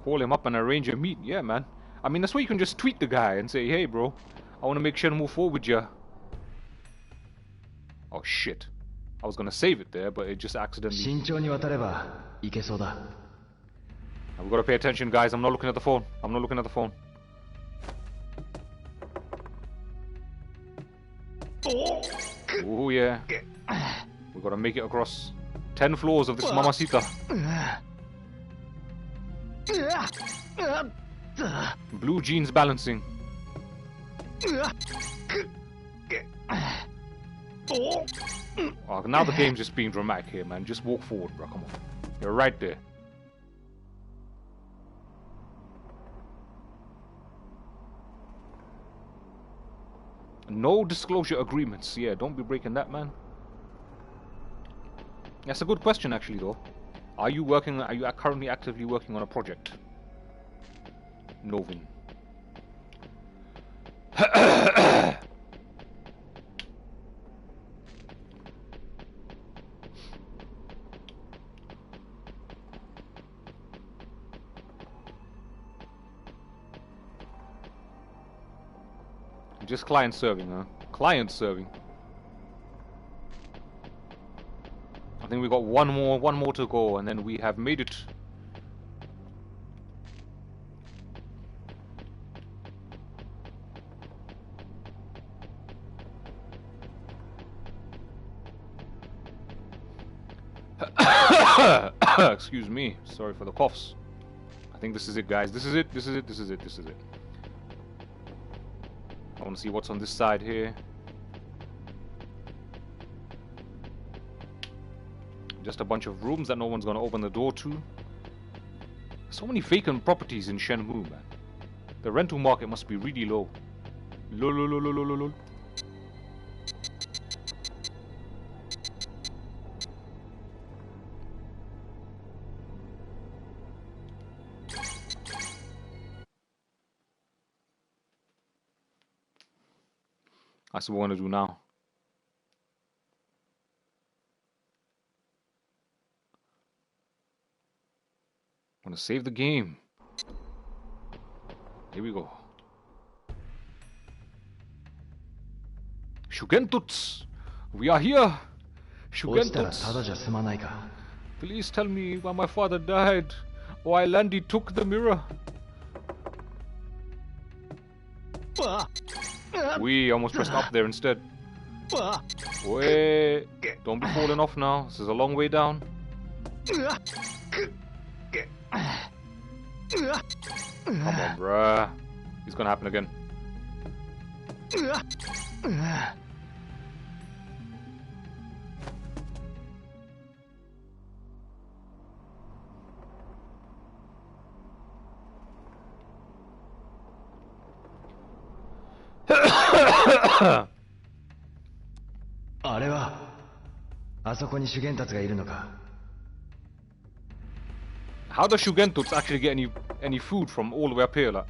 Call him up and arrange a meet. Yeah, man. I mean, that's why you can just tweet the guy and say, hey, bro, I want to make Shenmue 4 with ya. Oh, shit. I was going to save it there, but it just accidentally... We've got to pay attention, guys. I'm not looking at the phone. I'm not looking at the phone. Oh, yeah. We've got to make it across 10 floors of this Mamacita. Blue jeans balancing. Oh, now the game's just being dramatic here, man. Just walk forward, bro. Come on. You're right there. No disclosure agreements. Yeah, don't be breaking that, man. That's a good question, actually, though. Are you currently actively working on a project? Novin. Just client serving, huh? Client serving. I think we got one more to go, and then we have made it. Excuse me. Sorry for the coughs. I think this is it, guys. This is it. This is it. This is it. This is it. I want to see what's on this side here. Just a bunch of rooms that no one's going to open the door to. So many vacant properties in Shenmue, man. The rental market must be really low. Lol. That's what we want to do now. I want to save the game. Here we go. Shugentuts! We are here! Shugentuts! Please tell me why my father died. Why Landy took the mirror. We almost pressed up there instead. Wait, don't be falling off now. This is a long way down. Come on, bruh. It's gonna happen again. How does Shugentuts actually get any food from all the way up here, like?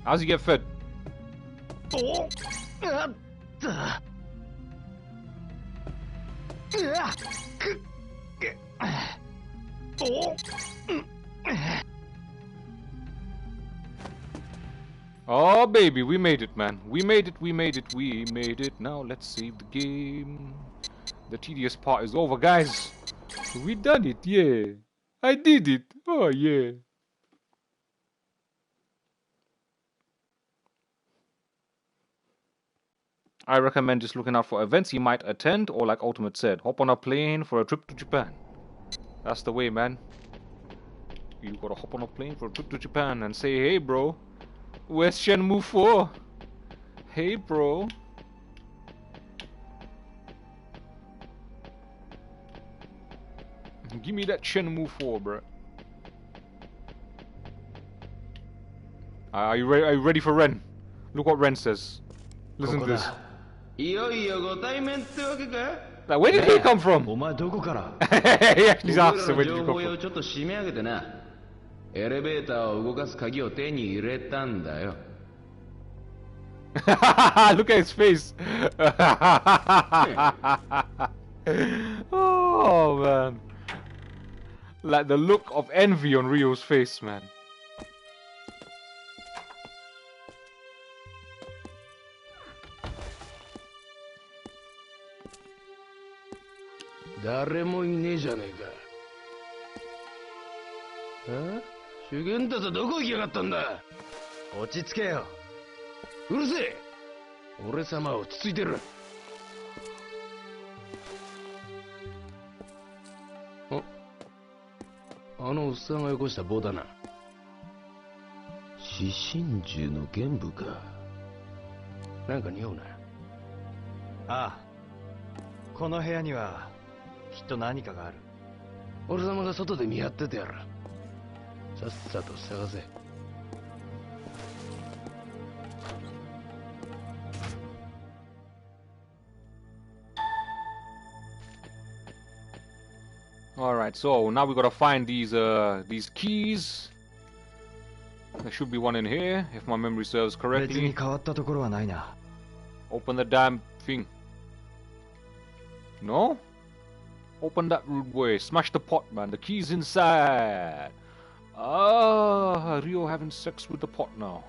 How's he get fed? Oh baby, we made it, man. We made it, we made it, we made it. Now let's save the game. The tedious part is over, guys. We done it, yeah. I did it. Oh yeah. I recommend just looking out for events you might attend, or like Ultimate said, hop on a plane for a trip to Japan. That's the way, man. You gotta hop on a plane for a trip to Japan and say, hey bro, where's Shenmue 4? Hey bro. Give me that Shenmue 4, bro. Are you ready for Ren? Look what Ren says. Listen to this. Like, where did he come from? He actually asked him, where did you come from? エレベーターを動かす鍵を手に入れたんだよ。Look at his face. Oh man. Like the look of envy on Ryo's face, man.誰もいねえじゃねえか。修験だとどこ行きやがったんだ。落ち着けよ。うるせえ。俺様は落ち着いてる。あのおっさんがよこした棒だな。四神獣の玄武か。なんか匂うな。ああ。この部屋にはきっと何かがある。俺様が外で見張っててやる。さっさと探せ。Alright, so now we gotta find these keys. There should be one in here, if my memory serves correctly. Open the damn thing. No? Open that rude boy. Smash the pot, man. The key's inside. Ah, Ryo having sex with the pot now.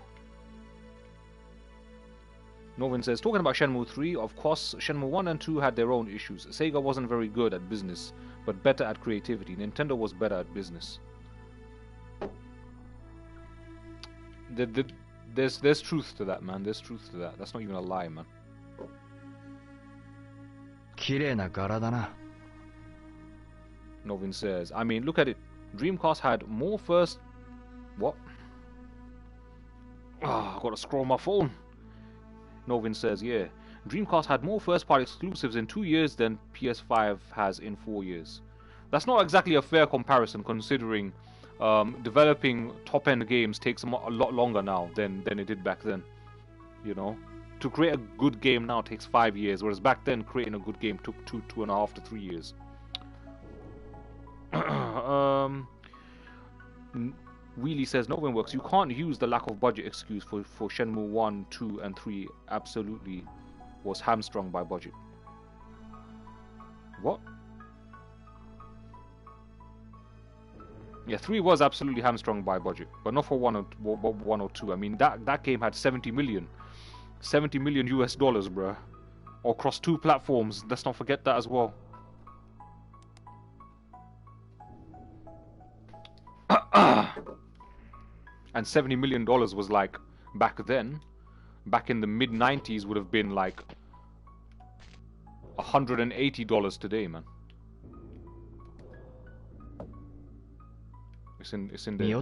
Novin says, talking about Shenmue 3, of course, Shenmue 1 and 2 had their own issues. Sega wasn't very good at business, but better at creativity. Nintendo was better at business. There's truth to that, man. There's truth to that. That's not even a lie, man. Novin says, I mean, look at it. Dreamcast had more first... What? Ah, I've got to scroll my phone. Novin says, yeah. Dreamcast had more first-party exclusives in 2 years than PS5 has in 4 years. That's not exactly a fair comparison, considering developing top-end games takes a lot longer now than it did back then. You know? To create a good game now takes 5 years, whereas back then creating a good game took 2.5 to 3 years. Wheelie says, Novin works. You can't use the lack of budget excuse for Shenmue 1, 2, and 3. Absolutely was hamstrung by budget. What? Yeah, 3 was absolutely hamstrung by budget, but not for 1 or 2. I mean, that game had 70 million US dollars, bruh, across 2 platforms. Let's not forget that as well. And $70 million was like, back then, back in the mid-90s, would have been like $180 today, man. It's in the...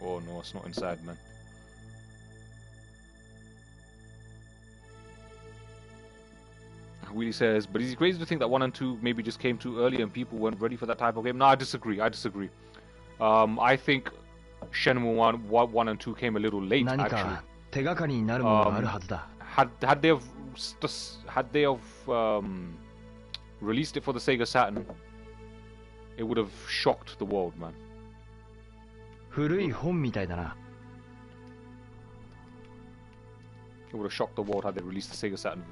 Oh no, it's not inside, man. Wheelie says, but is it crazy to think that 1 and 2 maybe just came too early and people weren't ready for that type of game? No, I disagree. I think Shenmue 1 and 2 came a little late, actually. Had they have released it for the Sega Saturn, it would have shocked the world, man. It would have shocked the world had they released the Sega Saturn.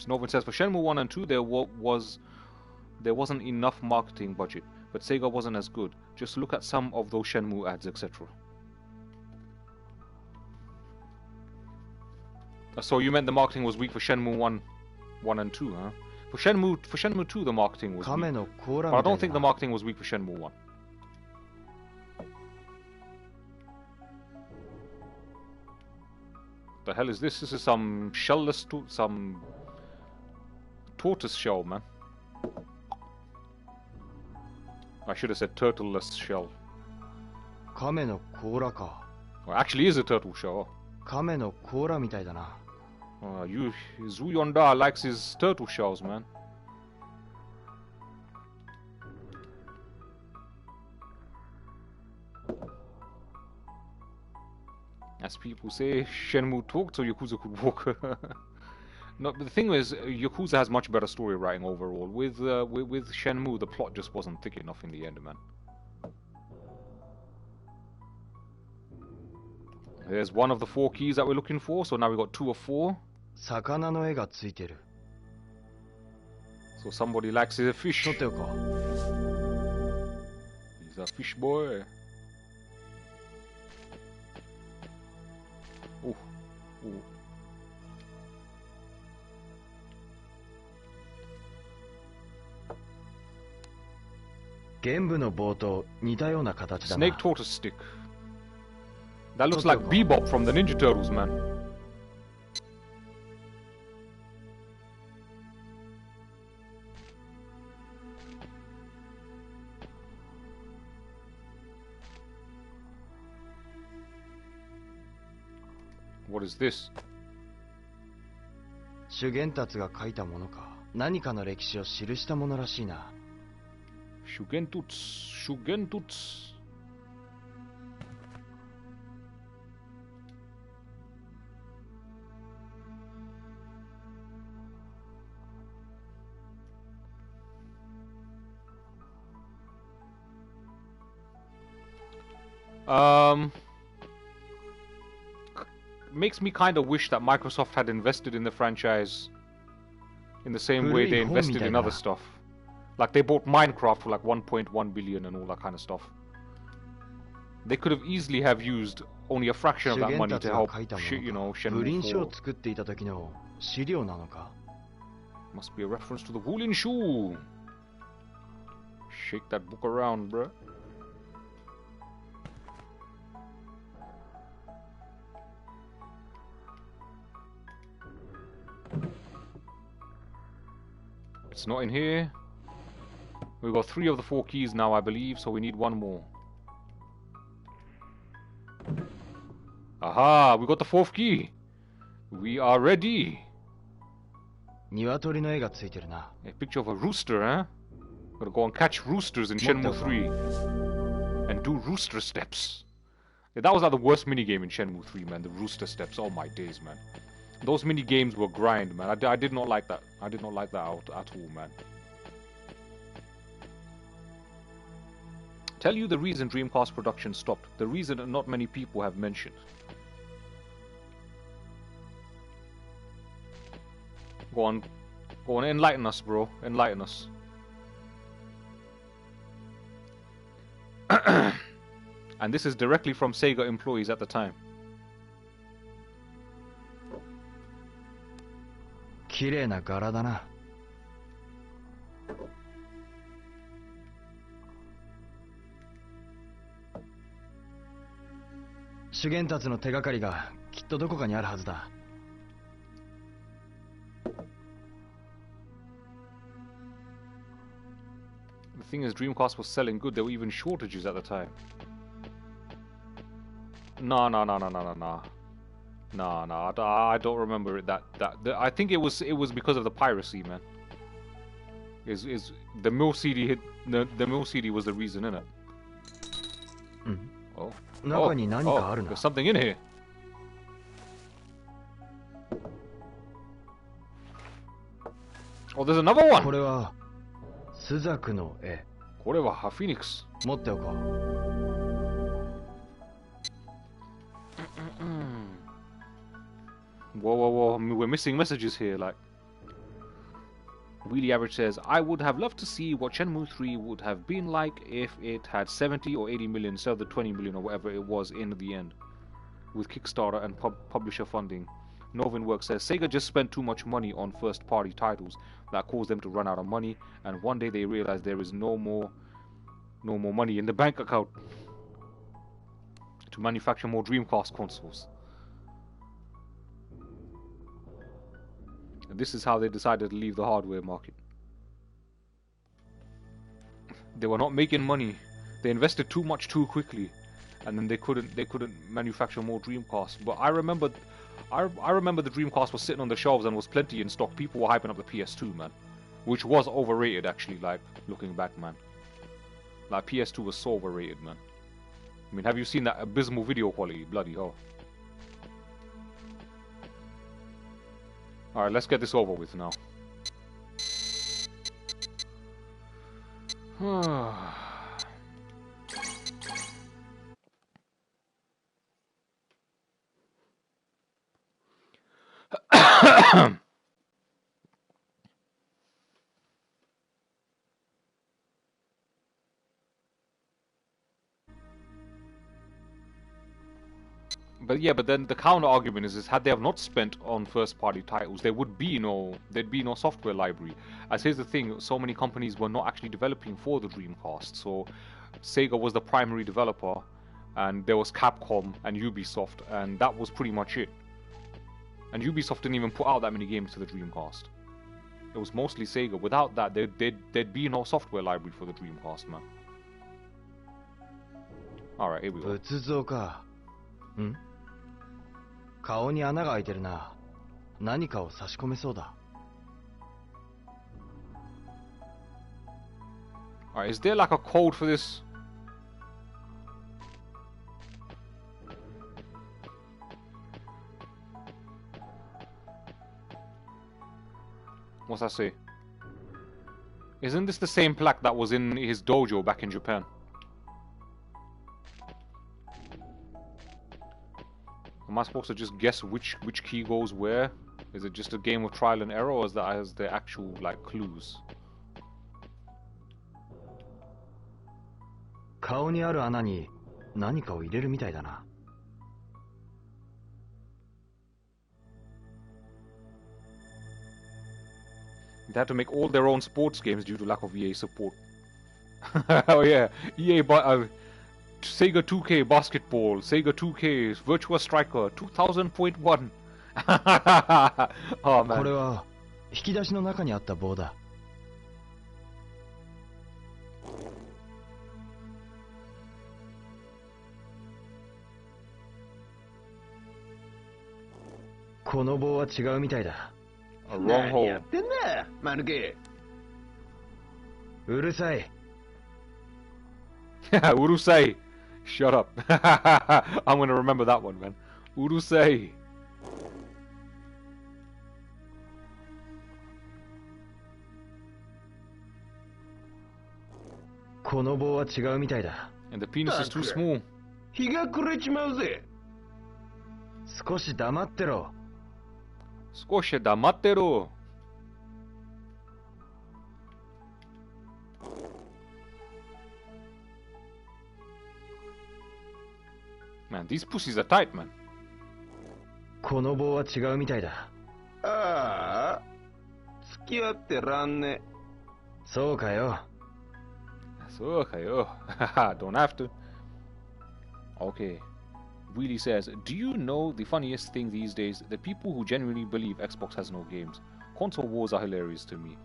Snowman says for Shenmue 1 and 2 there wasn't enough marketing budget, but Sega wasn't as good. Just look at some of those Shenmue ads, etc. So you meant the marketing was weak for Shenmue 1 and 2, huh? For Shenmue 2 the marketing was weak. But I don't think the marketing was weak for Shenmue 1. The hell is this? This is some shellless some tortoise shell, man. I should have said turtle-less shell. Well, actually is a turtle shell. Zhu Yuanda likes his turtle shells, man. As people say, Shenmue talked so Yakuza could walk. No, but the thing is, Yakuza has much better story writing overall. With Shenmue, the plot just wasn't thick enough in the end, man. There's one of the 4 keys that we're looking for, so now we got 2 of 4. So somebody likes a fish. He's a fish boy. Ooh. Ooh. Snake tortoise stick. That looks like Bebop from the Ninja Turtles, man. What is this? 修験達が書いたものか。何かの歴史を記したものらしいな。Shugentuts. Makes me kind of wish that Microsoft had invested in the franchise in the same way they invested in other stuff. Like they bought Minecraft for like 1.1 billion and all that kind of stuff. They could have easily have used only a fraction of that money to help, you know, Shenmue 4. Must be a reference to the Wulin Shoe. Shake that book around, bruh. It's not in here. We've got 3 of the 4 keys now, I believe, so we need 1 more. Aha! We got the 4th key. We are ready. A picture of a rooster, huh? Gotta go and catch roosters in Shenmue 3. And do rooster steps. Yeah, that was like the worst minigame in Shenmue 3, man. The rooster steps. Oh my days, man. Those mini games were grind, man. I did not like that. I did not like that at all, man. Tell you the reason Dreamcast production stopped. The reason that not many people have mentioned. Go on, enlighten us, bro. Enlighten us. And this is directly from Sega employees at the time. The thing is, Dreamcast was selling good. There were even shortages at the time. No. I don't remember it. I think it was because of the piracy, man. Is the mill CD hit? The mill CD was the reason, innit? Oh, there's something in here. Oh, there's another one! これはスザクの絵。これはフィニックス。持っておこう。Whoa. We're missing messages here, like. Wheelie Average says, I would have loved to see what Shenmue 3 would have been like if it had 70 or 80 million instead of the 20 million or whatever it was in the end. With Kickstarter and publisher funding. Novin Work says, Sega just spent too much money on first-party titles that caused them to run out of money, and one day they realized there is no more money in the bank account to manufacture more Dreamcast consoles. And this is how they decided to leave the hardware market. They were not making money. They invested too much too quickly, and then they couldn't manufacture more Dreamcasts. But I remember the Dreamcast was sitting on the shelves and was plenty in stock. People were hyping up the PS2, man, which was overrated actually. Like looking back, man, like PS2 was so overrated, man. I mean, have you seen that abysmal video quality? Bloody hell. Alright, let's get this over with now. But then the counter argument is had they have not spent on first party titles, there'd be no software library. As here's the thing, so many companies were not actually developing for the Dreamcast. So Sega was the primary developer, and there was Capcom and Ubisoft, and that was pretty much it. And Ubisoft didn't even put out that many games to the Dreamcast. It was mostly Sega. Without that, there'd be no software library for the Dreamcast, man. Alright, here we go. 仏像か。ん？顔に穴が開いてるな。何かを差し込めそうだ。Alright, is there like a code for this? What's that say? Isn't this the same plaque that was in his dojo back in Japan? Am I supposed to just guess which key goes where? Is it just a game of trial and error, or is there actual like clues? 顔にある穴に何かを入れるみたいだな。They had to make all their own sports games due to lack of EA support. Oh yeah, EA Sega 2K Basketball, Sega 2K Virtua Striker 2000.1. Oh man. これは引き出しの中にあった棒だ。この棒は違うみたいだ。何やってんだ、マヌケ。うるさい。Urusei. Shut up. I'm gonna remember that one, man. Urusei. And the penis is too small. 日が暮れちまうぜ。少し黙ってろ。少し黙ってろ。Man, these pussies are tight, man. この棒は違うみたいだ。ああ、付き合ってらんね。そうかよ。そうかよ。Don't have to. Okay. Wheelie says, do you know the funniest thing these days? The people who genuinely believe Xbox has no games. Console wars are hilarious to me.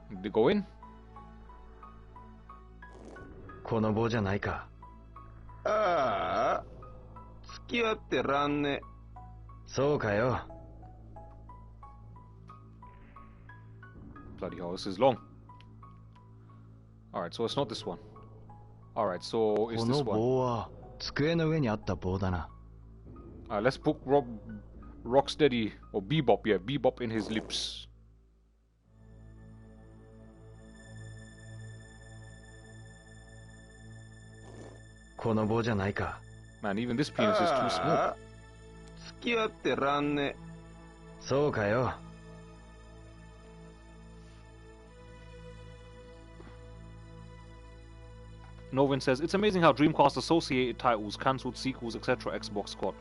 Did they go in? この棒じゃないか。ああ、付き合ってらんね。そうかよ。Bloody hell, this is long. Alright, so it's not this one. Alright, so it's this one. この棒は机の上にあった棒だな。Let's put Rocksteady or Bebop, yeah, Bebop in his lips. Man, even this penis is too small. 付き合ってらんね。そうかよ。Novin says, it's amazing how Dreamcast associated titles cancelled sequels, etc. Xbox got,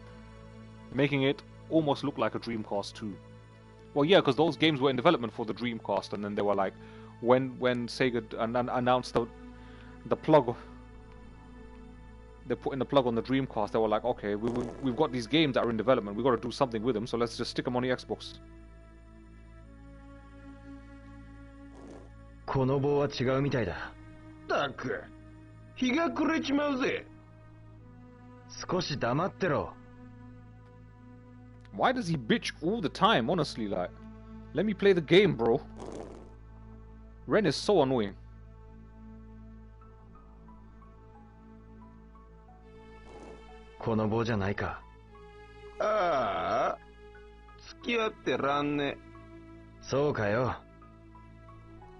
making it almost look like a Dreamcast 2. Well, yeah, because those games were in development for the Dreamcast, and then they were like, when Sega announced the plug, they put in the plug on the Dreamcast, they were like, okay, we've got these games that are in development, we've got to do something with them, so let's just stick them on the Xbox. この棒は違うみたいだ。たく、日が暮れちまうぜ。少し黙ってろ。Why does he bitch all the time, honestly, like? Let me play the game, bro. Ren is so annoying. この棒じゃないか。ああ、付き合ってらんね。そうかよ。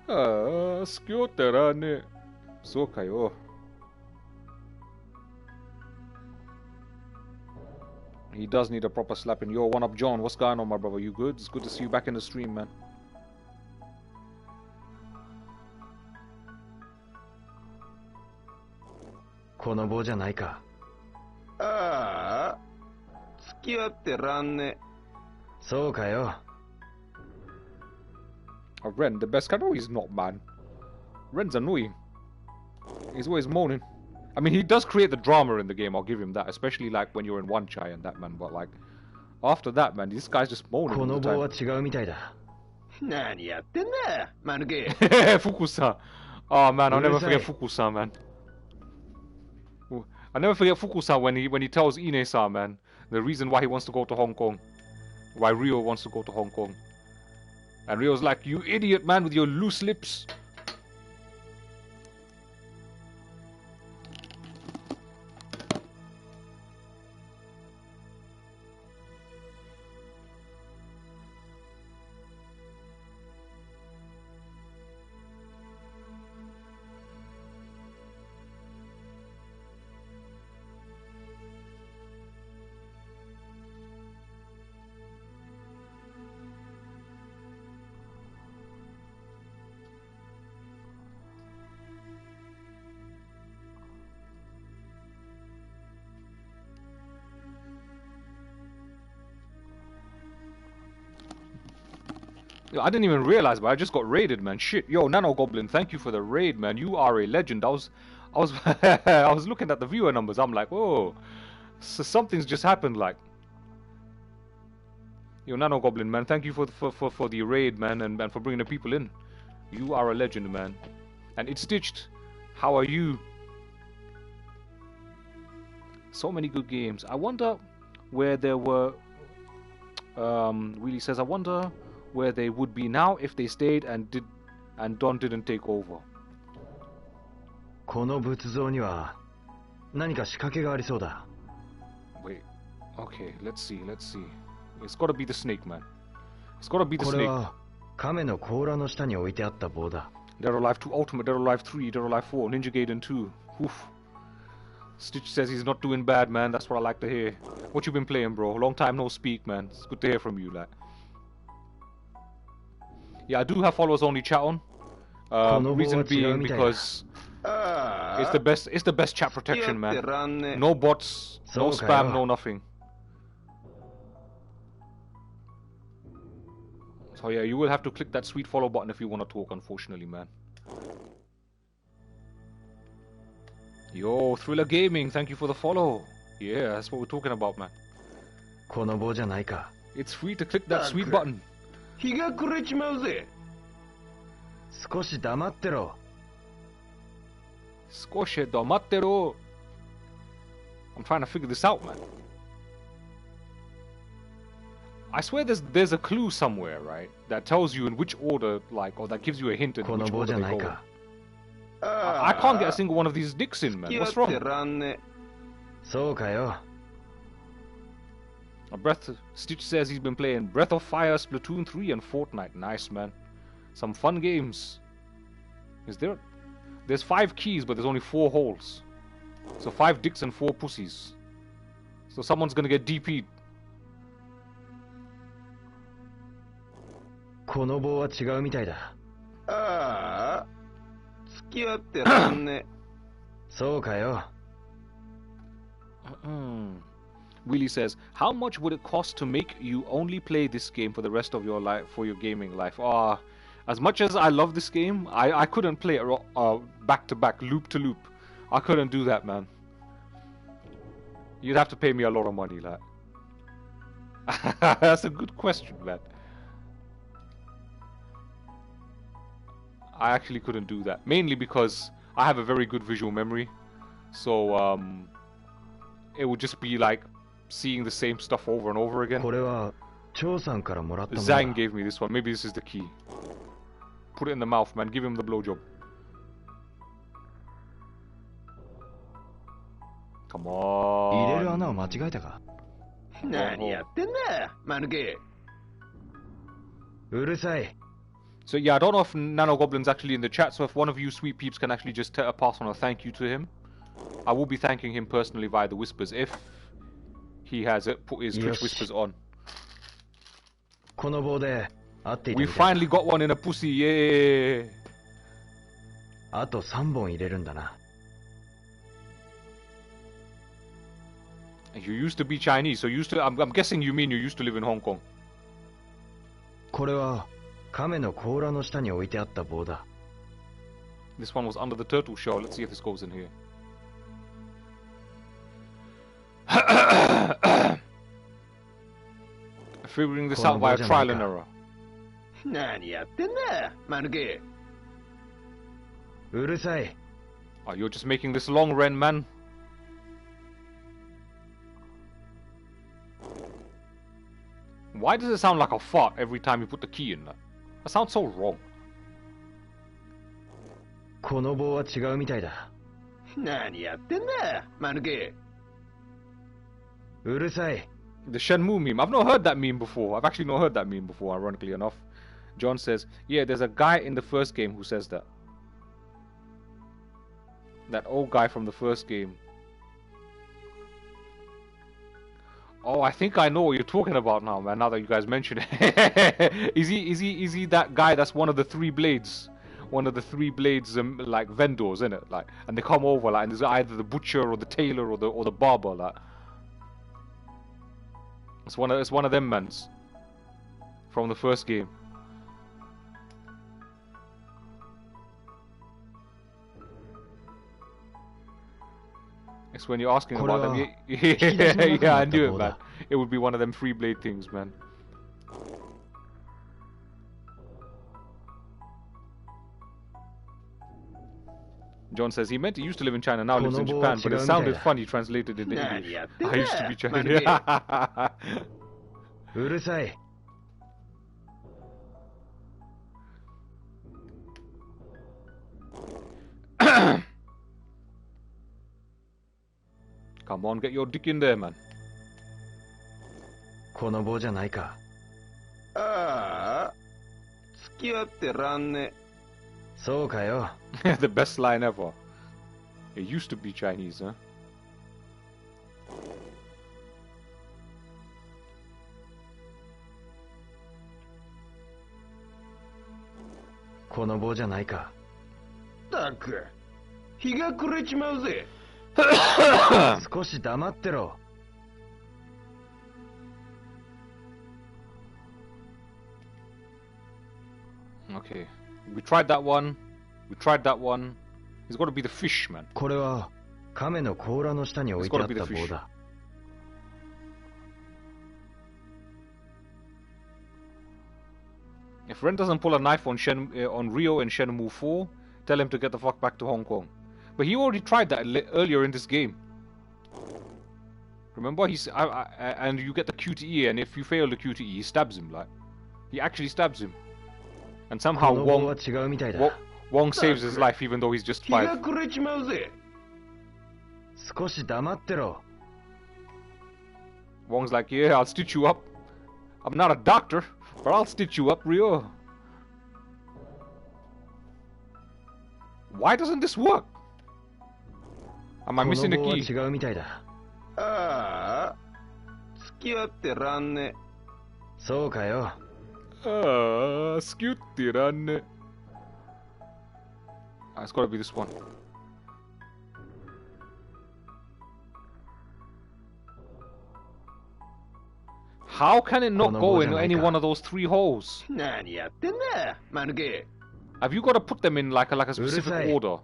ああ、付き合ってらんね。そうかよ。He does need a proper slapping. Yo, one up, John. What's going on, my brother? You good? It's good to see you back in the stream, man. この棒じゃないか。ああ、付き合ってらんね。そうかよ。Ren, the best cat? No, he's not, man. Ren's annoying. He's always moaning. I mean, he does create the drama in the game, I'll give him that. Especially, like, when you're in one chai and that, man. But, like, after that, man, this guy's just moaning all the time. この棒は違うみたいだ。何やってんだ、マヌケ。Fukusan. Oh, man, I'll never forget Fukusan, man. I'll never forget Fukusan when he tells Ine-san, man, the reason why he wants to go to Hong Kong. Why Rio wants to go to Hong Kong. And Rio's like, you idiot, man, with your loose lips. Yo, I didn't even realize, but I just got raided, man. Shit. Yo, Nano Goblin, thank you for the raid, man. You are a legend. I was I was looking at the viewer numbers. I'm like, whoa. So something's just happened, like. Yo, Nano Goblin, man, thank you for the raid, man, and for bringing the people in. You are a legend, man. And It's Stitched, how are you? So many good games. I wonder where there were... Willie says, I wonder where they would be now if they stayed and Don didn't take over. この仏像には何か仕掛けがありそうだ。Wait. Okay, let's see. It's gotta be the snake, man. It's gotta be the snake. これは亀の甲羅の下に置いてあった棒だ。Dead or Alive 2 Ultimate, Dead or Alive 3, Dead or Alive 4, Ninja Gaiden 2. Oof. Stitch says he's not doing bad, man. That's what I like to hear. What you been playing, bro? Long time no speak, man. It's good to hear from you, like. Yeah, I do have followers only chat on. Reason being because it's the best chat protection, man. No bots, no spam, no nothing. So yeah, you will have to click that sweet follow button if you want to talk, unfortunately, man. Yo, Thriller Gaming, thank you for the follow. Yeah, that's what we're talking about, man. この棒じゃないか。 It's free to click that sweet button. 日が暮れちまうぜ。少し黙ってろ。少し黙ってろ。I'm trying to figure this out, man. I swear there's a clue somewhere, right? That tells you in which order, like, or that gives you a hint in which order they go. I can't get a single one of these dicks in, man. What's wrong? そうかよ。Stitch says he's been playing Breath of Fire, Splatoon 3, and Fortnite. Nice, man. Some fun games. There's 5 keys, but there's only 4 holes. So 5 dicks and 4 pussies. So someone's gonna get DP'd. この棒は違うみたいだ。ああ、付き合ってらんね。そうかよ。Willie says, how much would it cost to make you only play this game for the rest of your life, for your gaming life? As much as I love this game, I couldn't play it back to back, loop to loop. I couldn't do that, man. You'd have to pay me a lot of money, like. That's a good question, man. I actually couldn't do that, mainly because I have a very good visual memory. So it would just be like seeing the same stuff over and over again. Zhang gave me this one. Maybe this is the key. Put it in the mouth, man. Give him the blowjob. Come on. So yeah, I don't know if Nano Goblin's actually in the chat, so if one of you sweet peeps can actually just pass on a thank you to him. I will be thanking him personally via the whispers if he has put his Twitch whispers on. We finally got one in a pussy, yay! You used to be Chinese, so I'm guessing you mean you used to live in Hong Kong. This one was under the turtle shell. Let's see if this goes in here. Figuring this out via trial and error. Oh, you're just making this long, Ren, man. Why does it sound like a fart every time you put the key in that? That sounds so wrong. The Shenmue meme. I've not heard that meme before. I've actually not heard that meme before, ironically enough. John says, yeah, there's a guy in the first game who says that. That old guy from the first game. Oh, I think I know what you're talking about now, man, now that you guys mention it. Is he that guy that's one of the 3 blades? One of the 3 blades, like, vendors, innit? Like, and they come over, like, and there's either the butcher or the tailor or the barber, like. It's one of them mans from the first game. It's when you're asking about them. Yeah, I knew it, man. It would be one of them 3 blade things, man. John says he meant he used to live in China, now lives in Japan, but it sounded funny translated into English. I used to be Chinese. Come on, get your dick in there, man. The best line ever. It used to be Chinese, huh? Okay, we tried that one. We tried that one. It's got to be the fish, man. It's got to be the fish. If Ren doesn't pull a knife on Rio and Shenmue 4, tell him to get the fuck back to Hong Kong. But he already tried that earlier in this game. Remember, and you get the QTE, and if you fail the QTE, he stabs him. Like, he actually stabs him. And somehow Wong saves his life even though he's just 5. Wong's like, yeah, I'll stitch you up. I'm not a doctor, but I'll stitch you up, Ryo. Why doesn't this work? Am I missing a key? ああ、付き合ってらんね。そうかよ。好きってらんね。It's gotta be this one. How can it not go in any one of those 3 holes? 何やってんだ、マヌケ。Have you got to put them in like a specific order?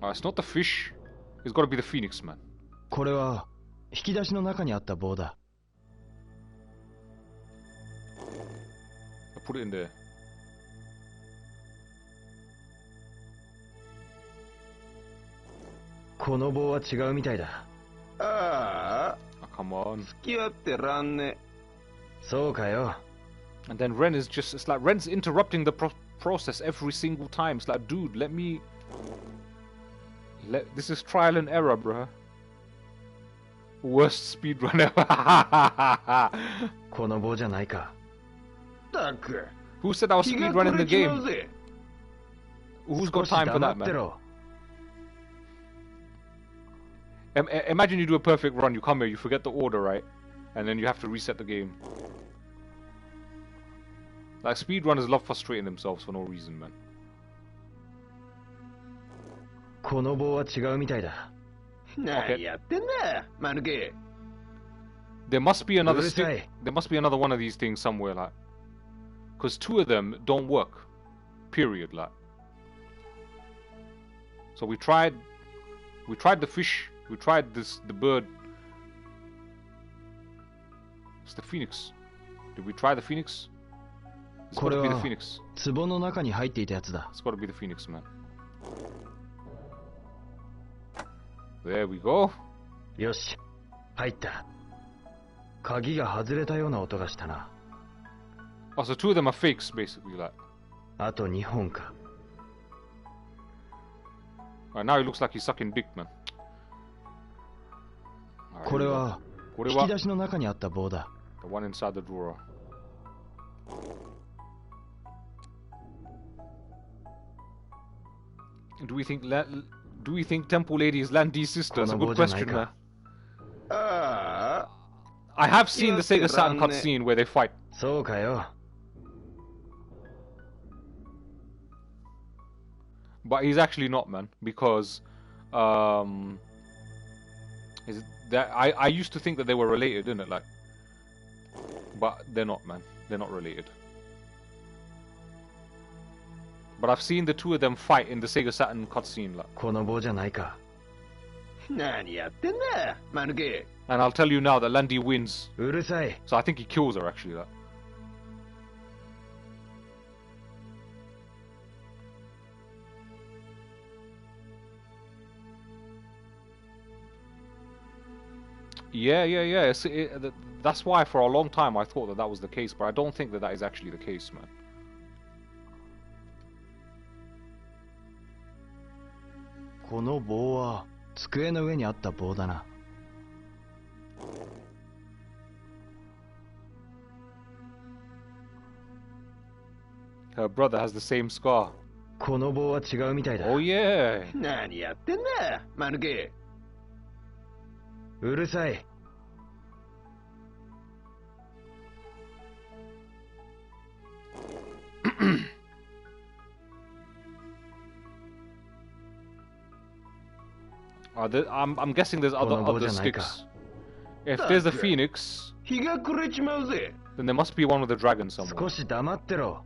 It's not the fish. It's got to be the phoenix, man. これは引き出しの中にあった棒だ。Put it in there. この棒は違うみたいだ。ああ、come on. 付き合ってらんね。そうかよ。And then Ren is just, it's like Ren's interrupting the process every single time. It's like, dude, this is trial and error, bruh. Worst speedrun ever. この棒じゃないか。Who said I was speedrunning the game? Who's got time for that, man? Imagine you do a perfect run, you come here, you forget the order, right? And then you have to reset the game. Like, speedrunners love frustrating themselves for no reason, man. この棒は違うみたいだ。何やってんだ、マヌケ。There must be another stick. There must be another one of these things somewhere, like. Because 2 of them don't work. Period, like. So we tried the fish. We tried the bird. It's the phoenix. Did we try the phoenix? It's got to be the phoenix. 壺の中に入っていたやつだ。 It's got to be the phoenix, man. There we go. よし、入った。鍵が外れたような音がしたな。Oh, so 2 of them are fakes, basically, like. あと2本か。Right, now he looks like he's sucking dick, man. これは引き出しの中にあった棒だ。The one inside the drawer. Do we think Temple Lady is Landy's sister? It's a good question, man. I have seen the Sega Saturn cutscene where they fight. そうかよ。But he's actually not, man, because I used to think that they were related, didn't it? Like, but they're not, man. They're not related. But I've seen the 2 of them fight in the Sega Saturn cutscene, like. この棒じゃないか。何やってんだ、マヌケ。And I'll tell you now that Landy wins. うるさい。 So I think he kills her, actually, like. Yeah. That's why for a long time I thought that was the case, but I don't think that is actually the case, man. この棒は机の上にあった棒だな。Her brother has the same scar. この棒は違うみたいだ。Oh yeah. 何やってんだ、マヌケ。うるさい。I'm guessing there's other sticks. If there's a phoenix, 日が暮れちまうぜ。 then there must be one with a dragon somewhere. 少し黙ってろ。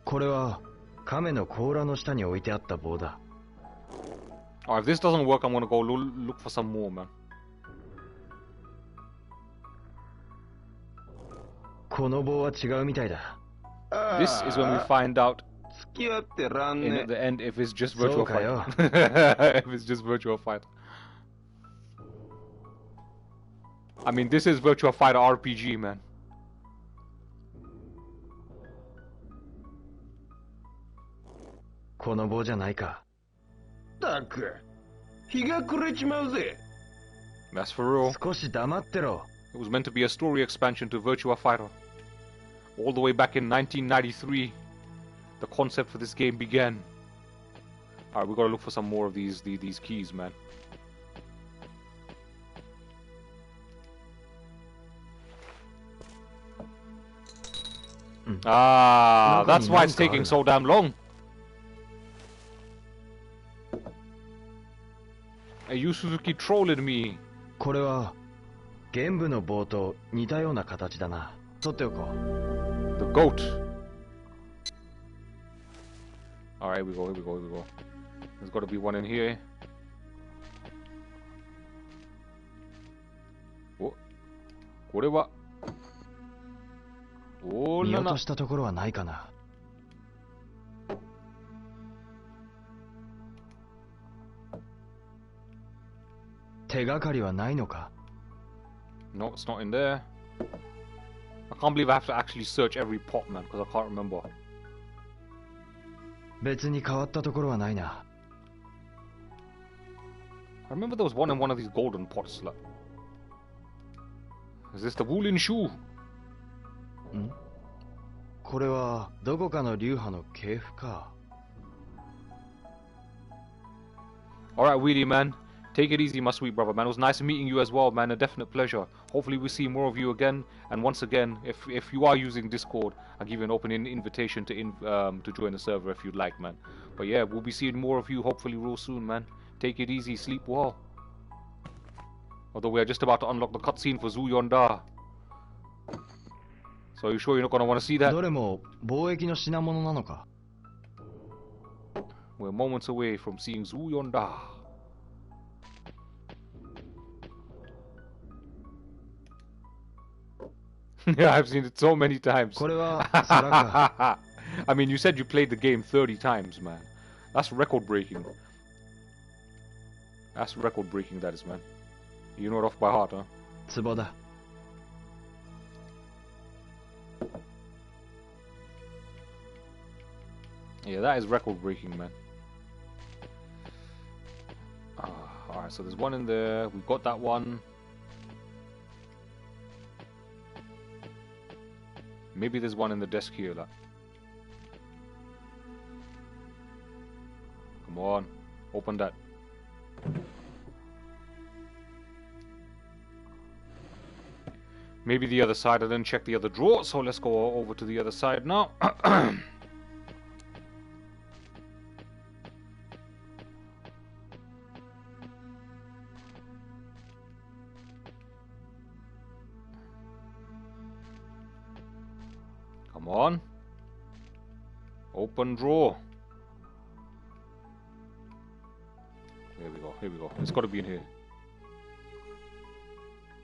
これは亀の甲羅の下に置いてあった棒だ。Oh, if this doesn't work, I'm gonna go look for some more, man. この棒は違うみたいだ。This is when we find out 付き合ってらんね。 in the end if it's just virtual fight. If it's just virtual fight. I mean, this is Virtua Fighter RPG, man. この棒じゃないか。たく、日が暮れちまうぜ。That's for real. 少し黙ってろ。It was meant to be a story expansion to Virtua Fighter. All the way back in 1993, the concept for this game began. Alright, we gotta look for some more of these keys, man. Ah, that's why it's taking so damn long. Hey, you Suzuki trolling me. これはゲームの棒と似たような形だな。取っておこう。The goat. Alright, here we go. There's gotta be one in here. Oh, これは見落としたところはないかな。手がかりはないのか？ No, it's not in there. I can't believe I have to actually search every pot, man, because I can't remember. 別に変わったところはないな。I remember there was one in one of these golden pots. Like, is this the woolen shoe? ん？これはどこかの流派の系譜か。Alright, Wheelie, man. Take it easy, my sweet brother, man. It was nice meeting you as well, man. A definite pleasure. Hopefully we see more of you again. And once again, if you are using Discord, I'll give you an open invitation to join the server if you'd like, man. But yeah, we'll be seeing more of you hopefully real soon, man. Take it easy, sleep well. Although we are just about to unlock the cutscene for Zhu Yuanda. So are you sure you're not going to want to see that? どれも貿易の品物なのか? We're moments away from seeing Zhu Yuanda. Yeah, I've seen it so many times. これは皿か。I mean, you said you played the game 30 times, man. That's record breaking. That's record breaking, that is, man. You know it off by heart, huh? 壺だ。Yeah, that is record breaking, man. Alright, so there's one in there. We've got that one. Maybe there's one in the desk here. Like. Come on, open that. Maybe the other side. I didn't check the other drawer, so let's go over to the other side now. Come on. Open drawer. Here we go. It's got to be in here.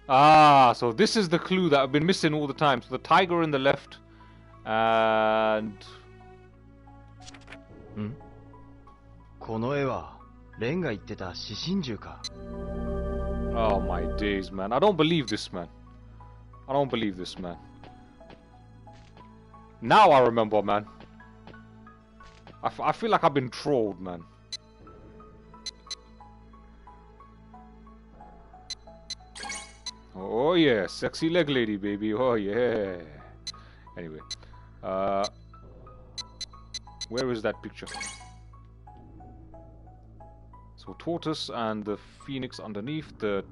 Ah, so this is the clue that I've been missing all the time. So the tiger in the left, and... ん？この絵はレンが言ってた四神獣か。 Oh my days, man. I don't believe this, man. I don't believe this, man. Now I remember, man. I feel like I've been trolled, man. Oh yeah, sexy leg lady, baby. Oh yeah. Anyway, where is that picture? So tortoise and the phoenix underneath, the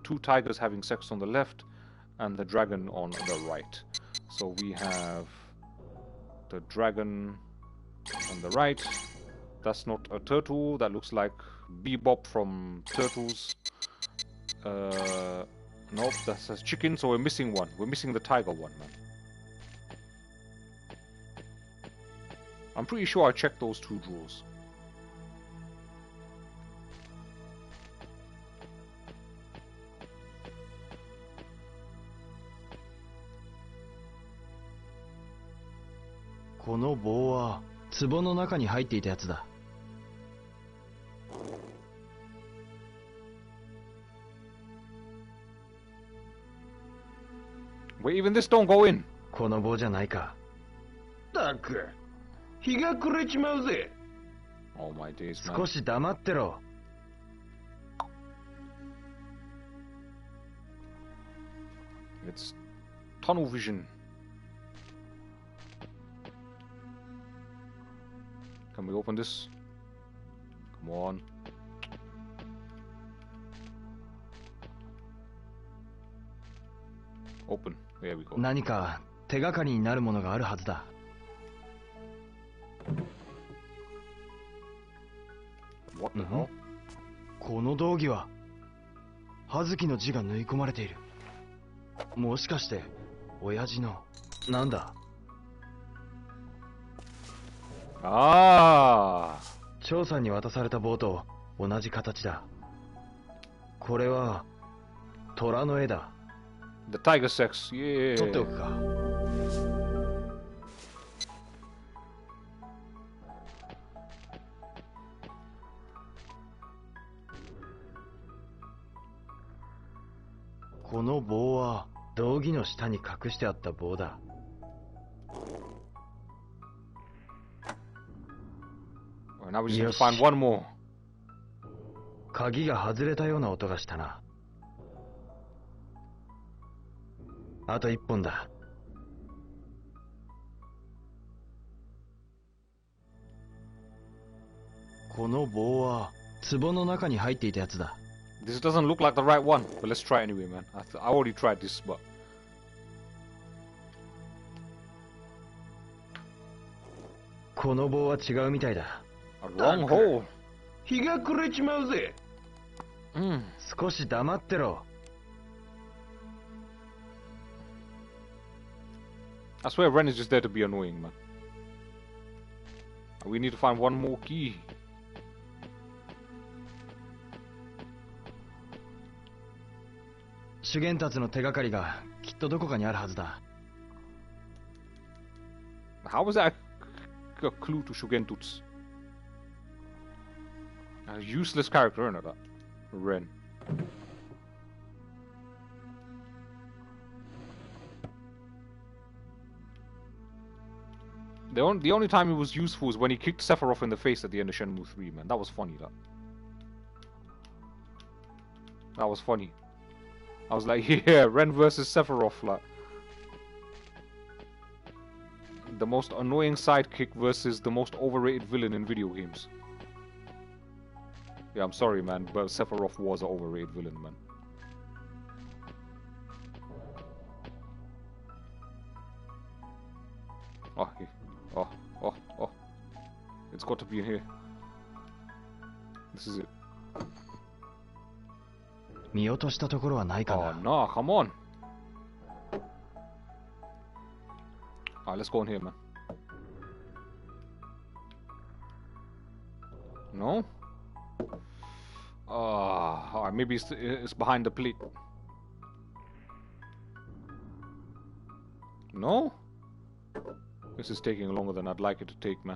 two tigers having sex on the left, and the dragon on the right. So we have the dragon on the right. That's not a turtle. That looks like Bebop from Turtles. Nope, that says chicken, so we're missing one. We're missing the tiger one, man. I'm pretty sure I checked those two drawers. This bowは壺の中に入っていたやつだ。Wait, even this don't go in. この棒じゃないか。たく、日が暮れちまうぜ。Oh my days, man. 少し黙ってろ。It's tunnel vision. Can we open this? Come on. Open. There we go. 何か手がかりになるものがあるはずだ。What the hell? この道着は葉月の字が縫い込まれている。もしかして親父のなんだ。ああ。張さんに渡された棒と同じ形だ。これは虎の絵だ。The tiger sex, yeah. 取っておくか。この棒は道着の下に隠してあった棒だ。Well, now we just have to find one more. 鍵が外れたような音がしたな。あと一本だ。この棒は壺の中に入っていたやつだ。This doesn't look like the right one, but let's try anyway, man. I already tried this, but... この棒は違うみたいだ。A wrong hole. 日が暮れちまうぜ。少し黙ってろ。I swear Ren is just there to be annoying, man. We need to find one more key. How was that a clue to Shugentuts? A useless character, isn't it? Ren. The only time it was useful is when he kicked Sephiroth in the face at the end of Shenmue III, man. That was funny, that. That was funny. I was like, yeah, Ren versus Sephiroth, like. The most annoying sidekick versus the most overrated villain in video games. Yeah, I'm sorry, man, but Sephiroth was an overrated villain, man. Oh, yeah. Oh. It's got to be in here. This is it. Oh, no, come on. Alright, let's go in here, man. No? Alright, maybe it's behind the plate. No? This is taking longer than I'd like it to take, man.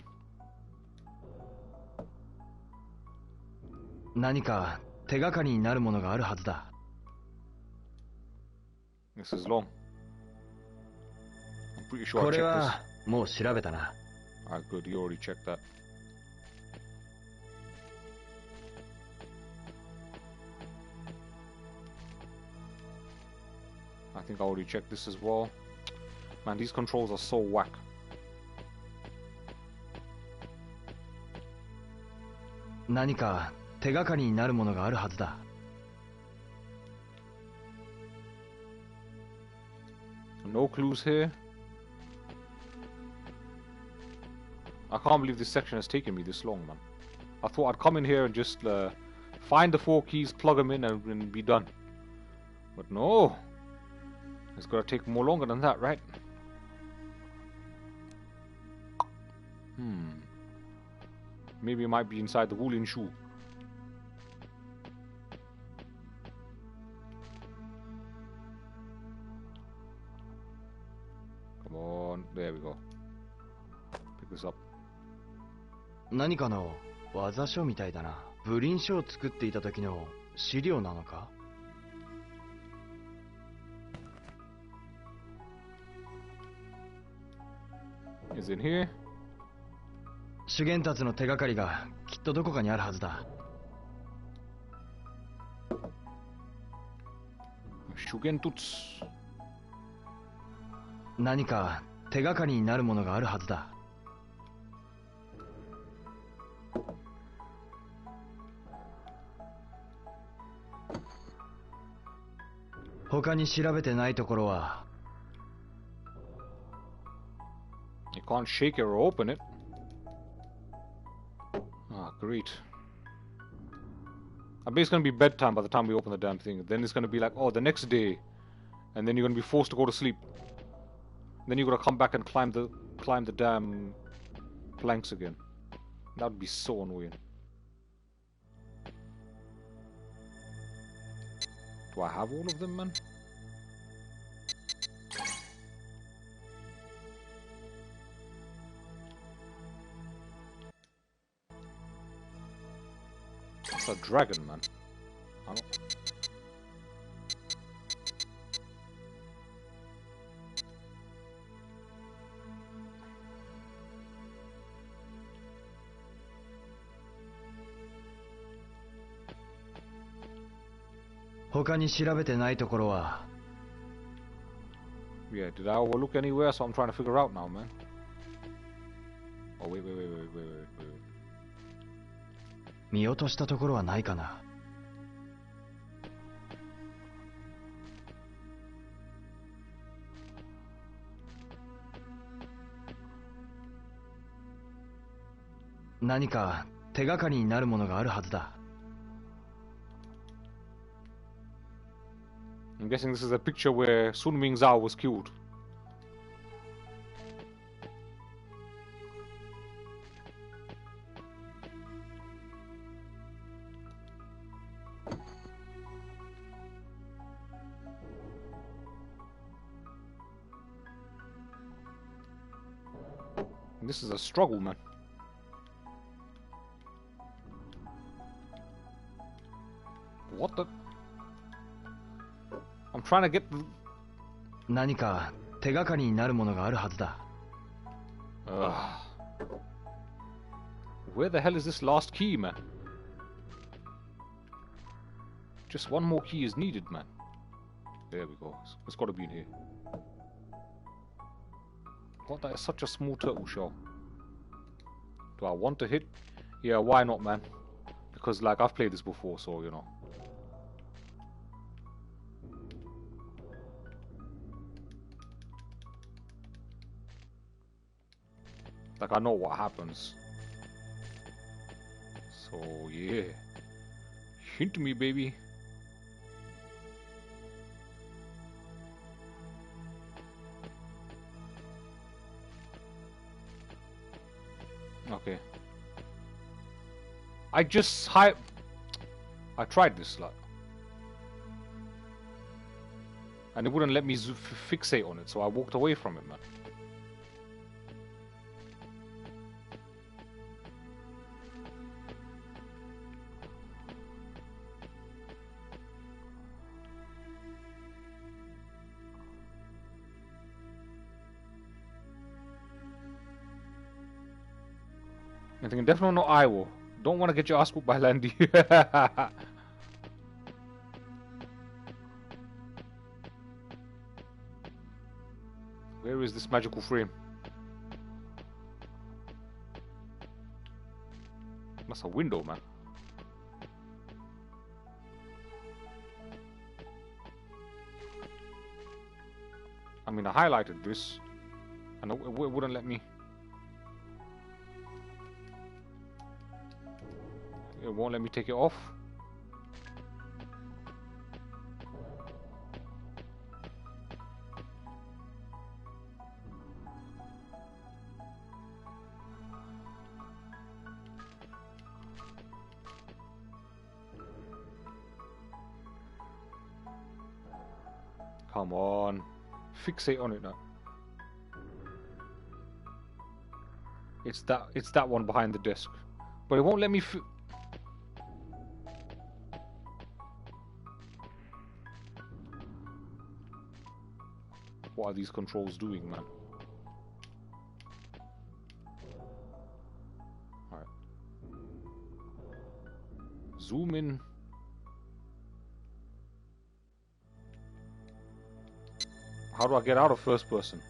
This is long. I'm pretty sure I checked this. Alright, good, you already checked that. I think I already checked this as well. Man, these controls are so whack. No clues here. I can't believe this section has taken me this long, man. I thought I'd come in here and just find the 4 keys, plug them in, and be done. But no. It's gonna take more longer than that, right? Maybe it might be inside the Wulin shoe. Come on, there we go. Pick this up. 何かの技書みたいだな。ブリン書を作っていた時の資料なのか？ is in here. 主元たちの手がかりがきっとどこかにあるはずだ。Shugentuts. 何か手がかりになるものがあるはずだ。他に調べてないところは。You can't shake it or open it. Ah, great. I bet it's gonna be bedtime by the time we open the damn thing. Then it's gonna be like, oh, the next day, and then you're gonna be forced to go to sleep. Then you gotta come back and climb the damn planks again. That would be so annoying. Do I have all of them, man? It's a dragon, man. I don't...他に調べてないところは。Yeah, did I overlook anywhere? So I'm trying to figure out now, man. Oh, wait. 見落としたところはないかな。何か手がかりになるものがあるはずだ。I'm guessing this is a picture where Sun Mingzhao was killed. This is a struggle, man. What the? I'm trying to get the... 何か手がかりになるものがあるはずだ。Where the hell is this last key, man? Just one more key is needed, man. There we go. It's got to be in here. God, that is such a small turtle shell. Do I want to hit? Yeah, why not, man? Because, like, I've played this before, so, you know. Like, I know what happens. So, yeah. Hint me, baby. Okay. I tried this, like. And it wouldn't let me fixate on it, so I walked away from it, man. I'm thinking definitely not Iowa. Don't want to get your ass whooped by Landy. Where is this magical frame? That's a window, man. I mean, I highlighted this, and it wouldn't let me. It won't let me take it off. Come on. Fixate on it now. It's that one behind the desk. But it won't let me What are these controls doing, man? Zoom in. How do I get out of first person?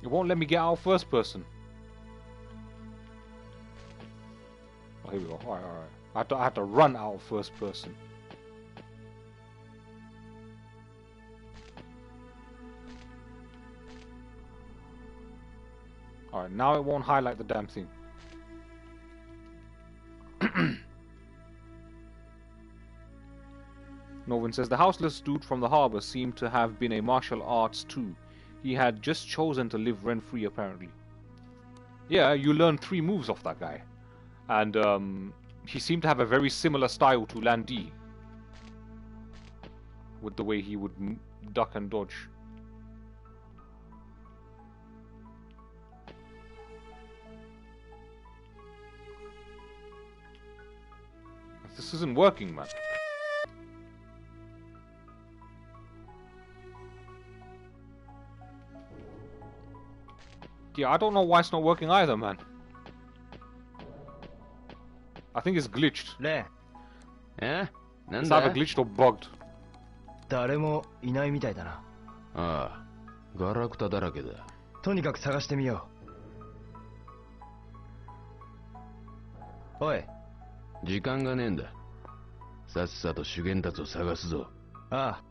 It won't let me get out of first person. Oh, here we go. Alright, alright. I had to run out of first person. Alright, now it won't highlight the damn thing. Norvin says, the houseless dude from the harbor seemed to have been a martial arts too. He had just chosen to live rent-free, apparently. Yeah, you learn 3 moves off that guy. And he seemed to have a very similar style to Lan Di, with the way he would duck and dodge. This isn't working, man. Yeah, I don't know why it's not working either, man. I think it's glitched. Eh? It's either glitched or bugged. 誰もいないみたいだな。ああ、ガラクタだらけだ。とにかく探してみよう。おい。時間がねえんだ。さっさと修験たちを探すぞ。ああ。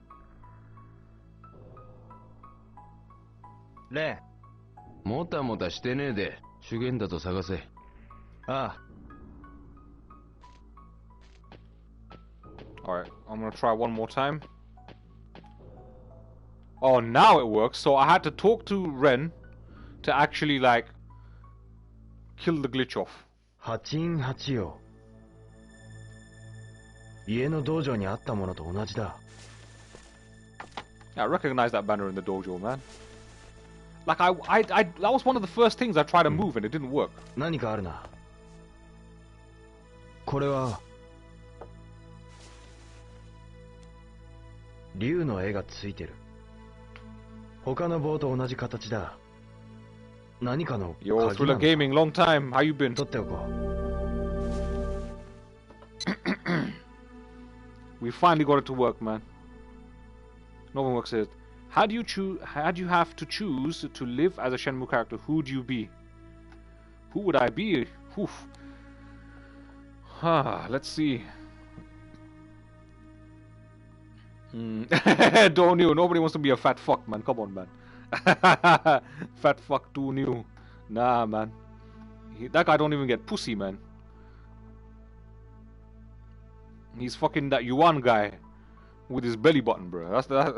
レン。もたもたしてねえで、修験たちを探せ。ああ。Alright, I'm gonna try one more time. Oh, now it works. So I had to talk to Ren to actually, like, kill the glitch off. 8よ。家の道場にあったものと同じだ。Yeah, I recognize that banner in the dojo, man. Like, that was one of the first things I tried to move and it didn't work. 何かあるな。これは竜の絵がついてる。他の棒と同じ形だ。何かの鍵なの。Yo, Thriller Gaming, long time. How you been? 取っておこう。We finally got it to work, man. Novenwork says, had you have to choose to live as a Shenmue character, who'd you be? Who would I be? Oof. Let's see. Dou Niu. Nobody wants to be a fat fuck, man. Come on, man. Fat fuck Dou Niu. Nah, man. That guy don't even get pussy, man. He's fucking that Yuan guy with his belly button, bro. That's that.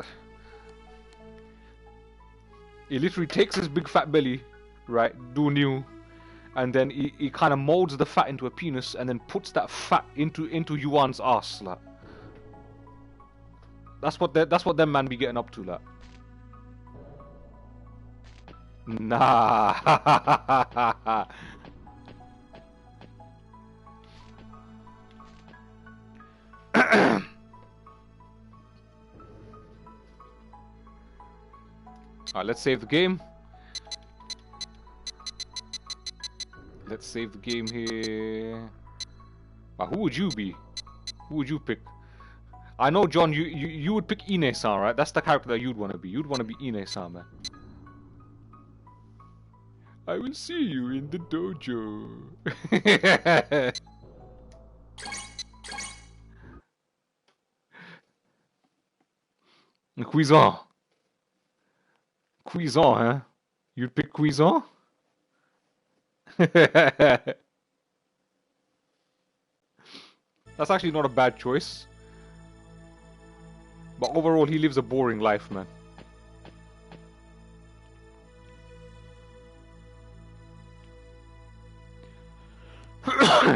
He literally takes his big fat belly, right, Dou Niu, and then he kind of molds the fat into a penis and then puts that fat into Yuan's ass, like. That's what them man be getting up to, like. Nah. Alright, let's save the game. Let's save the game here. Who would you be? Who would you pick? I know, John, you would pick Ine-san, right? That's the character that you'd want to be. You'd want to be Ine-san, man. I will see you in the dojo. Cuisant. Cuisant, huh? You'd pick Cuisant? That's actually not a bad choice. But overall, he lives a boring life, man.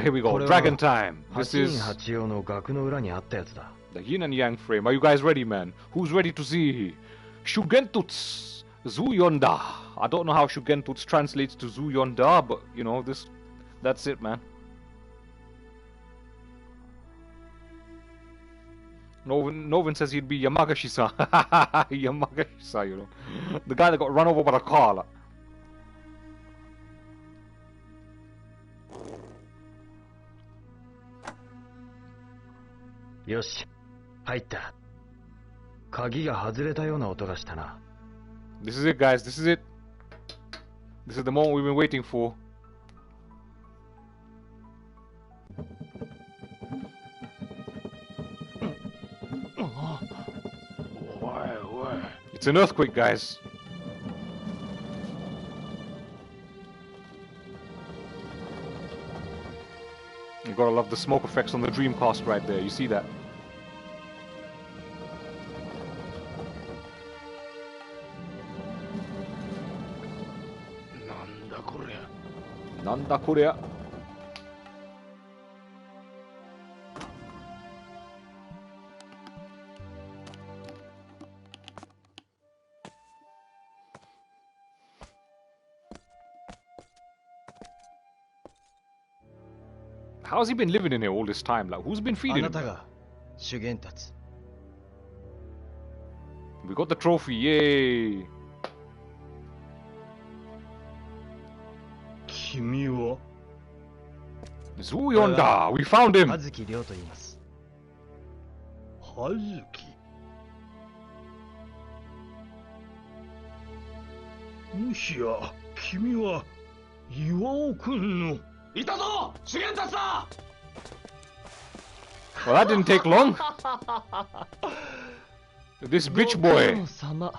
Here we go, Dragon Time. This is the yin and yang frame. Are you guys ready, man? Who's ready to see Shugentutsu Zhu Yuanda? I don't know how Shugentutsu translates to Zhu Yuanda, but you know, that's it, man. Novin says he'd be Yamagashi-san. Yamagashi-san, you know. The guy that got run over by the car. Like. よし、入った。鍵が外れたような音がしたな。This is it, guys. This is it. This is the moment we've been waiting for. It's an earthquake, guys. You gotta love the smoke effects on the Dreamcast right there. You see that? Nanda Korea. How's he been living in here all this time? Like, who's been feeding him? We got the trophy, yay! Zhu Yuanda, we found him! Hazuki. もしや君は岩尾君のいたぞ主元たちだ Well, that didn't take long. This bitch boy. 様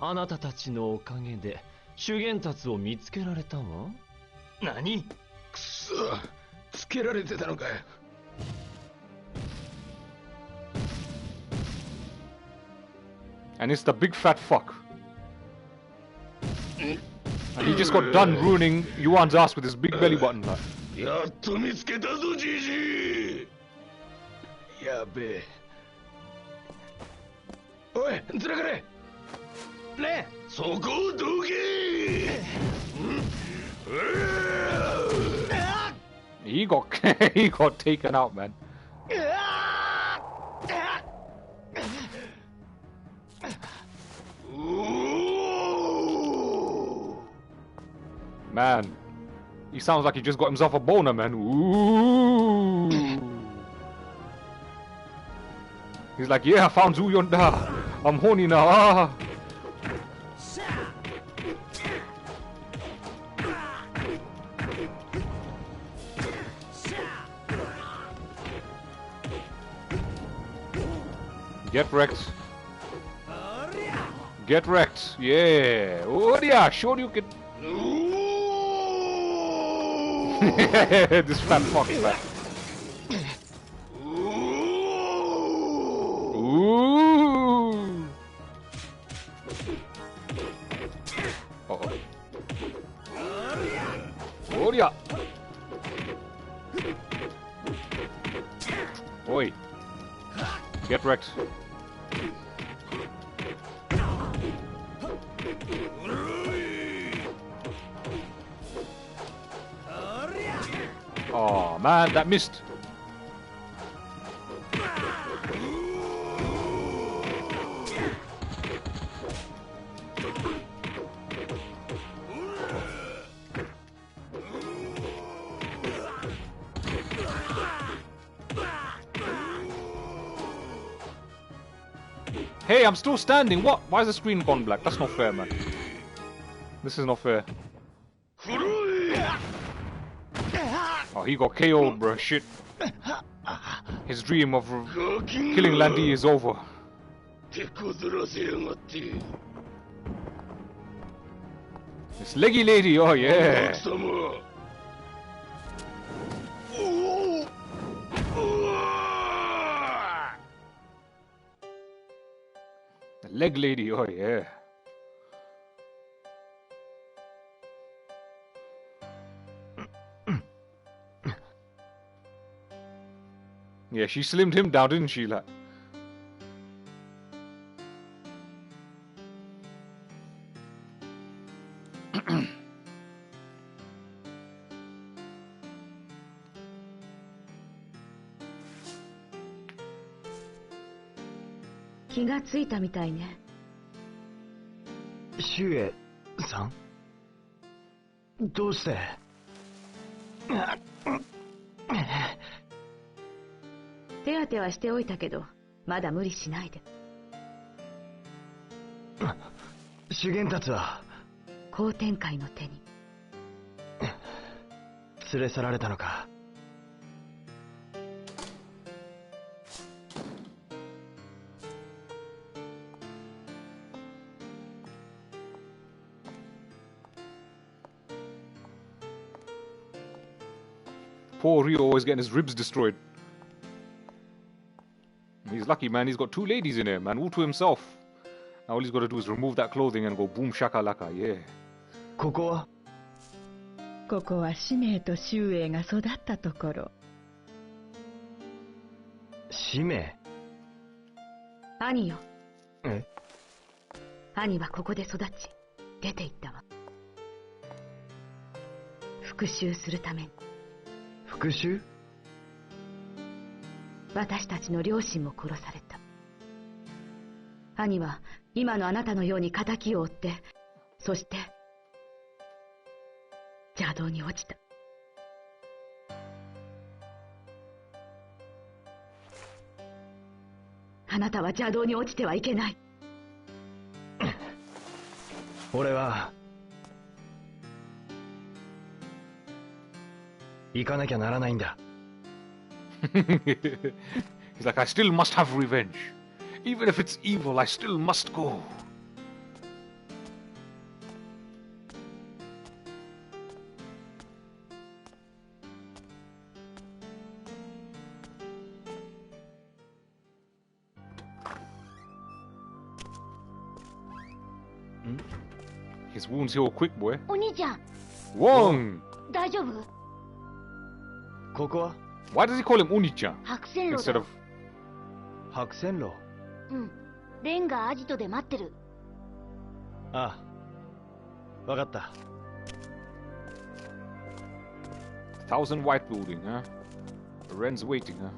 あなたたちのおかげで修験達を見つけられたわ。何？くそ、つけられてたのかよ。And it's the big fat fuck. And he just got done ruining Yuan's ass with his big belly button. やっと見つけたぞ、じじい。やべえ。おい、ずらかれ。ねえ、そこをどけ。He got taken out, man. Man, he sounds like he just got himself a boner, man. Ooh. He's like, yeah, I found Zhu Yuanda. I'm horny now. Ah. Get wrecked. Get wrecked. Yeah. Oh yeah, sure you can. This fat fuck, man. Ooh. Uh-oh. Oh yeah. Oi. Get wrecked. Oh man, that missed. Hey, I'm still standing. What? Why is the screen gone black? That's not fair, man. This is not fair. Oh, he got KO'd, bro. Shit. His dream of killing Landy is over. This leggy lady, oh yeah. The leg lady, oh yeah. Yeah, she slimmed him down, didn't she? Like. 気がついたみたいね。シュエさん、どうして？手当てはしておいたけど、まだ無理しないで。修験たちは後天界の手に連れ去られたのか。Poor Ryo always getting his ribs destroyed. He's lucky, man. He's got two ladies in here, man. All to himself. Now all he's got to do is remove that clothing and go boom shakalaka, yeah. ここは？ここは使命と周英が育ったところ。使命？兄よ。え？兄はここで育ち、出て行ったわ。復讐するために。復讐？私たちの両親も殺された。兄は今のあなたのように仇を追って、そして邪道に落ちた。あなたは邪道に落ちてはいけない。俺は行かなきゃならないんだ。He's like, I still must have revenge. Even if it's evil, I still must go. His wounds heal quick, boy. お兄ちゃん、 Wong! 大丈夫？ここは？ Why does he call him Oni-chan 白線路 instead だ of... 白線路？うん。レンがアジトで待ってる。ああ、わかった。Thousand White Building, huh? Ren's waiting, huh?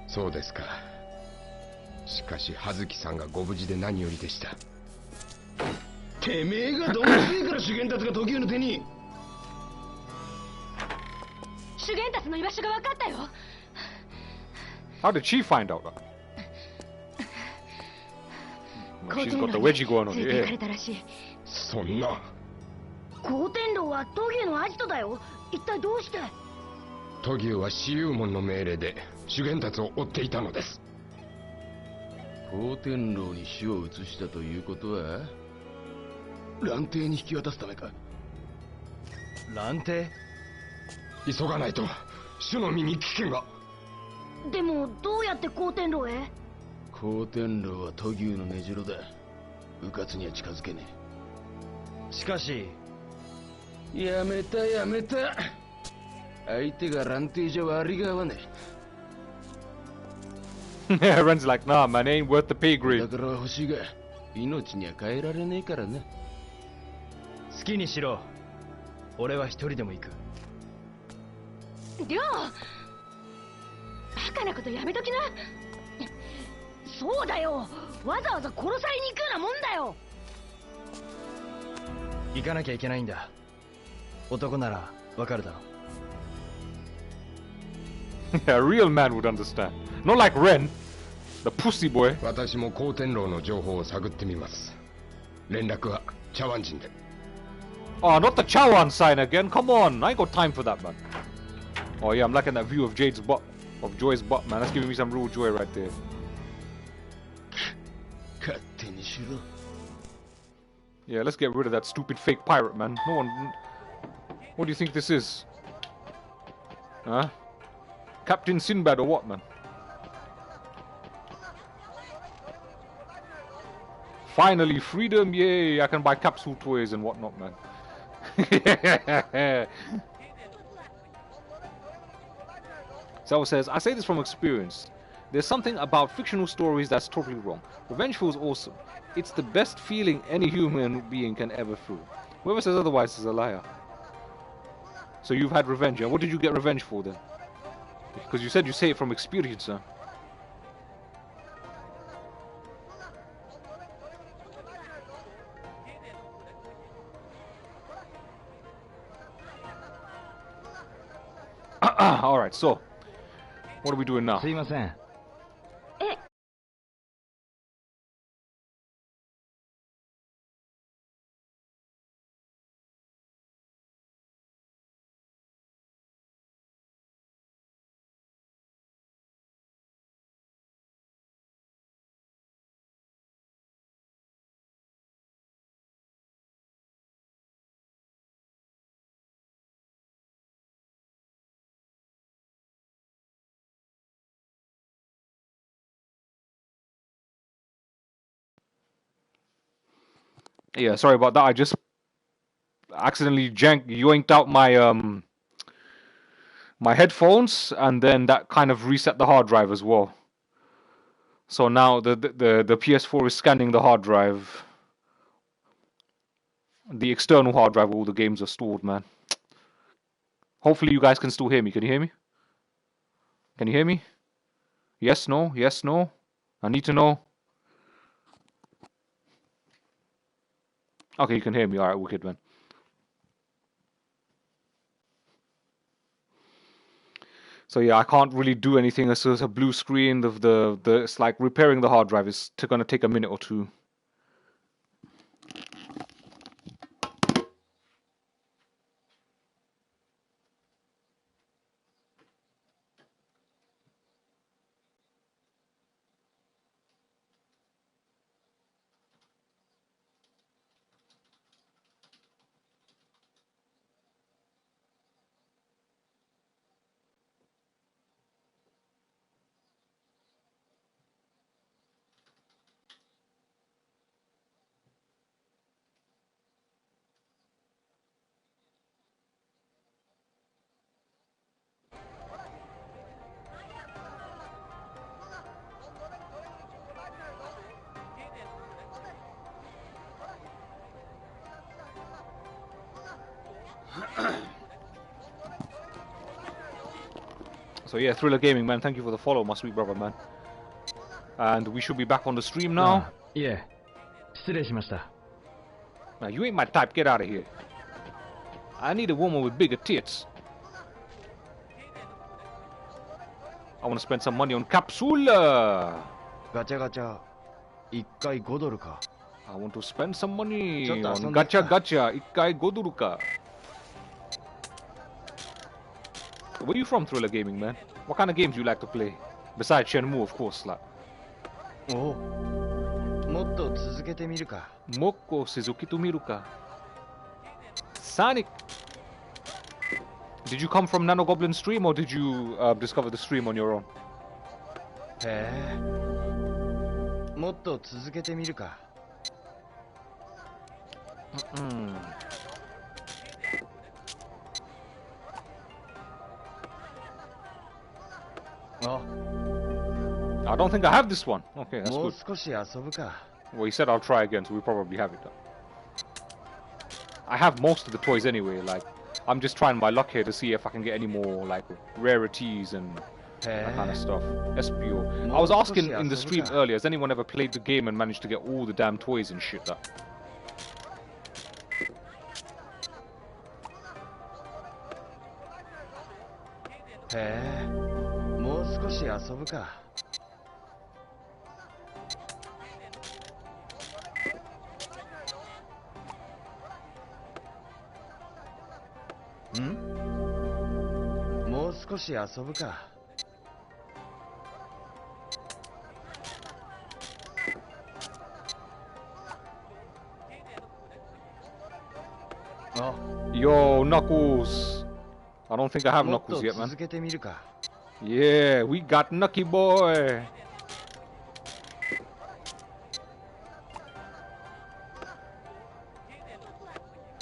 そうですか。しかし葉月さんがご無事で何よりでした。てめえがどうしてから修験たちが時計の手に。修験たちの居場所が分かったよ。How did she find out? She's got the wedgie going on here. そんな。高天狼はトギュのアジトだよ。一体どうして？トギュは私有門の命令で修験たちを追っていたのです。高天狼に死を移したということは蘭亭に引き渡すためか。蘭亭？急がないと主の身に危険が。でもどうやって高天狼へ？高天狼はトギュの根城だ。迂闊には近づけねえ。しかしやめたやめた。相手が蘭亭じゃ割りが合わねえ。Ren's like, nah, man, ain't worth the pay grade. だから欲しいが命には変えられねえからな。好きにしろ。俺は一人でも行く。りょう、バカなことやめときな。そうだよ。わざわざ殺されに行くようなもんだよ。行かなきゃいけないんだ。男ならわかるだろ。A real man would understand. Not like Ren, the pussy boy. 私も高天狼の情報を探ってみます。連絡は茶碗人で。Oh, not the Chawan sign again. Come on, I ain't got time for that, man. Oh yeah, I'm liking that view of Jade's butt, of Joy's butt, man. That's giving me some real joy right there. 勝手にしろ。 Yeah, let's get rid of that stupid fake pirate, man. No one... What do you think this is? Huh? Captain Sinbad or what, man? Finally, freedom! Yay! I can buy capsule toys and whatnot, man. Sal says, I say this from experience. There's something about fictional stories that's totally wrong. Revenge feels awesome. It's the best feeling any human being can ever feel. Whoever says otherwise is a liar. So you've had revenge, yeah? What did you get revenge for then? Because you said you say it from experience, huh? Alright, so what are we doing now? Yeah, sorry about that. I just accidentally yoinked out my my headphones, and then that kind of reset the hard drive as well. So now the PS4 is scanning the hard drive, the external hard drive where all the games are stored, man. Hopefully you guys can still hear me. Can you hear me? Can you hear me? Yes, no, yes, no. I need to know. Okay, you can hear me. Alright, wicked, man. So yeah, I can't really do anything. It's a blue screen. It's like repairing the hard drive is gonna take a minute or two. So yeah, Thriller Gaming, man, thank you for the follow, my sweet brother, man. And we should be back on the stream now. Yeah. Now, you ain't my type, get out of here. I need a woman with bigger tits. I want to spend some money on Capsula. Gacha, 1回5ドルか。 I want to spend some money on Gacha Gacha, 1回5ドルか。 Where you from, Thriller Gaming, man? What kind of games do you like to play? Besides Shenmue, of course, like. Oh. もっと続けてみるか。もっと続けてみるか。Sonic. Did you come from Nano Goblin stream or did you discover the stream on your own? へえ。もっと続けてみるか。I don't think I have this one. Okay, that's good. 少し遊ぶか。 Well, he said I'll try again, so we probably have it. I have most of the toys anyway. Like, I'm just trying my luck here to see if I can get any more like rarities and that kind of stuff. SPO. I was asking in the stream earlier, has anyone ever played the game and managed to get all the damn toys and shit? That. Yo, Knuckles. I don't think I have Knuckles yet, man. Yeah, we got Nucky Boy.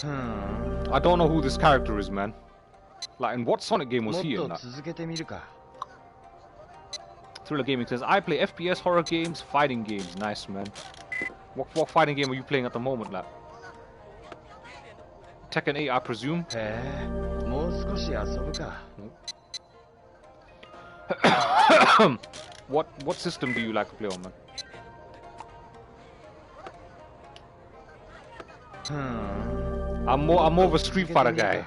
I don't know who this character is, man. Like, in what Sonic game was he in that? Thriller Gaming says, I play FPS, horror games, fighting games. Nice, man. What fighting game are you playing at the moment, lad? Tekken 8, I presume. What system do you like to play on, man? I'm more of a Street Fighter guy.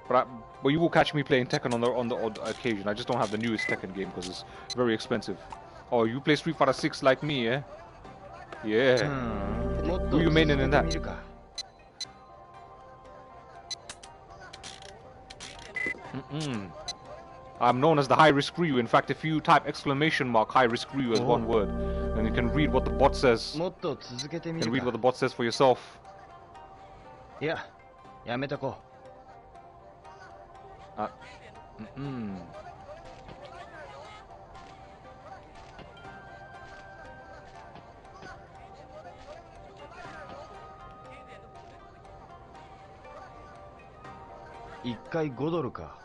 But you will catch me playing Tekken on the odd occasion. I just don't have the newest Tekken game because it's very expensive. Oh, you play Street Fighter 6 like me, eh? Yeah. Who you maining in that? I'm known as the high risk Ryu. In fact, if you type !high risk Ryu as one word, then you can read what the bot says. You can read what the bot says for yourself. Yeah. 1回5ドルか。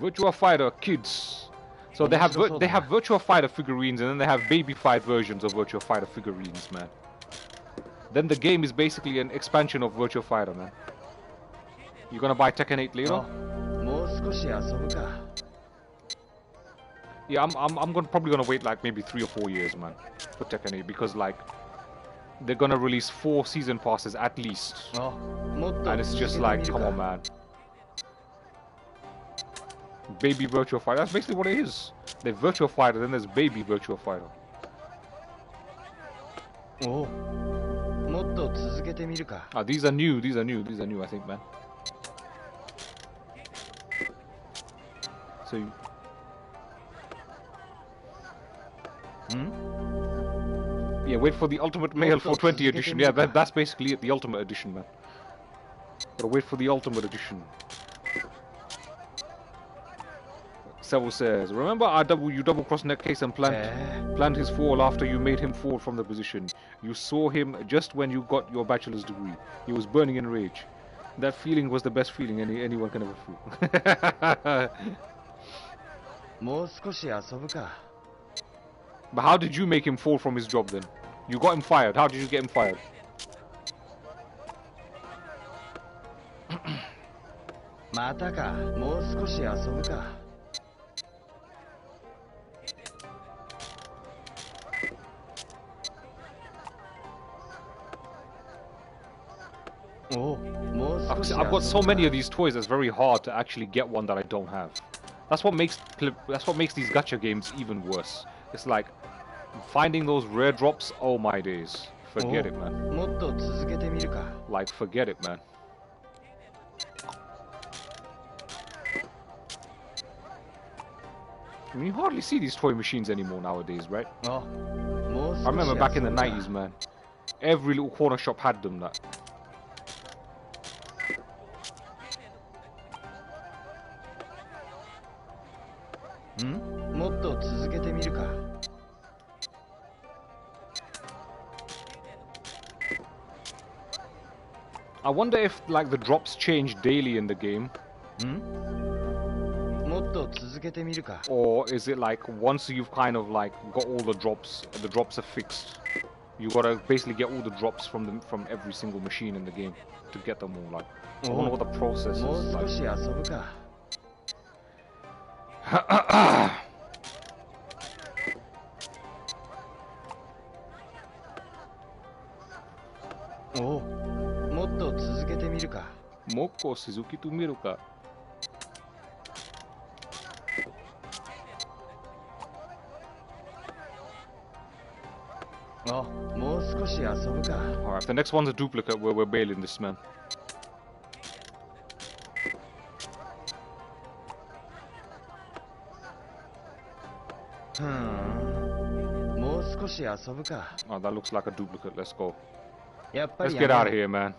Virtua Fighter kids. So they have Virtua Fighter figurines, and then they have baby fight versions of Virtua Fighter figurines, man. Then the game is basically an expansion of Virtua Fighter, man. You gonna buy Tekken 8 later? Yeah, I'm probably gonna wait like maybe 3 or 4 years, man, for Tekken 8, because like they're gonna release 4 season passes at least, and it's just like, come on, man. Baby Virtua Fighter, that's basically what it is. There's Virtua Fighter, then there's Baby Virtua Fighter. These are new, I think, man. So yeah, wait for the Ultimate Male 420 edition. Yeah, that's basically it, the Ultimate Edition, man. Gotta wait for the Ultimate Edition. Seville says, remember you double-crossed Netcase and planned his fall after you made him fall from the position. You saw him just when you got your bachelor's degree. He was burning in rage. That feeling was the best feeling anyone can ever feel. But how did you make him fall from his job then? You got him fired. How did you get him fired? I've got so many of these toys, it's very hard to actually get one that I don't have. That's what makes these gacha games even worse. It's like finding those rare drops. Oh my days, forget it, man. Like, forget it, man. I mean, you hardly see these toy machines anymore nowadays, right? I remember back in the 90s, man. Every little corner shop had them. That. I wonder if like the drops change daily in the game. Or is it like once you've kind of like got all the drops are fixed. You gotta basically get all the drops from every single machine in the game to get them all. Like, I wonder what the process is like. Moko Suzuki to Miruka. Alright, if the next one's a duplicate, we're bailing this, man. Oh, that looks like a duplicate. Let's go. Let's get out of here, man.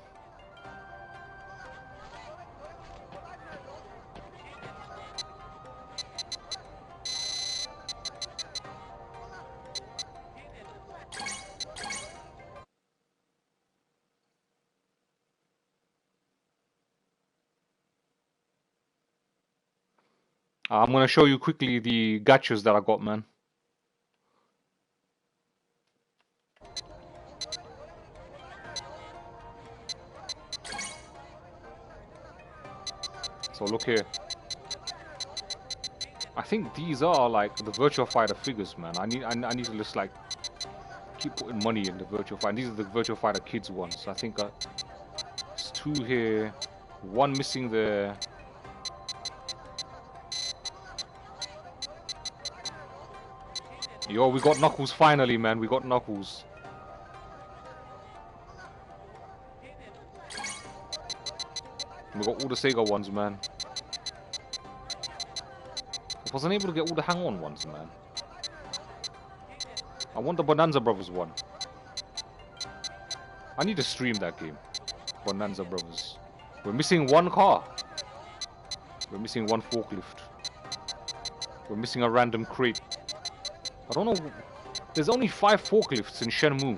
I'm gonna show you quickly the gachas that I got, man. So look here. I think these are like the Virtua Fighter figures, man. I need to just like keep putting money in the Virtua Fighter. These are the Virtua Fighter Kids ones. I think there's 2 here, 1 missing there. Yo, we got Knuckles finally, man. We got Knuckles. We got all the Sega ones, man. I wasn't able to get all the hang-on ones, man. I want the Bonanza Brothers one. I need to stream that game. Bonanza Brothers. We're missing 1 car. We're missing 1 forklift. We're missing a random crate. I don't know. There's only 5 forklifts in Shenmue.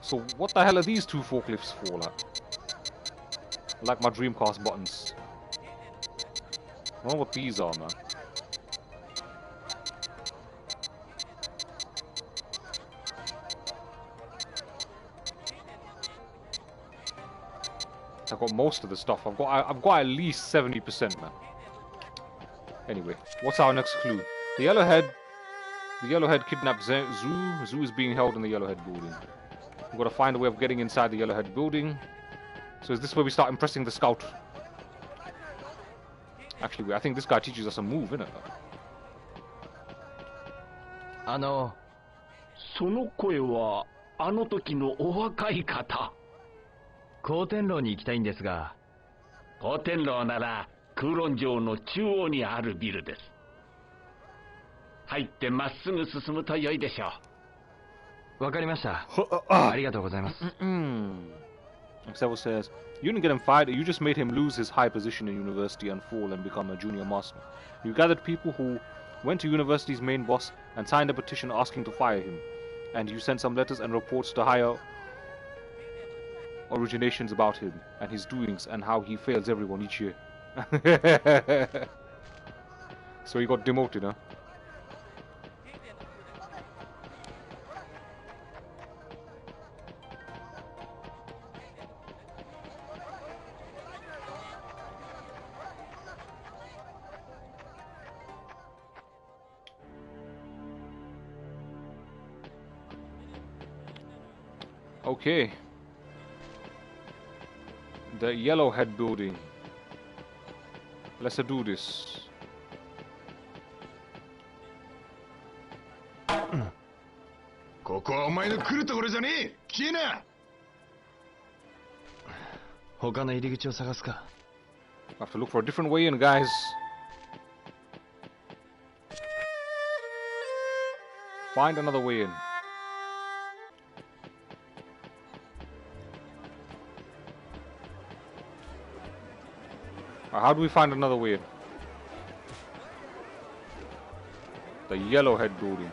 So what the hell are these 2 forklifts for, like my Dreamcast buttons? I don't know what these are, man. I've got most of the stuff. I've got at least 70%, man. Anyway, what's our next clue? The Yellowhead kidnapped Zhu. Zhu is being held in the Yellowhead building. We've got to find a way of getting inside the Yellowhead building. So is this where we start impressing the scout? Actually, I think this guy teaches us a move, innit? その声はあの時のお若い方。高天楼に行きたいんですが。高天楼なら空論城の中央にあるビルです。入ってまっすぐ進むと良いでしょう。わかりました。ありがとうございます。Except says, you didn't get him fired, you just made him lose his high position in university and fall and become a junior master. You gathered people who went to university's main boss and signed a petition asking to fire him. And you sent some letters and reports to higher originations about him and his doings and how he fails everyone each year. So he got demoted, huh? Okay. The Yellowhead building. Let's do this. I have to look for a different way in, guys. Find another way in. How do we find another way in? The Yellowhead building.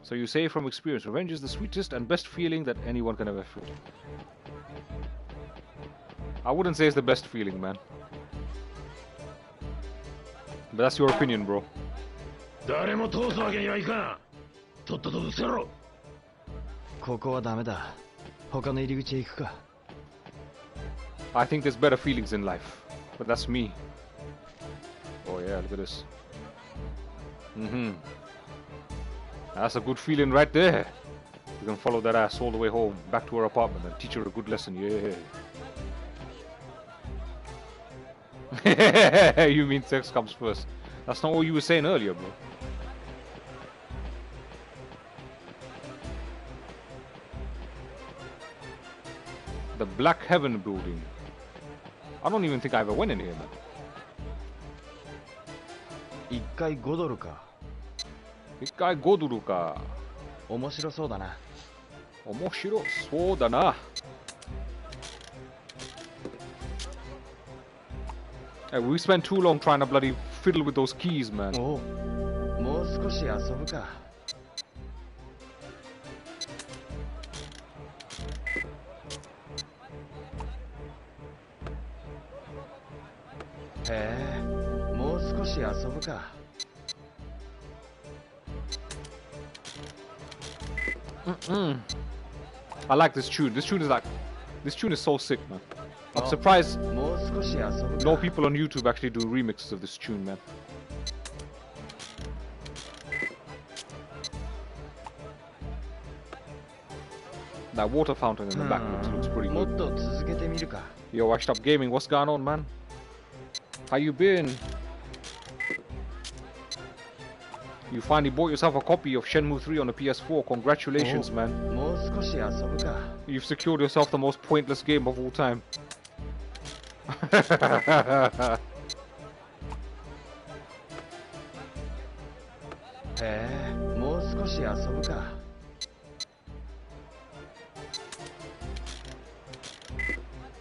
So you say from experience, revenge is the sweetest and best feeling that anyone can ever feel. I wouldn't say it's the best feeling, man. But that's your opinion, bro. I think there's better feelings in life. But that's me. Oh yeah, look at this. That's a good feeling right there. You can follow that ass all the way home, back to her apartment and teach her a good lesson, yeah. You mean sex comes first. That's not what you were saying earlier, bro. The Black Heaven building. I don't even think I ever went in here, man. 1回5ドルか。1回5ドルか。面白そうだな。面白そうだな。Hey, we spent too long trying to bloody fiddle with those keys, man. もう少し遊ぶか。へえ、もう I like this tune. This tune is so sick, man. I'm surprised no people on YouTube actually do remixes of this tune, man. That water fountain in the back looks pretty good. Yo, Washed Up Gaming, what's going on, man? How you been? You finally bought yourself a copy of Shenmue 3 on the PS4. Congratulations, man. You've secured yourself the most pointless game of all time.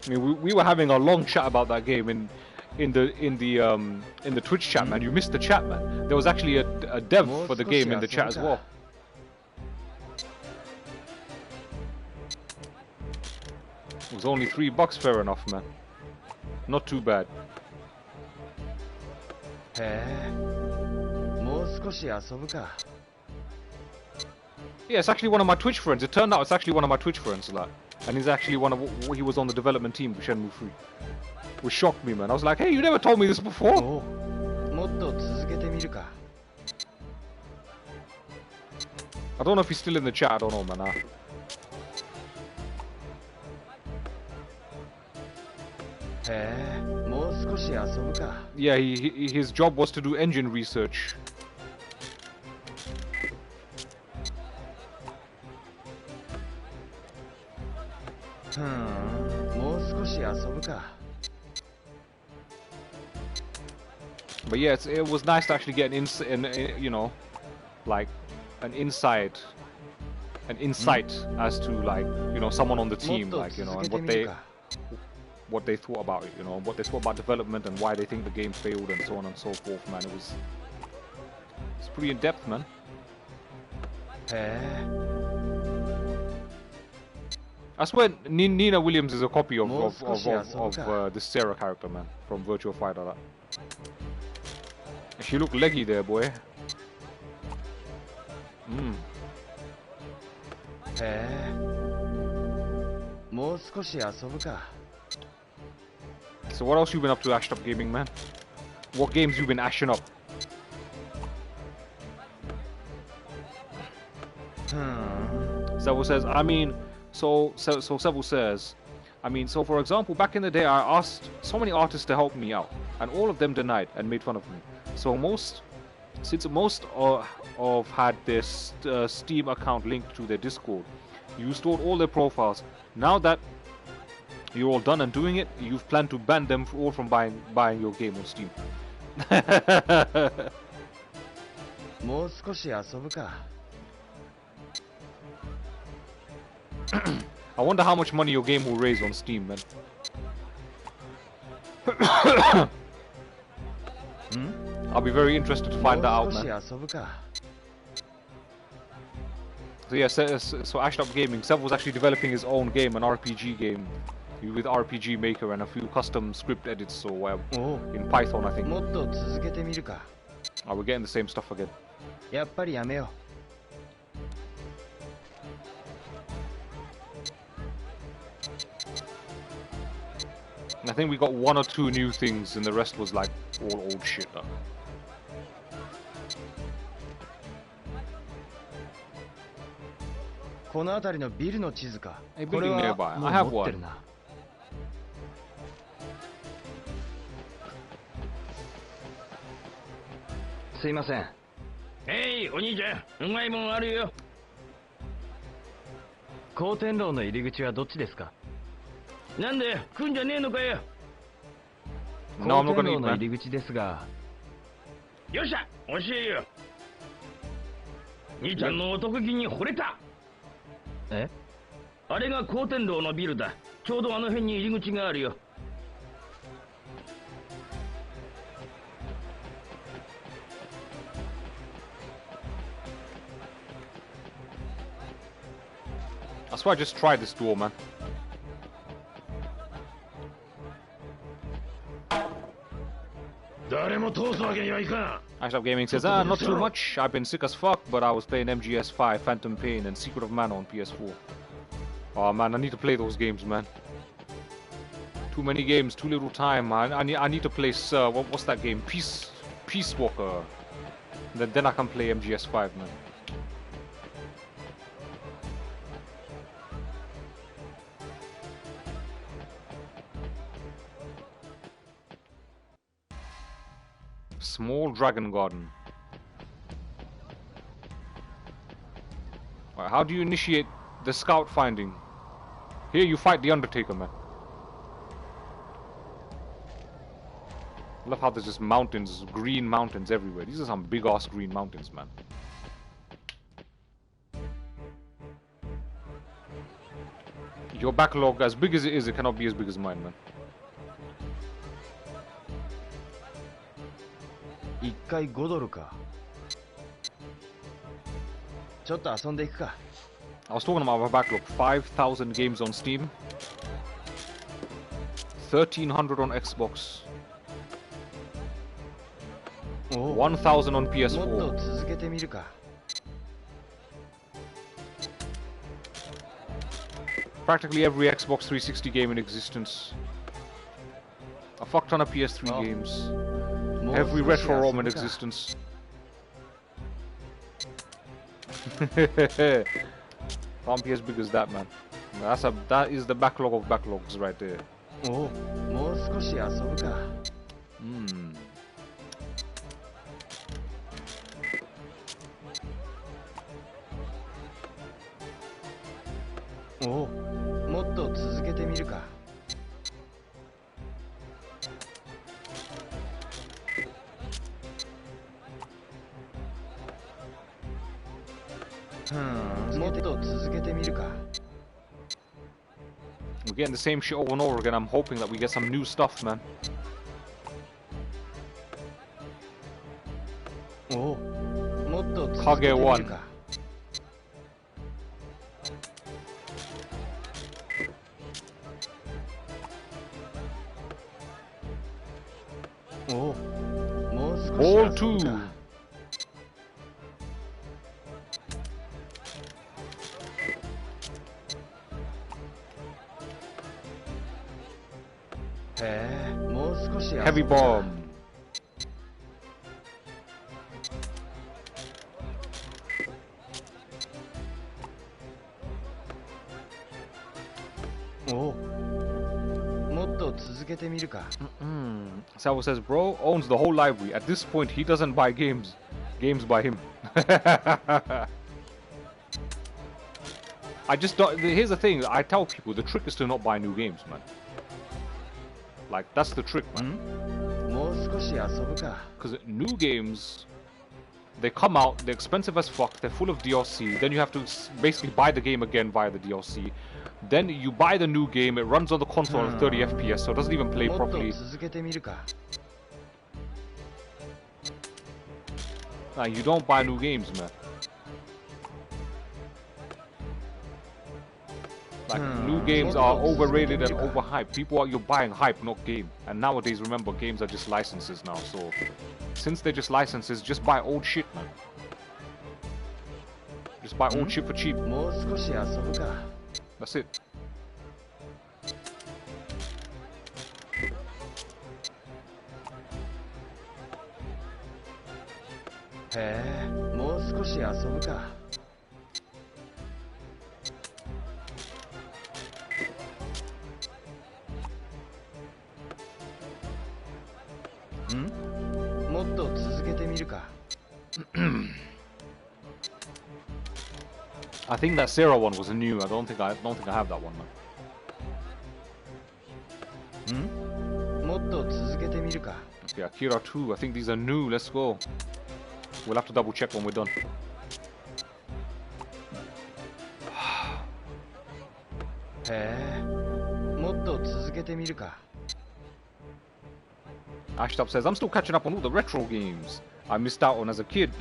I mean, we were having a long chat about that game in the Twitch chat, man. You missed the chat, man. There was actually a dev for the game in the chat as well. It was only $3, fair enough, man. Not too bad. Yeah, it's actually one of my Twitch friends. It turned out it's actually one of my Twitch friends, like, and he's actually he was on the development team for Shenmue 3. Which shocked me, man. I was like, hey, you never told me this before. I don't know if he's still in the chat. I don't know, man. Yeah, his job was to do engine research. But yeah, it was nice to actually get you know, like an insight as to, like, you know, someone on the team, like, you know, and what they thought about it, you know, what they thought about development and why they think the game failed and so on and so forth, man. It's pretty in depth, man. I swear Nina Williams is a copy of this Sarah character, man, from Virtua Fighter. That. She looked leggy there, boy. So what else you been up to, Ashed Up Gaming, man? What games you been ashing up? Several says, I mean, so Several says, I mean, so for example, back in the day, I asked so many artists to help me out, and all of them denied and made fun of me. So since most of had their Steam account linked to their Discord, you stored all their profiles. Now that you're all done and doing it, you've planned to ban them all from buying your game on Steam. I wonder how much money your game will raise on Steam, man. I'll be very interested to find that out, man. So yeah, so Ashed Up Gaming, Sev was actually developing his own game, an RPG game, with RPG Maker and a few custom script edits or in Python, I think. Oh, we're getting the same stuff again. I think we got 1 or 2 new things, and the rest was like all old shit. A building nearby. I have one. Hey, お兄ちゃん、うまいもんあるよ。高天楼の入り口はどっちですか？なんで来んじゃねえのかよ。高天楼の入り口ですが。よっしゃ、教えよ。兄ちゃんのお得気に惚れた。え？あれが高天楼のビルだ。ちょうどあの辺に入り口があるよ。That's why I just tried this door, man. Ashtap Gaming says, not too much. I've been sick as fuck, but I was playing MGS5, Phantom Pain, and Secret of Mana on PS4. Oh man, I need to play those games, man. Too many games, too little time. I need to play, what's that game? Peace Walker. Then I can play MGS5, man. Small Dragon Garden. Right, how do you initiate the scout finding? Here you fight the Undertaker, man. I love how there's just mountains, green mountains everywhere. These are some big ass green mountains, man. Your backlog, as big as it is, it cannot be as big as mine, man. I was talking about my backlog. 5,000 games on Steam, 1,300 on Xbox, 1,000 on PS4. Practically every Xbox 360 game in existence. A fuck ton of PS3 games. Every retro ROM in existence. Can't be as big as that, man. That is the backlog of backlogs right there. We're getting the same shit over and over again. I'm hoping that we get some new stuff, man. Kage 1. Ball 2. Heavy bomb. Savo says, bro owns the whole library. At this point, he doesn't buy games. Games buy him. I just don't. Here's the thing. I tell people the trick is to not buy new games, man. Like, that's the trick, man. Because new games, they come out, they're expensive as fuck, they're full of DLC, then you have to basically buy the game again via the DLC. Then you buy the new game, it runs on the console at 30 FPS, so it doesn't even play properly. Nah, you don't buy new games, man. Like, new games are overrated and overhyped. You're buying hype, not game. And nowadays, remember, games are just licenses now. So, since they're just licenses, just buy old shit, man. Just buy old shit for cheap. That's it. I think that Sarah one was a new. I don't think I have that one, man. Okay, Akira 2. I think these are new. Let's go. We'll have to double check when we're done. Ashtap says, I'm still catching up on all the retro games I missed out on as a kid.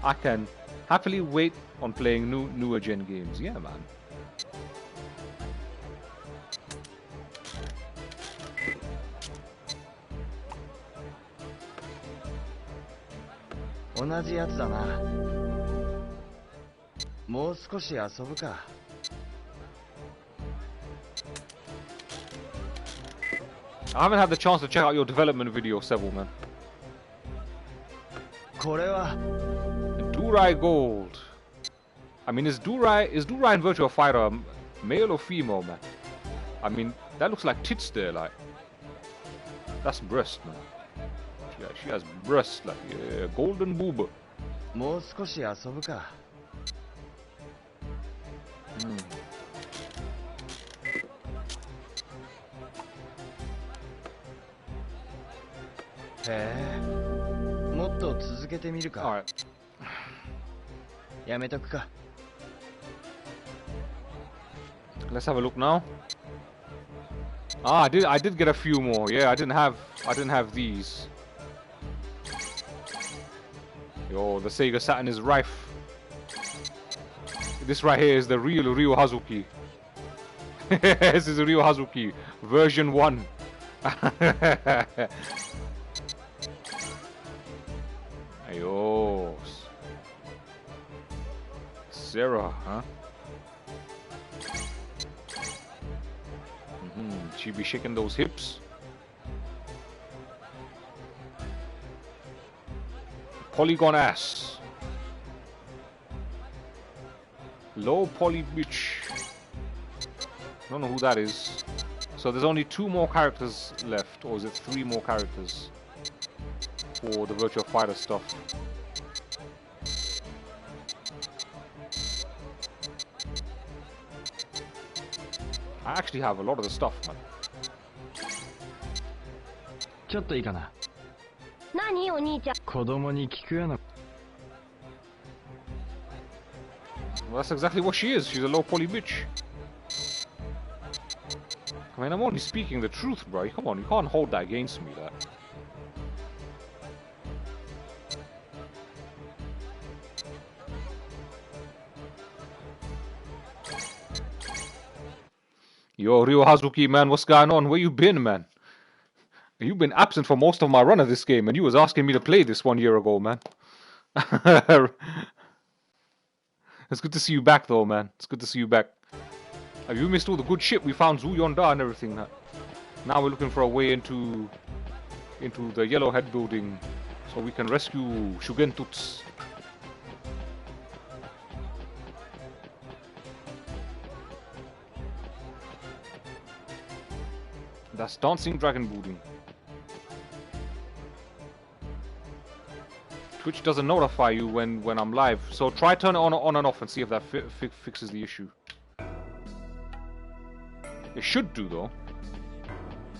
I can happily wait on playing newer gen games. Yeah, man. 同じやつだな。もう少し遊ぶか。I haven't had the chance to check out your development video, Seville, man. これは Durai Gold. I mean, is Durai in Virtua Fighter male or female, man? I mean, that looks like tits there, like. That's breast, man. Yeah, she has breast, like, yeah, golden boob. もう少し遊ぶか。へえ、もっと続けてみるか。やめとくか。Let's have a look now. Ah, I did get a few more. Yeah, I didn't have these. Yo, the Sega Saturn is rife. This right here is the real Ryo Hazuki. This is the Ryo Hazuki version 1. Ayos. Sarah, huh? She be shaking those hips. Polygon ass. Low poly bitch. Don't know who that is. So there's only 2 more characters left, or is it 3 more characters for the Virtua Fighter stuff? I actually have a lot of the stuff, man. ちょっといいかな。何お兄ちゃん。子供に聞くような。Well, that's exactly what she is. She's a low poly bitch. I mean, I'm only speaking the truth, bro. Come on, you can't hold that against me, that. Yo, Ryo Hazuki, man, what's going on? Where you been, man? You've been absent for most of my run of this game, and you was asking me to play this 1 year ago, man. It's good to see you back, though, man. It's good to see you back. Have you missed all the good shit? We found Zhu Yuanda and everything. Now we're looking for a way into the Yellowhead building so we can rescue Shugentutsu. That's Dancing Dragon building. Twitch doesn't notify you when I'm live, so try turn it on and off and see if that fixes the issue. It should do, though.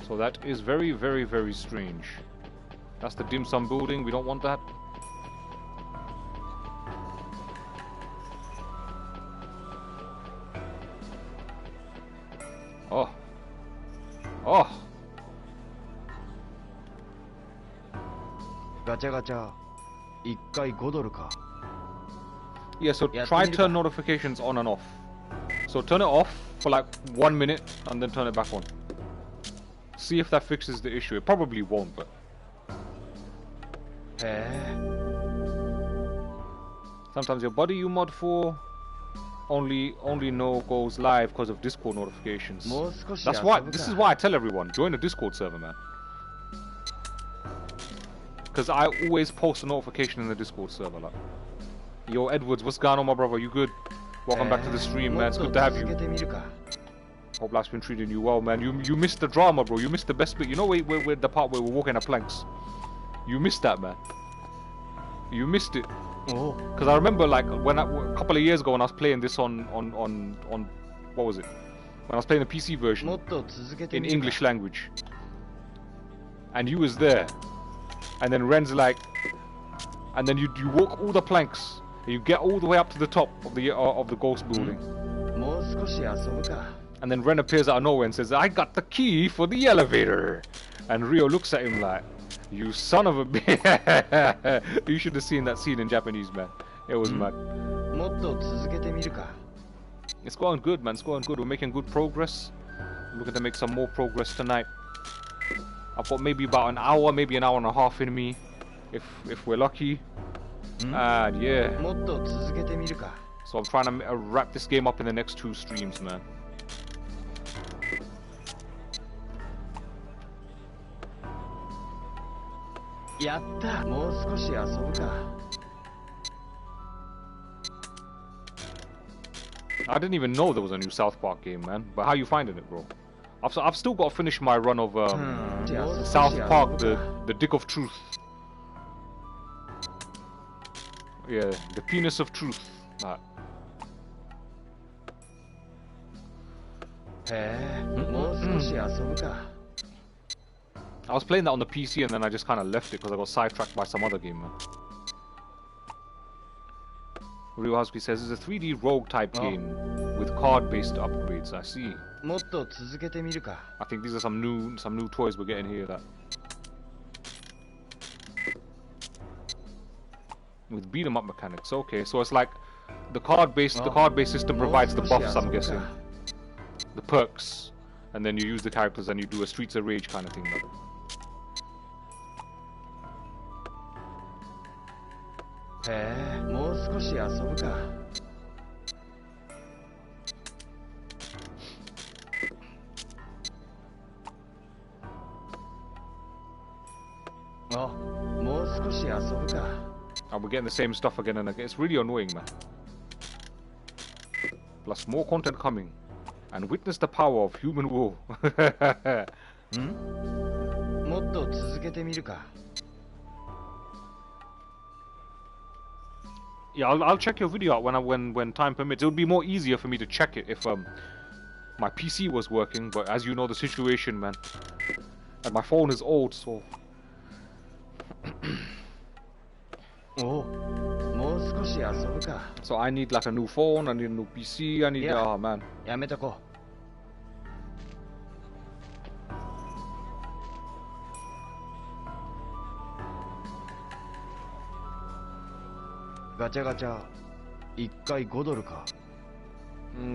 So that is very, very, very strange. That's the dim sum building. We don't want that. Oh. Oh. Gacha gacha. 1回5ドルか。Yeah, so try turn notifications on and off. So turn it off for like 1 minute and then turn it back on. See if that fixes the issue. It probably won't, but. Sometimes your body you mod for only no goes live because of Discord notifications. That's why. This is why I tell everyone, join the Discord server, man. Because I always post a notification in the Discord server, like. Yo, Edwards, what's going on, my brother? You good? Welcome back to the stream, man. It's good to have you. Hope life's been treating you well, man. You missed the drama, bro. You missed the best bit. You know where the part where we're walking the planks? You missed that, man. You missed it. Oh. Because I remember, like, when a couple of years ago when I was playing this on what was it? When I was playing the PC version in English language, and you was there, and then Ren's like, and then you walk all the planks, and you get all the way up to the top of the ghost building. And then Ren appears out of nowhere and says, "I got the key for the elevator." And Ryo looks at him like, "You son of a bitch." You should have seen that scene in Japanese, man. It was mad. It's going good, man. It's going good. We're making good progress. We're looking to make some more progress tonight. I've got maybe about an hour, maybe an hour and a half in me, if we're lucky. And yeah. So I'm trying to wrap this game up in the next 2 streams, man. I didn't even know there was a new South Park game, man. But how you finding it, bro? I've still got to finish my run of South Park, the Dick of Truth. Yeah, the penis of truth. I was playing that on the PC and then I just kind of left it because I got sidetracked by some other game, man. Ryuhasuki says it's a 3D rogue type game with card-based upgrades. I see. I think these are some new toys we're getting here. That with beat 'em up mechanics. Okay, so it's like the card-based system provides the buffs. I'm guessing the perks, and then you use the characters and you do a Streets of Rage kind of thing. Like. And we're getting the same stuff again and again. It's really annoying, man. Plus more content coming. And witness the power of human will. Yeah, I'll check your video out when time permits. It would be more easier for me to check it if my PC was working, but as you know the situation, man. And my phone is old, so so I need like a new phone, I need a new PC, I need oh man. Gacha gacha 1回5ドルか。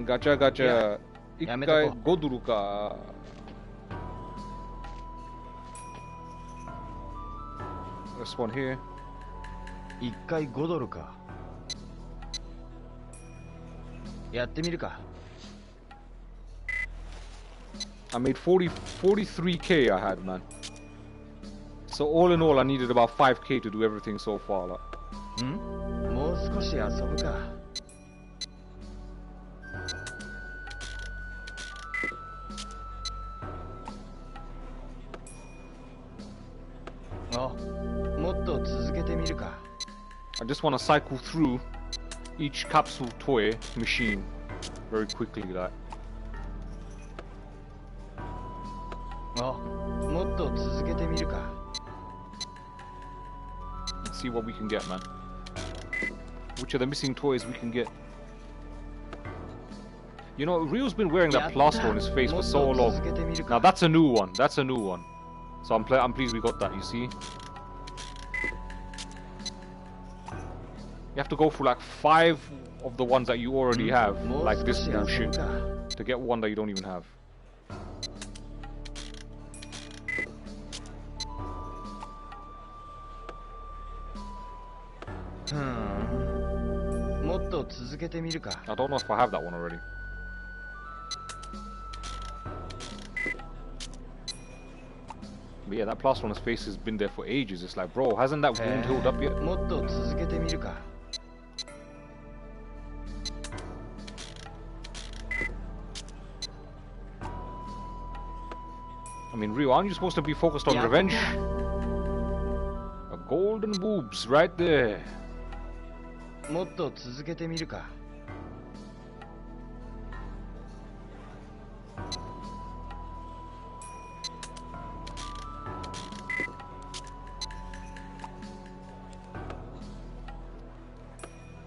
ガチャガチャ1回5ドルか。This one here. 1回5ドルか。やってみるか。I made 43k I had, man. So all in all I needed about 5k to do everything so far. Like. もう少し遊ぶか。もっと続けてみるか。I just want to cycle through each capsule toy machine very quickly, like. もっと続けてみるか。Let's see what we can get, man. Which are the missing toys we can get? You know, Ryo's been wearing that plaster on his face for so long. Now that's a new one. That's a new one. So I'm pleased we got that. You see? You have to go through like 5 of the ones that you already have, like this bullshit, to get one that you don't even have. I don't know if I have that one already. But yeah, that plaster on his face has been there for ages. It's like, bro, hasn't that wound healed up yet? I mean, Ryo, aren't you supposed to be focused on revenge? A golden boobs right there. もっと続けてみるか。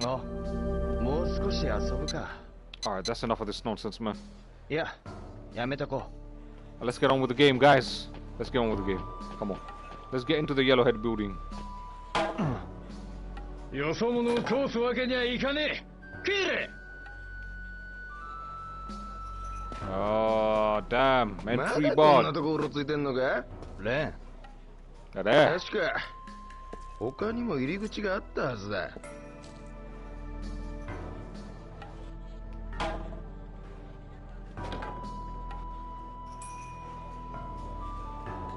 もう少し遊ぶか。Alright, that's enough of this nonsense, man. いや、やめとこう。Let's get on with the game, guys. Let's get on with the game. Come on. Let's get into the Yellowhead building. よそ者を通すわけにはいかねえ。帰れ。Oh, damn. Entry bar. まだこんなとこうろついてんのか？レン。確か。他にも入り口があったはずだ。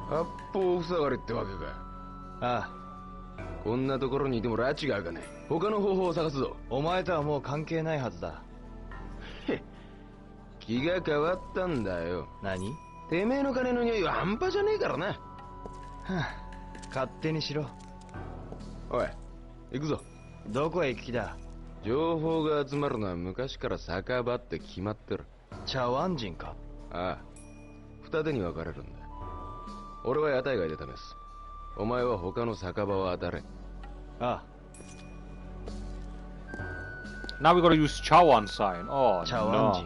八方塞がれってわけか。ああ。こんなところにいても拉致が開かない。他の方法を探すぞ。お前とはもう関係ないはずだ。気が変わったんだよ。何？てめえの金の匂いは半端じゃねえからな。はあ、勝手にしろ。おい、行くぞ。どこへ行く気だ？情報が集まるのは昔から酒場って決まってる。茶碗人か？ああ、二手に分かれるんだ。俺は屋台街で試す。お前は他の酒場を当たれ。ああ。Now we gotta use Chawan sign. Oh, no.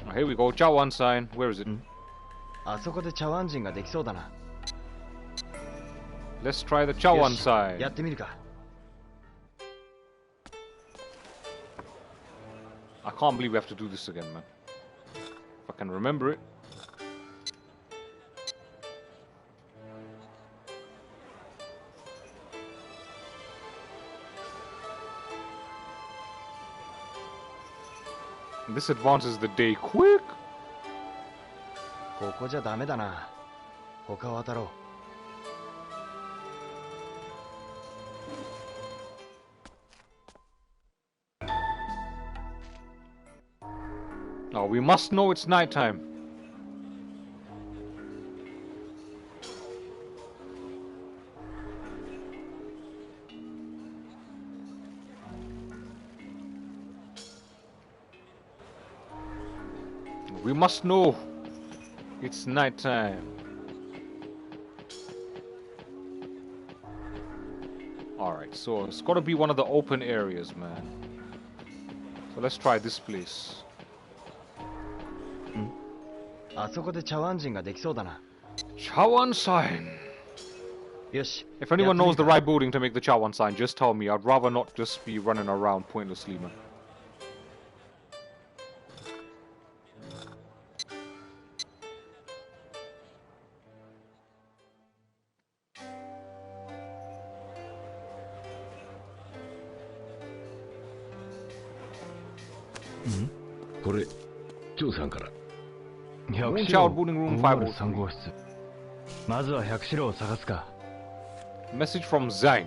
Oh, here we go, Chawan sign. Where is it? あそこで茶碗人ができそうだな。Let's try the Chawan sign. やってみるか。I can't believe we have to do this again, man. If I can remember it. This advances the day quick. ここじゃダメだな。他を当たろう。Oh, we must know it's nighttime. We must know it's nighttime. Alright, so it's gotta be one of the open areas, man. So let's try this place. あそこで茶碗人ができそうだな。Chawan sign. よし。 If anyone knows the right building to make the Chawan sign, just tell me. I'd rather not just be running around pointlessly, man. Moonchild building room 503. まずは百四郎を探すか。 Message from Zhang.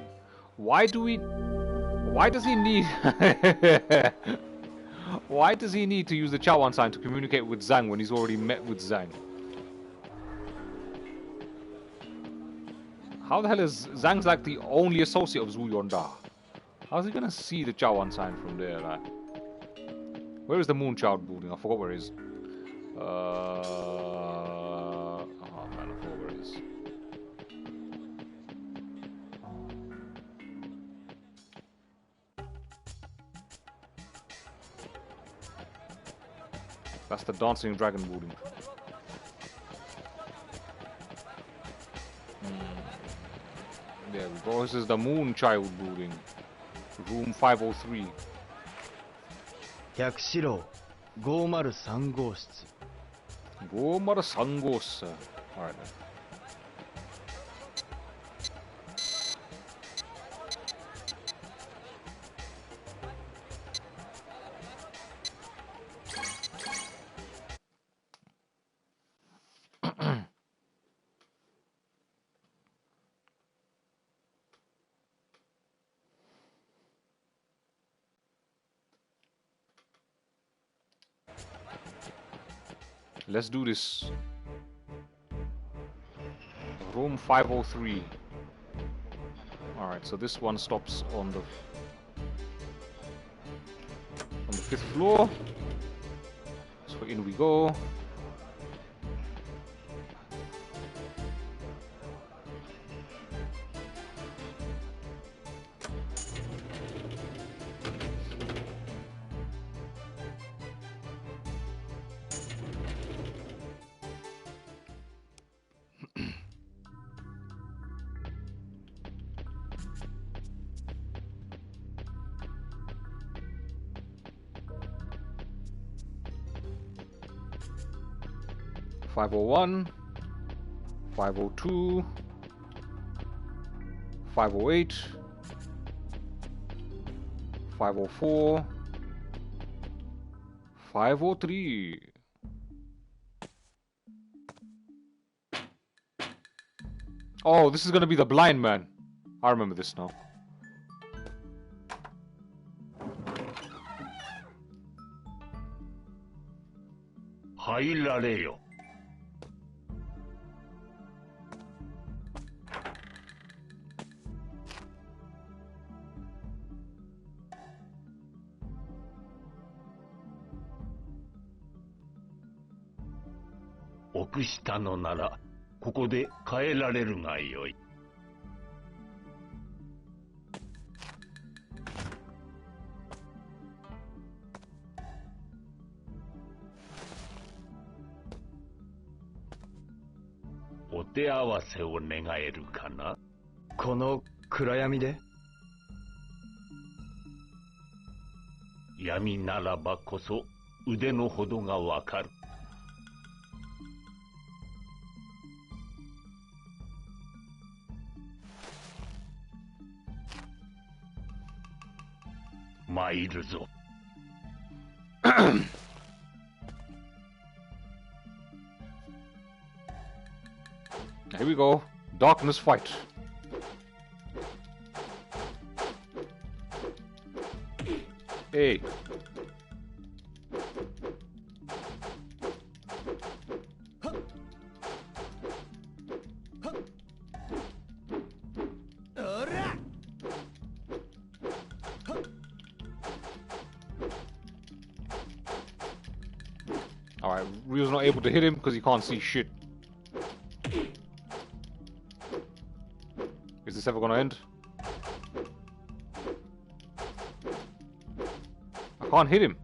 Why does he need Why does he need to use the Chawan sign to communicate with Zhang when he's already met with Zhang? How the hell is Zhang's like the only associate of Zhu Yuanda? How's he gonna see the Chawan sign from there? Like, where is the Moonchild building? I forgot where it is. Oh man, I forgot where it is. That's the Dancing Dragon building. There we go. This is the Moonchild building. Room 503. 百四郎503号室。503号室。Alright then. Let's do this. Room 503. Alright, so this one stops on the 5th floor. So in we go. 502, 508, 504, 503. Oh, this is gonna be the blind man. I remember this now. Hairare. 奥下のならここで帰られるがよい。お手合わせを願えるかな。この暗闇で？闇ならばこそ腕のほどがわかる。参るぞ。Here we go. Darkness fight. Hey. Alright, Ryu's not able to hit him because he can't see shit. Is this ever gonna end? I can't hit him.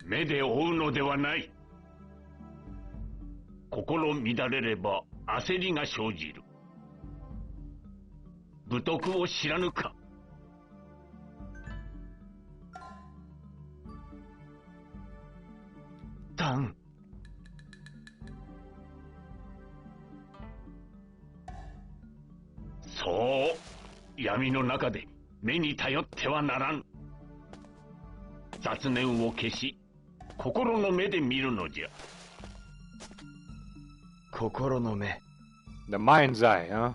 目で追うのではない。心乱れれば焦りが生じる。武徳を知らぬか。ダン。そう、闇の中で目に頼ってはならん。雑念を消し、心の目で見るのじゃ。心の目。The mind's eye, huh?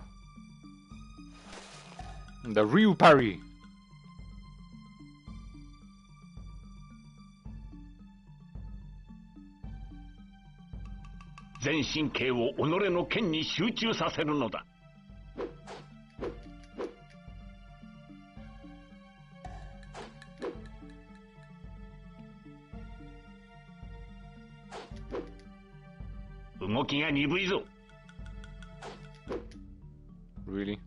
The real parry. 全神経を己の剣に集中させるのだ。動きが鈍いぞ。Really?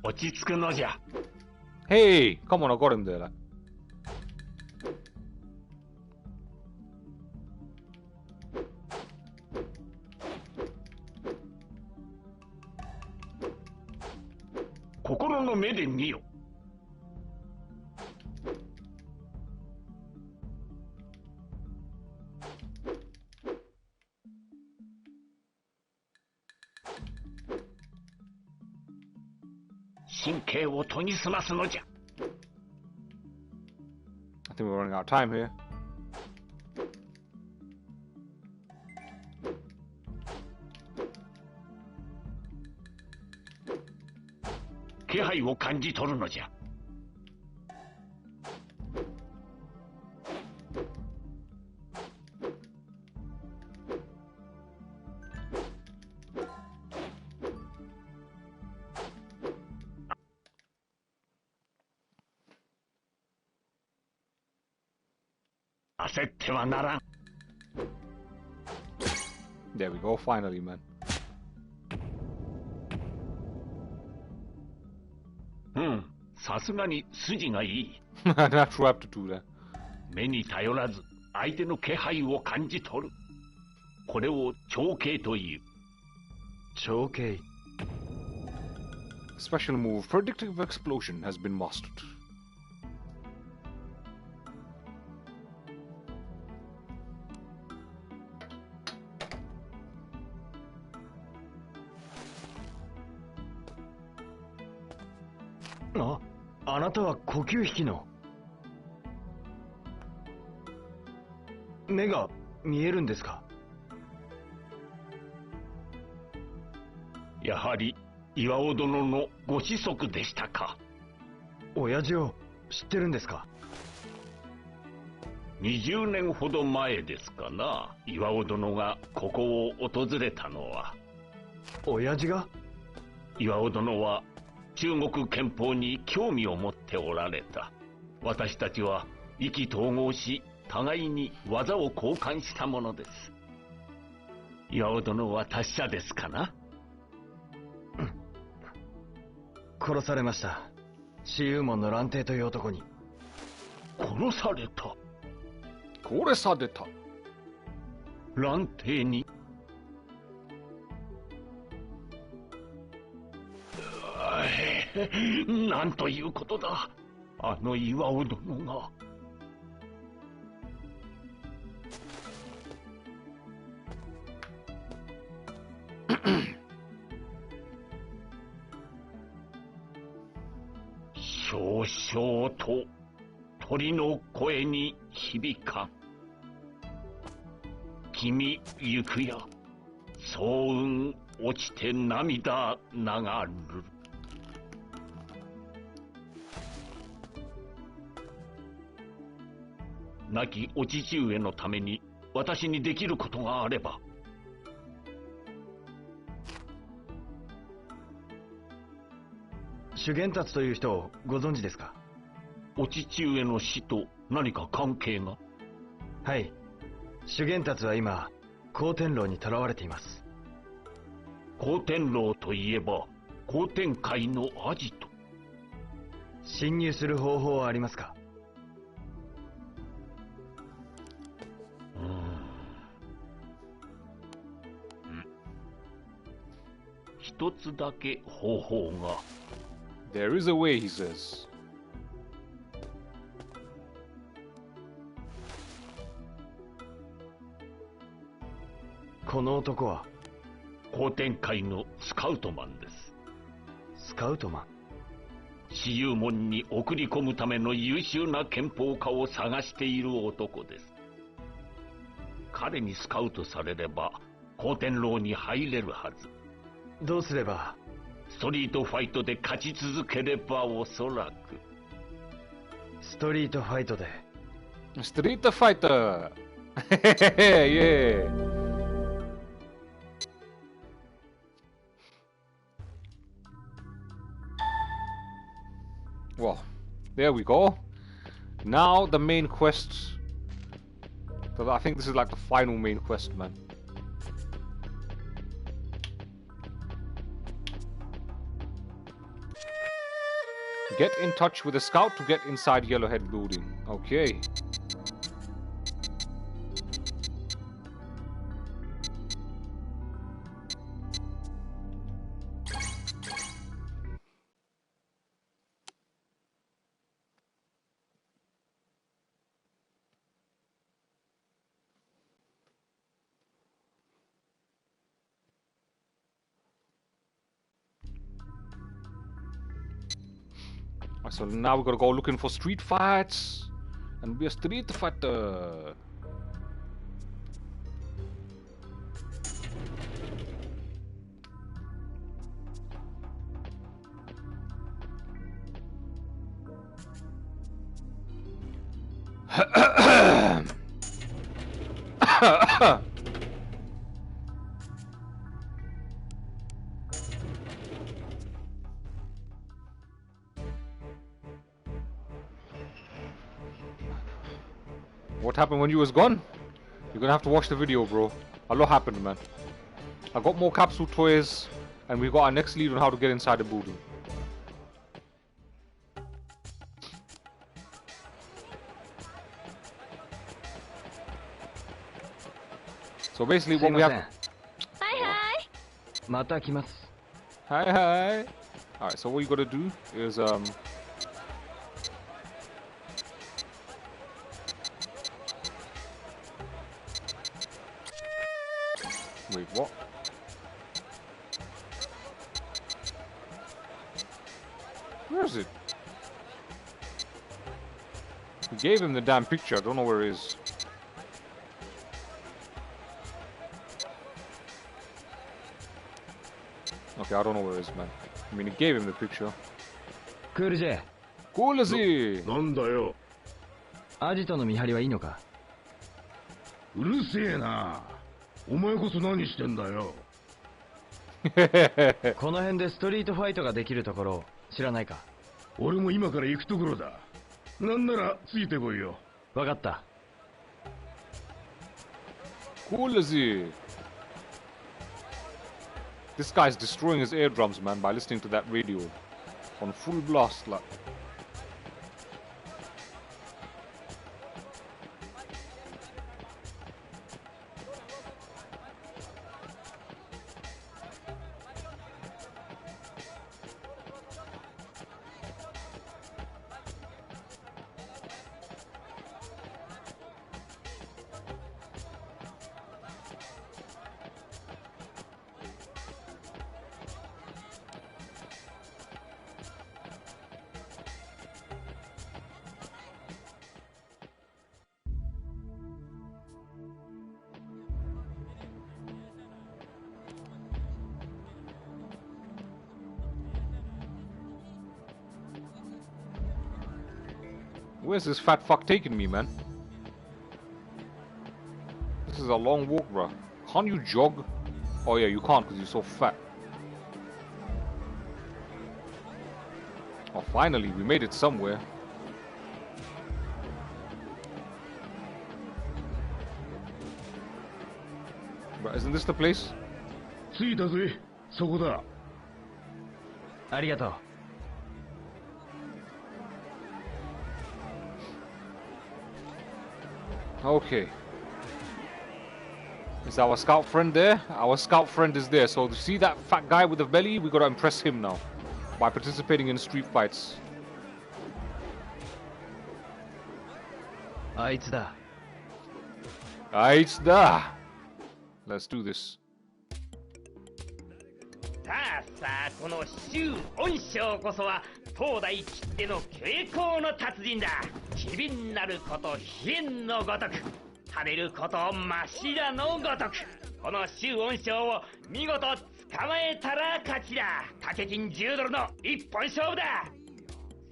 落ち着くのじゃ。Hey, come on, I got him there. 心の目で見よ。神経を研ぎ澄ますのじゃ。I think we're running out of time here. 気配を感じ取るのじゃ。焦ってはならん。There we go, finally, man. さすがに筋がいい。Not trapped to do that. 目に頼らず相手の気配を感じ取る。これを長径という。長径。Special move, predictive explosion has been mastered. あなたは呼吸引きの。目が見えるんですか？やはり岩尾殿のご子息でしたか。親父を知ってるんですか？20年ほど前ですかな、岩尾殿がここを訪れたのは。親父が？岩尾殿は中国憲法に興味を持っておられた。私たちは意気投合し、互いに技を交換したものです。岩尾殿は達者ですかな？殺されました。紫幽門の蘭亭という男に。殺された？殺された？蘭亭に？なんということだ。あの岩尾殿が。少々と鳥の声に響かん。君行くや、早雲落ちて涙流る。亡きお父上のために私にできることがあれば。修験達という人をご存知ですか？お父上の死と何か関係が？はい。修験達は今光天牢に囚われています。光天牢といえば光天界のアジト。侵入する方法はありますか？一つだけ方法が。There is a way, he says. この男は光天界のスカウトマンです。スカウトマン？紫幽門に送り込むための優秀な憲法家を探している男です。彼にスカウトされれば光天牢に入れるはず。どうすれば？ストリートファイトで勝ち続ければおそらく。ストリートファイトで。ストリートファイターyeah. Well, there we go. Now the main quest. I think this is like the final main quest, man. Get in touch with a scout to get inside Yellowhead building. Okay. So now we gotta go looking for street fights and be a street fighter. What happened when you was gone? You're gonna have to watch the video, bro. A lot happened, man. I got more capsule toys, and we got our next lead on how to get inside the building. So basically what we have... Hi. Hi. Alright, so what you gotta do is wait, what? Where is it? We gave him the damn picture, I don't know where it is. Okay, I don't know where it is, man. I mean, he gave him the picture. Cool J. Cool Z! なんだよ。アジトの見張りはいいのか？うるせえな。お前こそ何してんだよ。この辺でストリートファイトができるところ知らないか？俺も今から行くところだ。なんならついてこいよ。わかった。Cool Z! This guy's destroying his eardrums, man, by listening to that radio on full blast, like. Where's this fat fuck taking me, man? This is a long walk, bro. Can't you jog? Oh yeah, you can't because you're so fat. Oh, finally, we made it somewhere. Bro, isn't this the place? 着いたぜ。そこだ。ありがとう。Okay. Is our scout friend there? Our scout friend is there. So see that fat guy with the belly? We gotta impress him now by participating in street fights. あいつだ。あいつだ。Let's do this. さあさあ、この周恩賞こそは当代きっての傾向の達人だ。機敏なること飛燕のごとく、跳ねることましらのごとく、この周恩賞を見事捕まえたら勝ちだ。掛け金10ドルの一本勝負だ。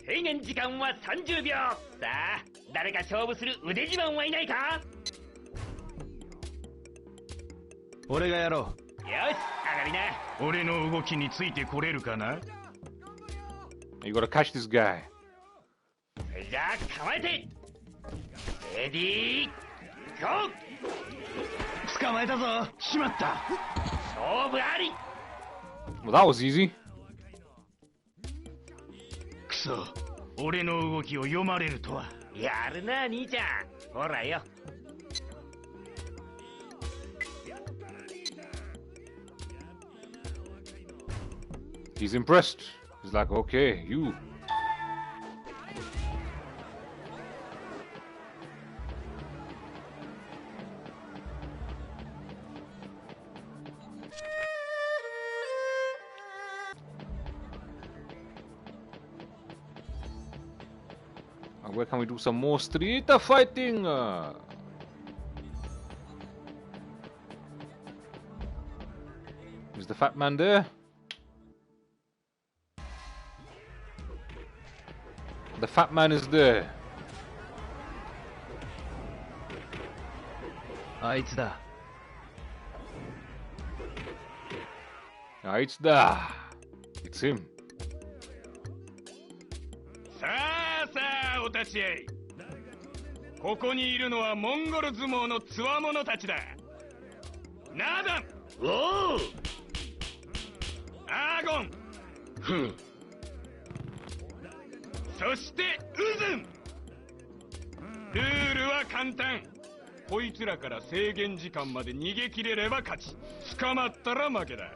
制限時間は30秒。さあ、誰か勝負する腕自慢はいないか？俺がやろう。よし、上がりな。俺の動きについてこれるかな？ You gotta catch this guy. それじゃあ構えて。レディーゴー。捕まえたぞ。しまった。勝負あり。Well, that was easy. くそ、俺の動きを読まれるとは。やるな兄ちゃん。ほらよ。He's impressed. He's like, okay, you. Where can we do some more street fighting? Is the fat man there? The fat man is there. あいつだ。あいつだ。It's him. さあさあ、お立ち会い。ここにいるのはモンゴル相撲のつわものたちだ。ナダン、おお、アーゴン、ふん、そしてウズン。ルールは簡単。こいつらから制限時間まで逃げ切れれば勝ち、捕まったら負けだ。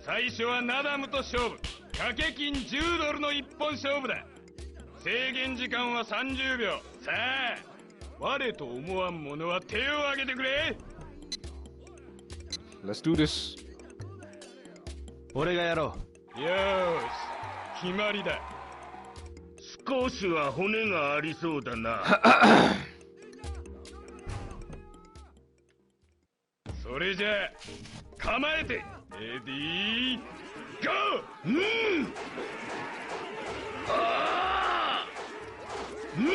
最初はナダムと勝負。掛け金10ドルの一本勝負だ。制限時間は30秒。さあ、我と思わん者は手を挙げてくれ。 Let's do this. 俺がやろう。よーし、決まりだ。少しは骨がありそうだな。それじゃあ構えて、レディーゴー。うん、ああ、うん、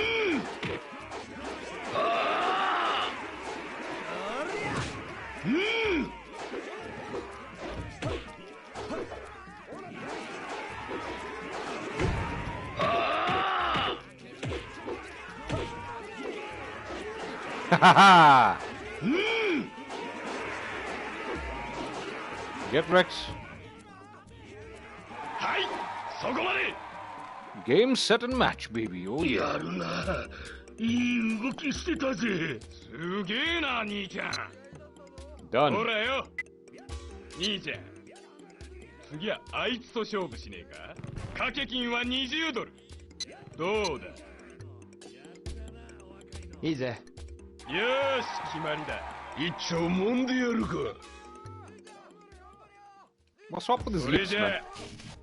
ああ、うん、Haha! うん、 Get wrecked. はい、そこまで。 Game, set, and match, baby. Oh や yeah. るな。いい動きしてたぜ。すげえな、兄ちゃん。 Done. ほらよ、兄ちゃん。次はあいつと勝負しねえか。掛け金は20ドル。どうだ。いいぜ。よーし、決まりだ。一丁もんでやるか。 What's up with his それ lips, じゃ man? あ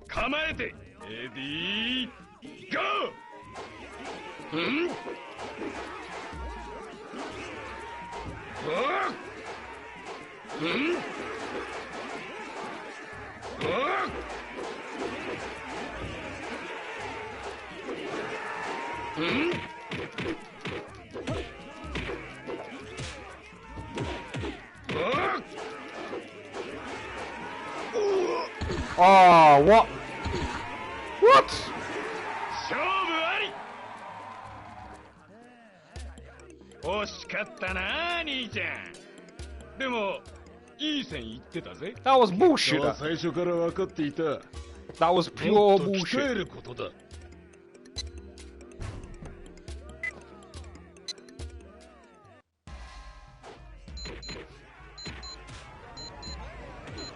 構えて、レディーゴー。うん、ああ、うん、ああ、うん、ああ、Oh, what? What? 勝負あり。惜しかったな、兄ちゃん。でもいい線いってたぜ。 That was bullshit. 最初から分かっていた。 That was pure もっと鍛え bullshit. ることだ。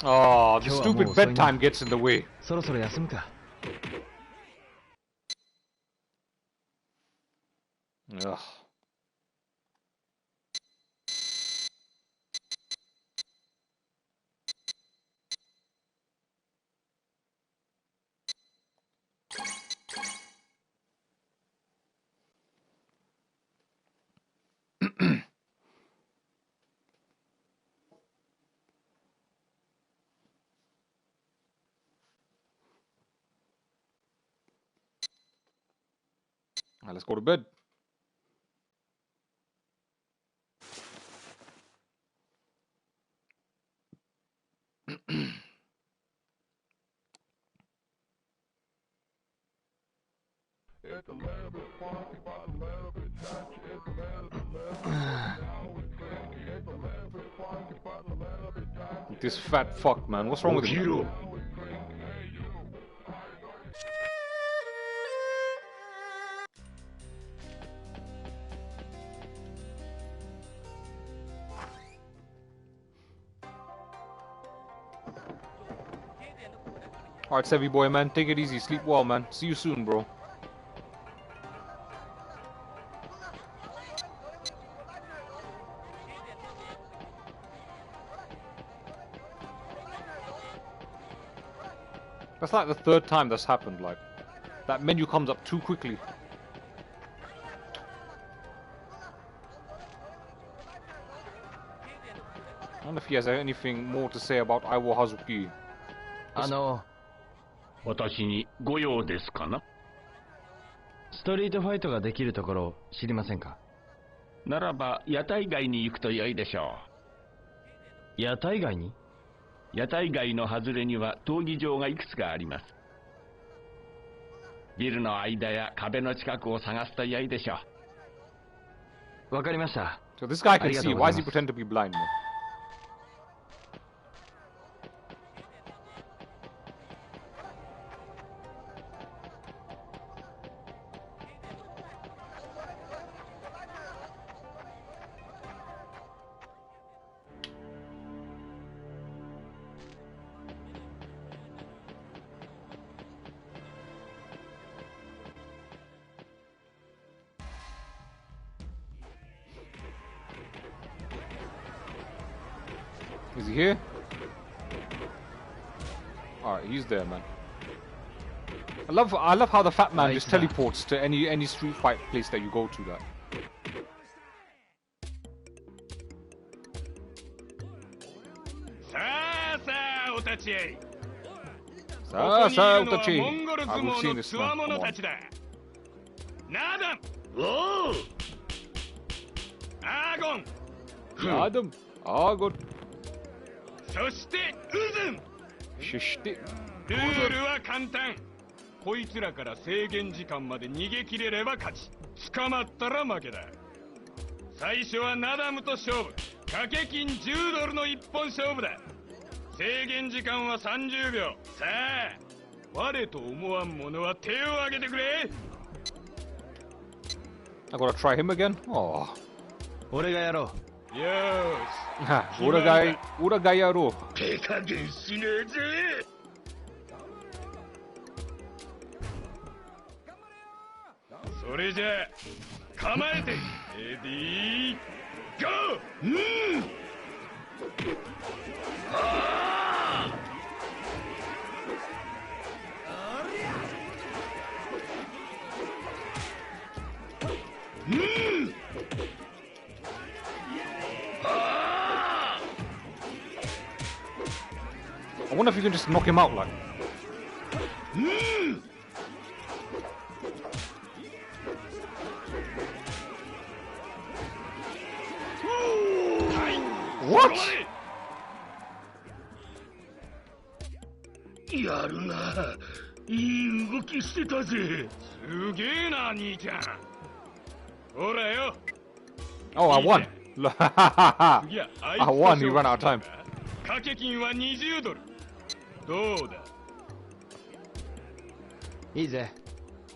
Oh, the stupid bedtime gets in the way. そろそろ休むか。 Ugh. Now let's go to bed. This fat fuck, man. What's wrong with him? Alright, Sevy boy, man. Take it easy. Sleep well, man. See you soon, bro. That's like the third time that's happened, like. That menu comes up too quickly. I don't know if he has anything more to say about Aiwo Hazuki. 私にご用ですかな。ストリートファイトができるところを知りませんか。ならば屋台街に行くと良いでしょう。屋台街に？屋台街の外れには闘技場がいくつかあります。ビルの間や壁の近くを探すと良いでしょわかりました。 So this guy can see. Why does he pretend to be blind, man? Is he here? Alright, he's there, man. I love how the fat man just teleports to any street fight place that you go to. That. We've seen this now. Come on. Adam. Agon. そして渦ルールは簡単。こいつらから制限時間まで逃げ切れれば勝ち、捕まったら負けだ。最初はナダムと勝負。掛け金10ドルの一本勝負だ。制限時間は30秒。さあ、我と思わん者は手を挙げてくれ。I gotta try him again? Oh. 俺がやろう。よーし。俺がやろう。手加減しねえぜ。それじゃあ構えて。レディーゴー。I wonder if you can just knock him out, like. What? やるな。いい動きしてたぜ。すげえな、兄ちゃん。ほらよ。Oh, I won. I won. He ran out of time. 掛け金は20ドル。どうだ。いいぜ。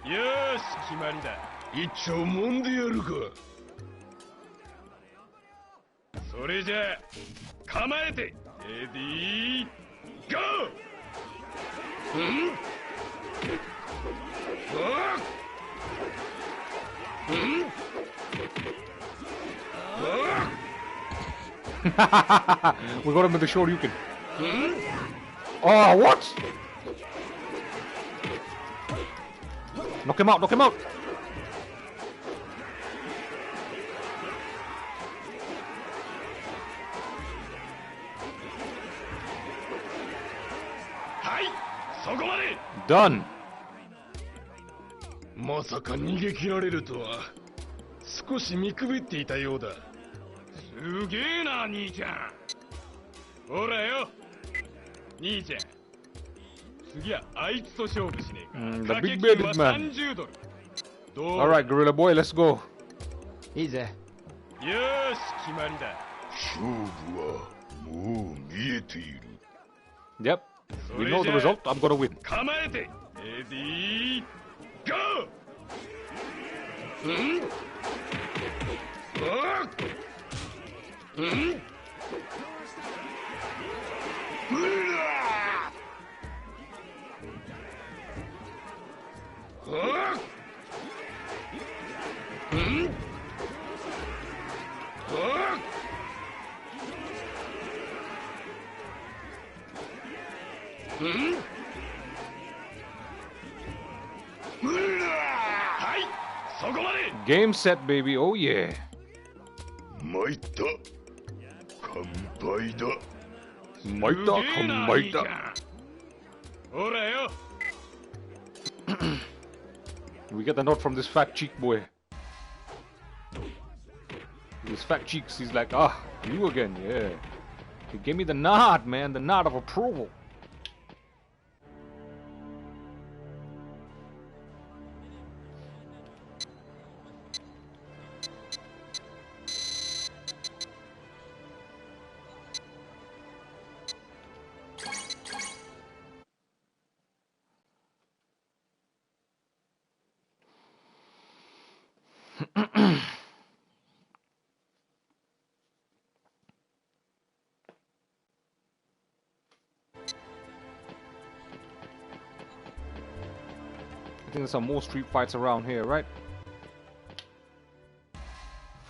よーし、決まりだ。一丁もんでやるか。それじゃあ構えて。レディーゴー。We got him with the Shoryuken. Oh, what? Knock him out, knock him out. Done. まさか逃げ切られるとは。少し見くびっていたようだ。すげえな、兄ちゃん。ほらよ、兄ちゃん。次はあいつと勝負しねえか。 The big bearded man. 30ドル。Alright, Gorilla Boy, let's go. いいぜ。よし、決まりだ。勝負はもう見えている。 Yep. We know the result. I'm gonna win. 構えて。レディーゴー。Game set, baby. Oh yeah. 参った。乾杯だ。参った。乾杯だ。ほらよ。We get the nod from this fat cheek boy. His fat cheeks, he's like, ah, you again, yeah. He gave me the nod, man, the nod of approval. think there's some more street fights around here, right?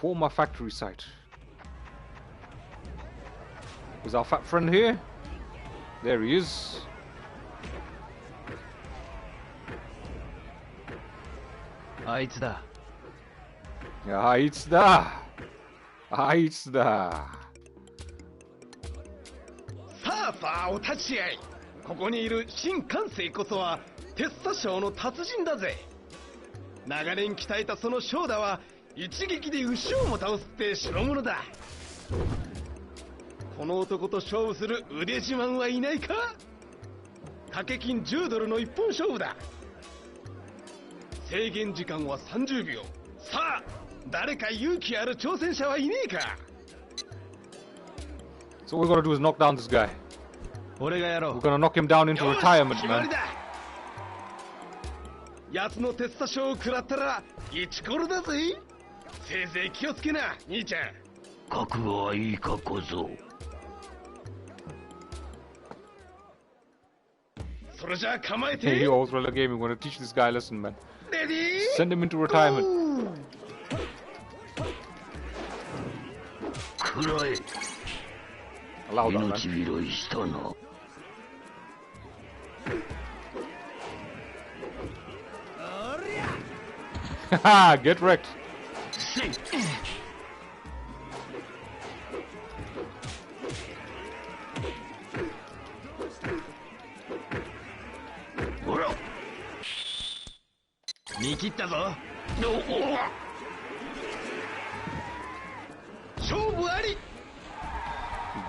Former factory site. Is our fat friend here? There he is. Ah, it's da. Ah, it's da. Ah, it's da. さあさあお立ち会い。ここにいる新幹生こそは鉄佐将の達人だぜ。長年鍛えたその将打は一撃で牛をも倒すって代物だ。この男と勝負する腕自慢はいないか？掛け金10ドルの一本勝負だ。制限時間は30秒。さあ誰か勇気ある挑戦者はいねえか？ So what we're gonna do is knock down this guy. We're gonna knock him down into retirement, man. 奴の鉄佐将を食らったらイチコロだぜ。せいぜい気をつけな兄ちゃん。覚悟はいいか小僧。それじゃあ構えて。 Hey, yo, Australia Gaming, we're gonna teach this guy a lesson, man. Ready? Send him into retirement. 暗い。 Allow that, man. 命拾いしたな。Haha, get wrecked.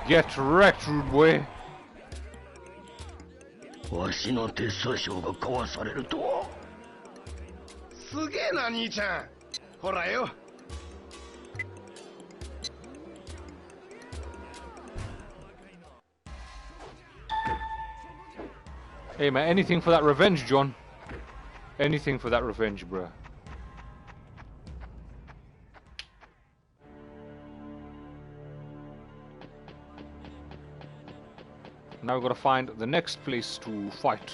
Get wrecked, rude boy. わしの鉄佐将がかわされるとは。すげえな兄ちゃん。ほらよ。 Hey man, anything for that revenge, John. Anything for that revenge, bruh. Now we've got to find the next place to fight.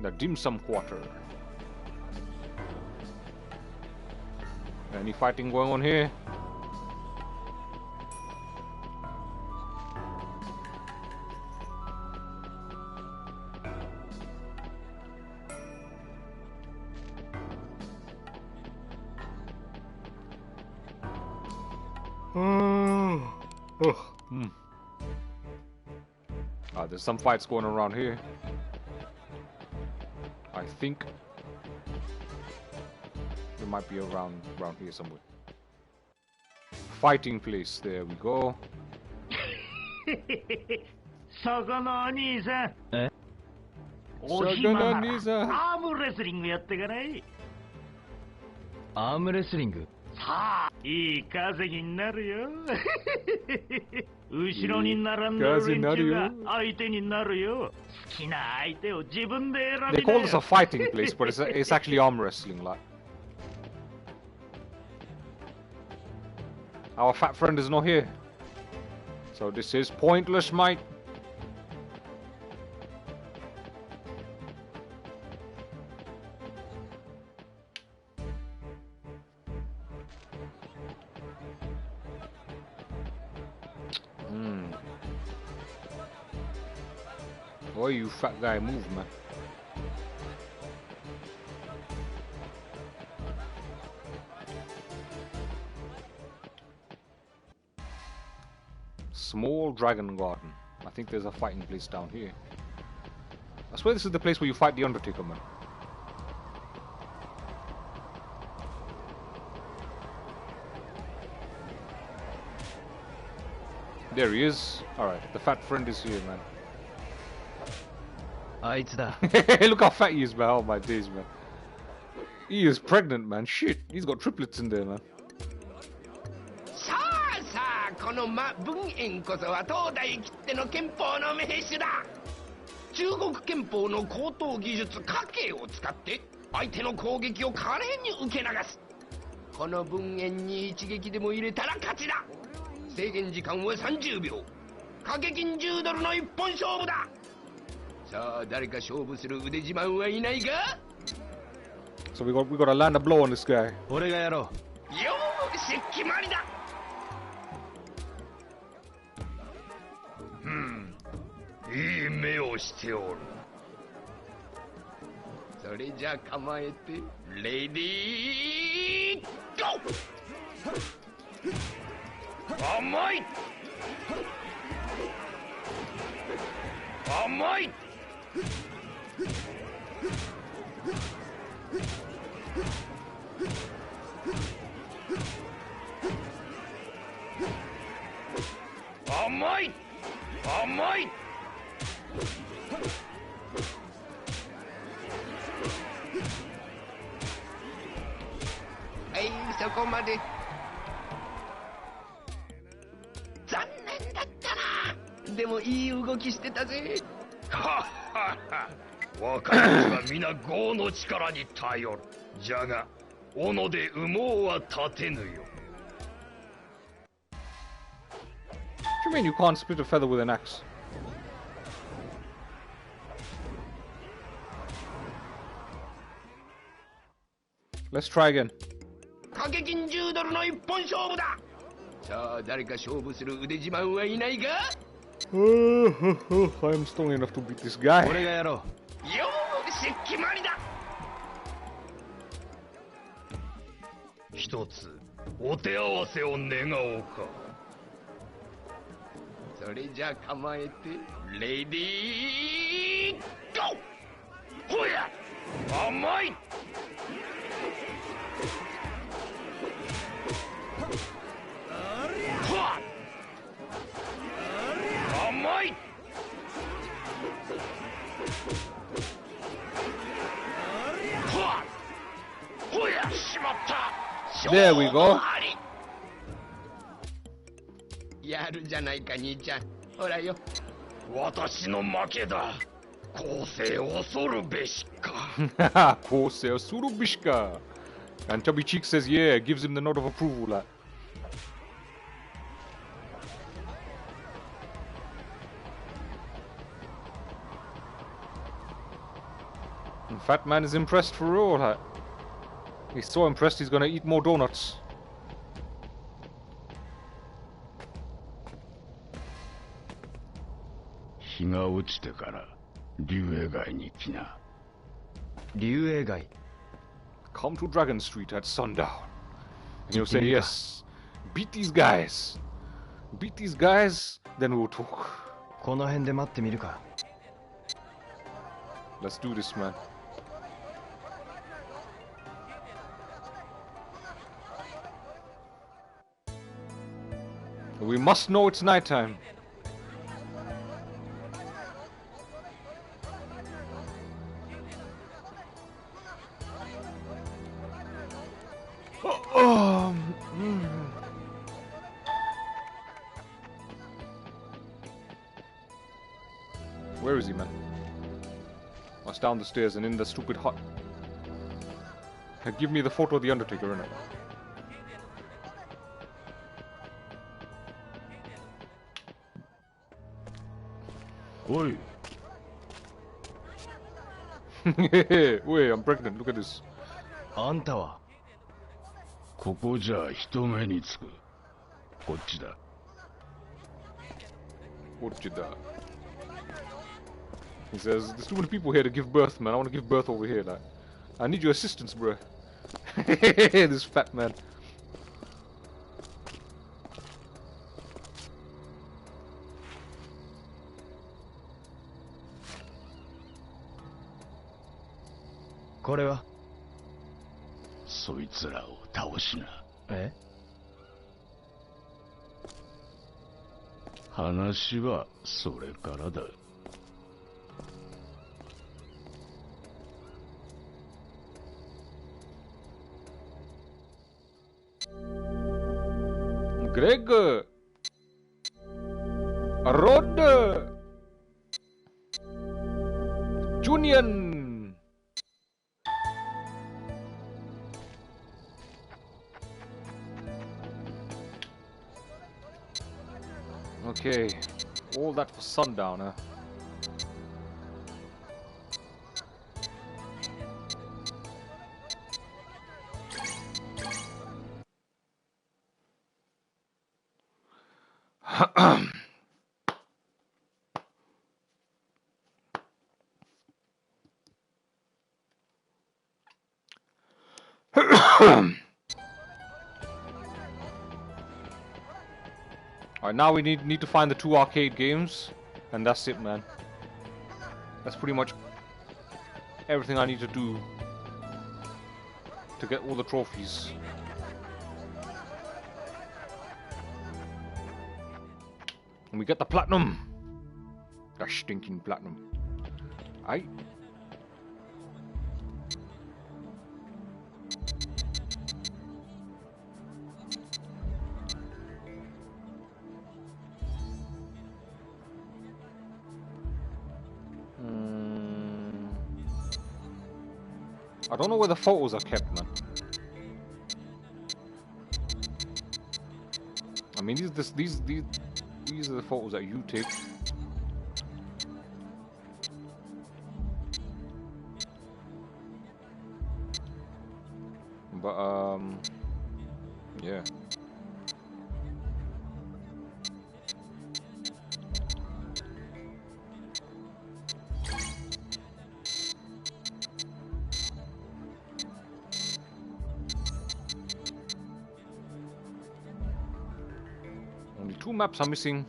The dim sum quarter. Any fighting going on here? There's some fights going around here. I think it might be around here somewhere. Fighting place. There we go. そこのお兄さん。お暇ならアームレスリングやってかない？アームレスリング？さあ、いい稼ぎになるよ。後ろに並んでる連中が相手になるよ。好きな相手を自分で選び They call this a fighting place, but it's actually arm wrestling, like. Our fat friend is not here. So this is pointless, mate. Boy, you fat guy, move, man. Small Dragon Garden. I think there's a fighting place down here. I swear this is the place where you fight the Undertaker, man. There he is. Alright, the fat friend is here, man. Look how fat he is, man. Oh my days, man. He is pregnant, man. Shit, he's got triplets in there, man. さあさあ、この文苑こそは東大きっての憲法の名手だ。中国憲法の高等技術家計を使って相手の攻撃を華麗に受け流す。この文苑に一撃でも入れたら勝ちだ。制限時間は30秒。掛け金10ドルの一本勝負だ。さあ誰か勝負する腕自慢はいないか？ So we gotta land a blow on this guy. 俺がやろう。よーし決まりだ。いい目をしておる。それじゃ構えてレディーゴー。甘い甘い。甘い甘い。はいそこまで。残念だったな。でもいい動きしてたぜ。はっはっは。若い者は皆業の力に頼る。じゃが斧で羽毛は立てぬよ。 What do you mean you can't split a feather with an axe? Let's try again. 掛け金10ドルの一本勝負だ。さあ誰か勝負する腕自慢はいないか？ I'm strong enough to beat this guy. 俺がやろう。よーし決まりだ。一つお手合わせを願おうか。それじゃ構えてレディーゴー。ほや甘い。はっ甘い。はっほやしまった。 There we go. やるじゃないか兄ちゃん。ほらよ。私の負けだ。公正恐るべしか。公正恐るべしか. And Chubby Cheek says yeah, gives him the nod of approval. Like. And Fat Man is impressed for real. Like. He's so impressed he's gonna eat more donuts. Come to Dragon Street at sundown. And he'll say yes. Beat these guys. Beat these guys, then we'll talk. この辺で待ってみるか。Let's do this, man. We must know it's nighttime. Where is he, man? Oh, it's down the stairs and in the stupid hut. Give me the photo of the Undertaker, innit? Oi. Wait, I'm pregnant. Look at this. あんたはここじゃ人目につく。こっちだ。What you da? He says, there's too many people here to give birth, man. I want to give birth over here, like. I need your assistance, bro. This fat man. What? そいつらを倒しな。え？話はそれからだ。Greg! Rod! Julian! Okay, all that for sundown, huh? Alright, now we need to find the 2 arcade games, and that's it, man. That's pretty much everything I need to do to get all the trophies. And we get the platinum! That stinking platinum. Aight. I don't know where the photos are kept, man. I mean, these are the photos that you take. But yeah. Only 2 maps are missing.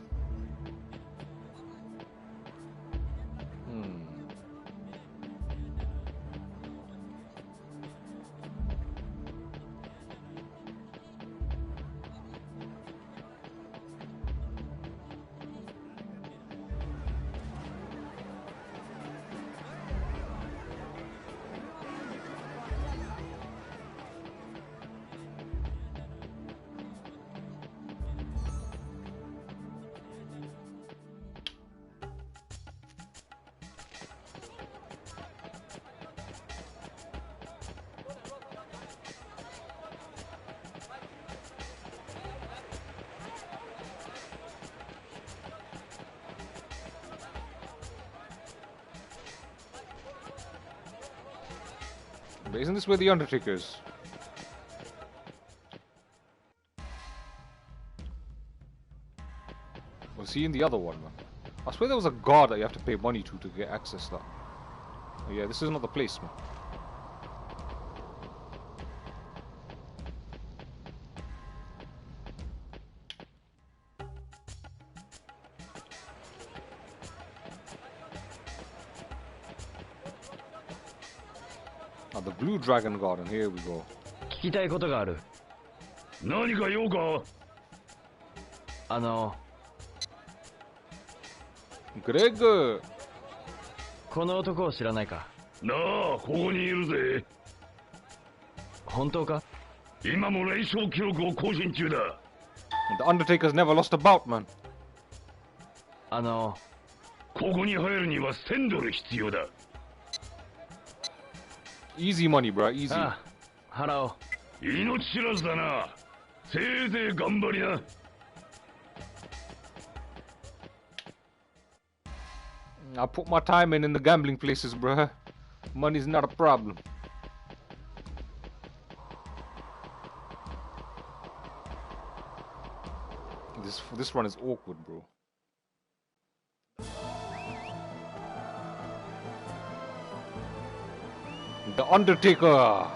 But isn't this where the Undertaker is? Was he in the other one, man? I swear there was a guard that you have to pay money to get access to that. Oh, yeah, this is not the place, man. The Blue Dragon Garden, here we go. 聞きたいことがある。何か用か？グレッグ、この男を知らないか？なあ、ここにいるぜ。本当か？今も連勝記録を更新中だ。The Undertaker's never lost a bout, man. ここに入るには1000ドル必要だ。Easy money, bro. Easy. ああ、払おう。命知らずだな。せいぜい頑張りな。I put my time in the gambling places, bruh. Money's not a problem. This run is awkward, bro. The Undertaker.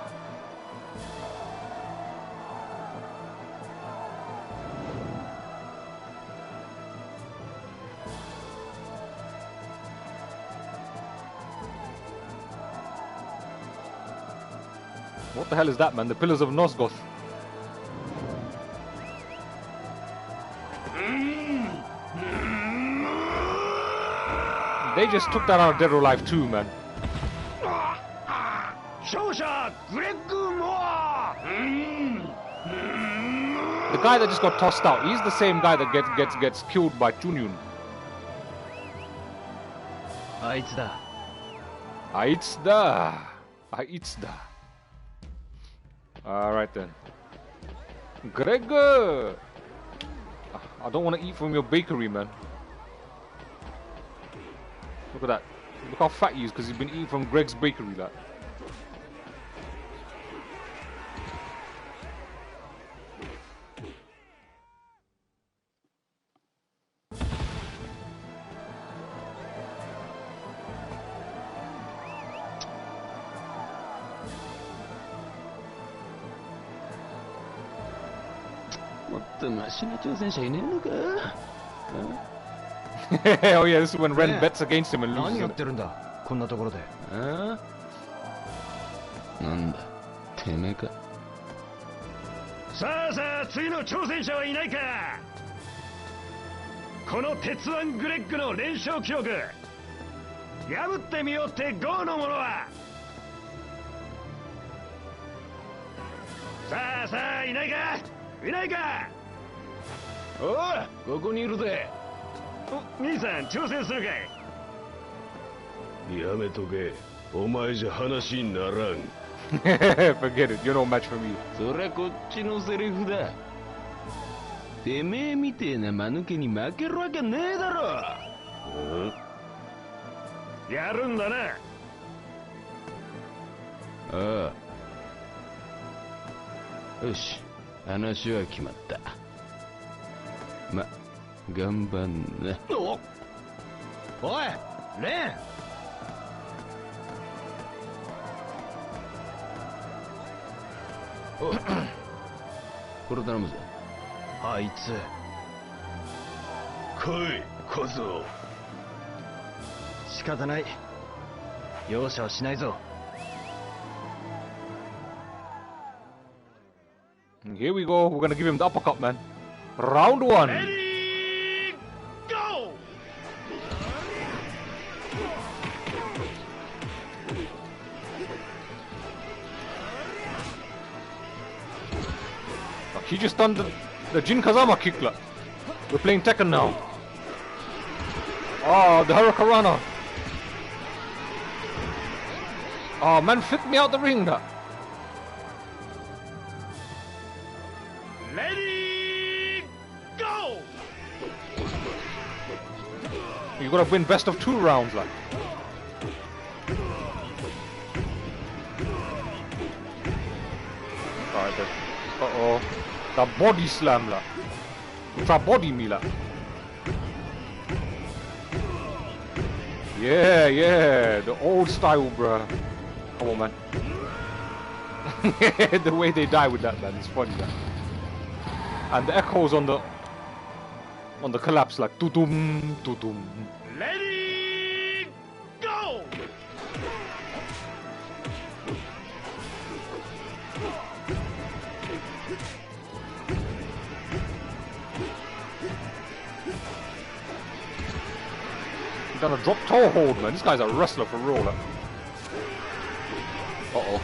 What the hell is that, man? The Pillars of Nosgoth. They just took that out of Dead or Alive 2, man. The guy that just got tossed out, he's the same guy that gets killed by Dou Niu. あいつだ。あいつだ。あいつだ。Alright then. Greg! I don't want to eat from your bakery, man. Look at that. Look how fat he is because he's been eating from Greg's bakery, like. Oh yeah, this is when Ren bets against him and loses. 何やってるんだこんなところで。なんだてめえか。さあさあ次の挑戦者はいないか。この鉄腕グレッグの連勝記録破ってみようってゴーの者は。さあさあいないかいないか。おうここにいるぜ。お兄さん挑戦するかい。やめとけお前じゃ話にならん。Forget it, you're no match for me. そりゃこっちのセリフだ。てめえみてえな間抜けに負けるわけねえだろ。やるんだな。ああよし話は決まった。ま頑張んな。おいレン。おこれ頼むぞ。あいつ来い小僧。仕方ない容赦はしないぞ。Here we go, we're gonna give him the uppercut, man. Round one. Ready, go! He just done the Jin Kazama kick. Like. We're playing Tekken now. Oh, the Hurricanrana. Oh, man, flipped me out the ring. That. Ready, go! You gotta win best of 2 rounds, like. Alright then. Uh-oh. The body slam, like. You try body me, like. Yeah, yeah. The old style, bruh. Come on, man. The way they die with that, man. It's funny, man. And the echoes on the collapse, like doo-doom, doo-doom. Ready, go! He's done a drop toe hold, man. This guy's a wrestler for real, like. Uh-oh.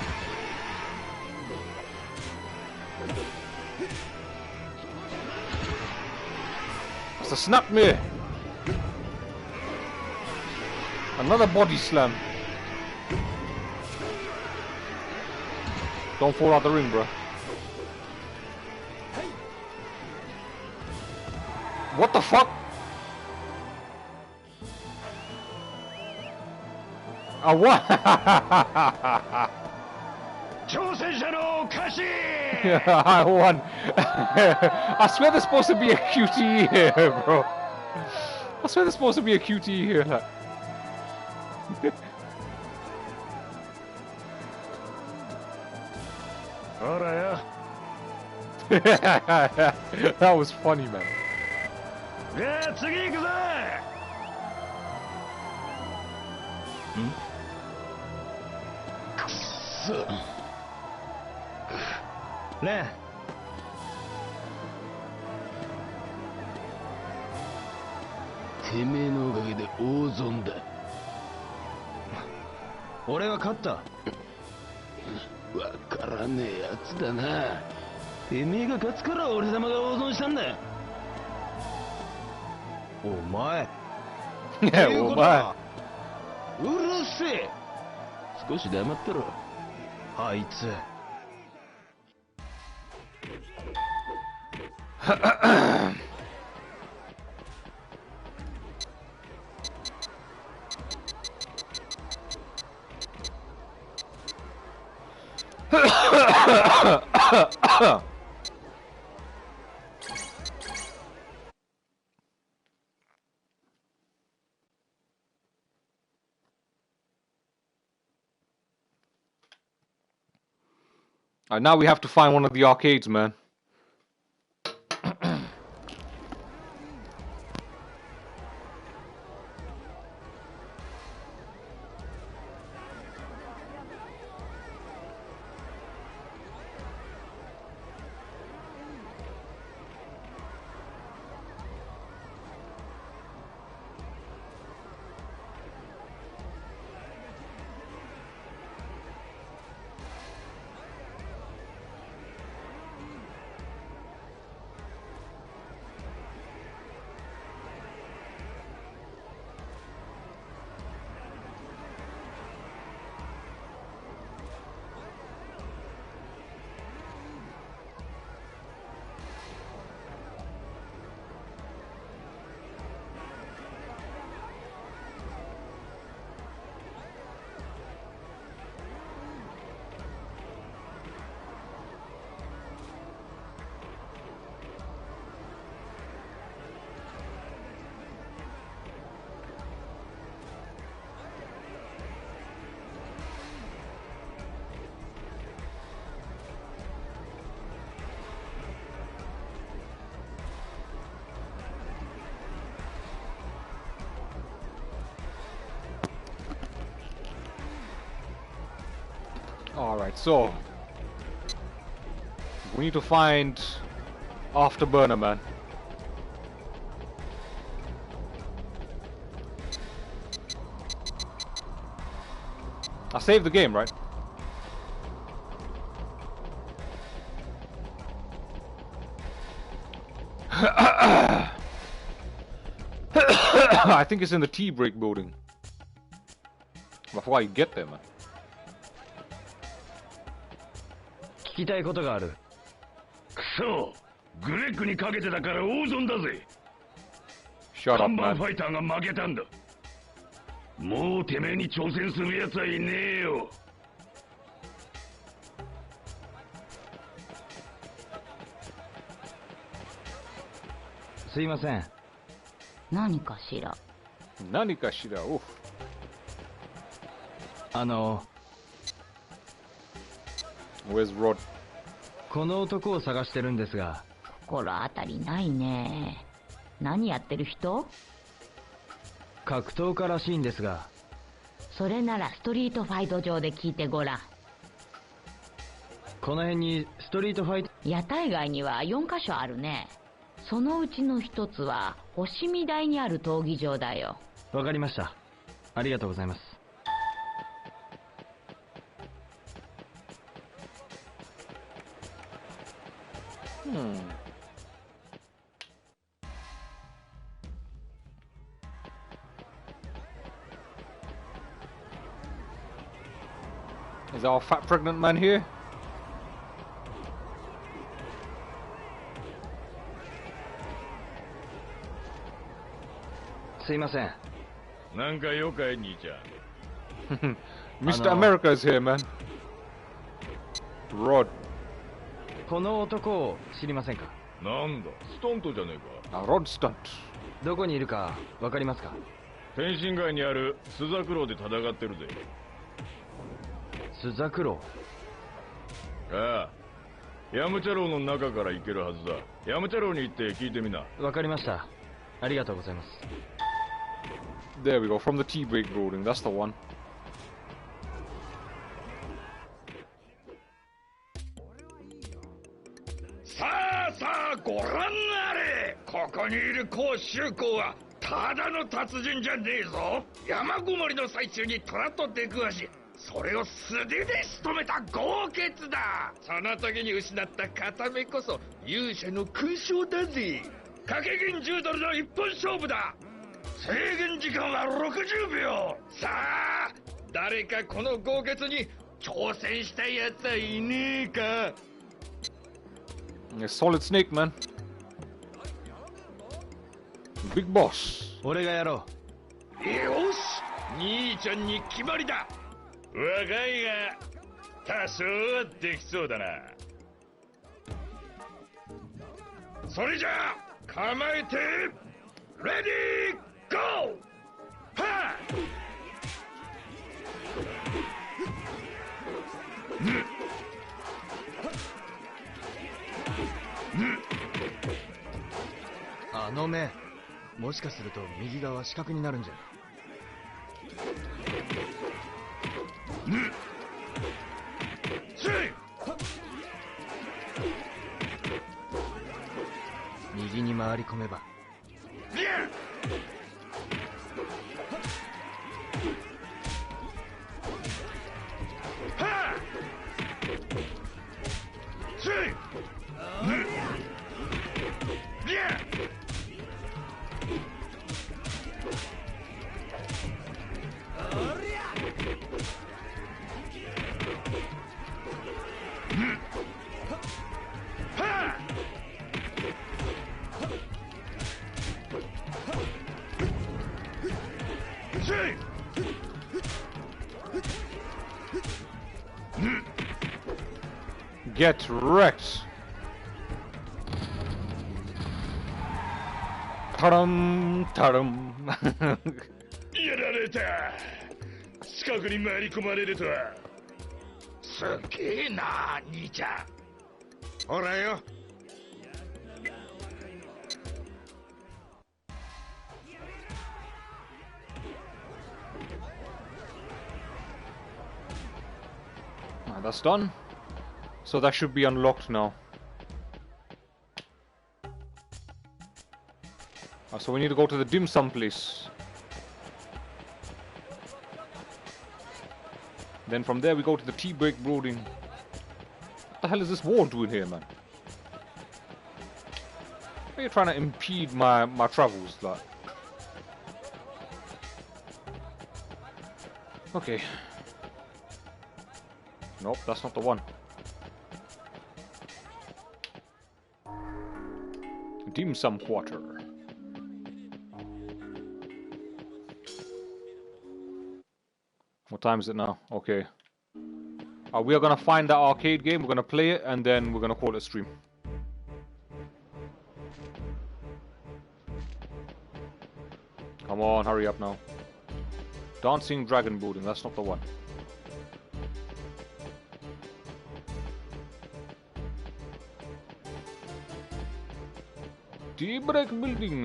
It's a snap me. Another body slam. Don't fall out the ring, bro. What the fuck? What? I won. I swear there's supposed to be a QTE here, bro. I swear there's supposed to be a QTE here. Like. That was funny, man.レン。てめえのおかげで大損だ。俺が勝った。わからねえやつだな。てめえが勝つから俺様が大損したんだ。お前。お前。うるせえ。少し黙ってろ。あいつ。Alright, now we have to find one of the arcades, man. Alright, so we need to find Afterburner, man. I saved the game, right? I think it's in the tea break building. Before I get there, man. 聞きたいことがある。くそ、グレッグにかけてたから大損だぜ。看板ファイターが負けたんだ。もうてめえに挑戦する奴はいねえよ。すいません。何かしら。何かしら。お。Where's Rod? この男を探してるんですが。心当たりないね。何やってる人？格闘家らしいんですが。それならストリートファイト場で聞いてごらん。この辺にストリートファイト。屋台街には4カ所あるね。そのうちの一つは星見台にある闘技場だよ。わかりました。ありがとうございます。Is our fat pregnant man here? すいません。なんかよかい、兄ちゃん。Mr. America is here, man. Rod. この男を知りませんか？なんだ、スタントじゃねえか。Rod stunt. どこにいるかわかりますか？天津街にあるスザクロで戦ってるぜ。スザクロ？ああ。ヤムチャロウの中から行けるはずだ。ヤムチャロウに行って聞いてみな。わかりました。ありがとうございます。There we go, from the tea break building, that's the one. さあさあご覧あれ、ここにいる甲州公はただの達人じゃねえぞ。山ごもりの最中に虎と出くわし、それを素手で仕留めた豪傑だ。その時に失った片目こそ勇者の勲章だぜ。掛け金10ドルの一本勝負だ。制限時間は60秒。さあ誰かこの豪傑に挑戦したいやつはいねえか。Solid Snake, man. Big boss. 俺がやろう。よし、兄ちゃんに決まりだ。若いが多少はできそうだな。それじゃあ構えてレディーゴー。はっあの目、もしかすると右側四角になるんじゃ。右に回り込めば。Get wrecked. Taram, taram. やられた。近くに回り込まれるとは。すげえな、兄ちゃん。ほらよ。That's done. So that should be unlocked now. So we need to go to the dim sum place. Then from there we go to the tea break building. What the hell is this wall doing here, man? Are you trying to impede my travels, like? Okay. Nope, that's not the one. Dim sum quarter. What time is it now? Okay. We are gonna find the arcade game, we're gonna play it, and then we're gonna call it a stream. Come on, hurry up now. Dancing Dragon Building, that's not the one. Tea break building.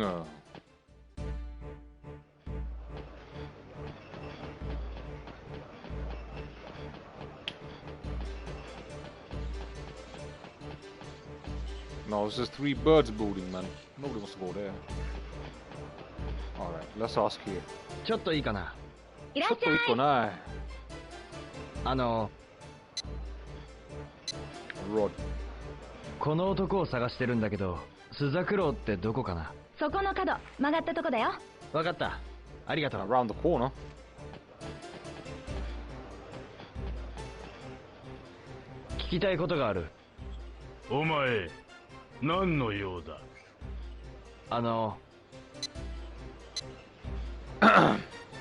No, this is Three Birds building, man. Nobody wants to go there. Alright, let's ask here. ちょっといいかな。ちょっといいかな。Rod。この男を探してるんだけど、スザクロウってどこかな。そこの角、曲がったとこだよ。わかった。ありがとう。Around the corner。聞きたいことがある。お前、何の用だ。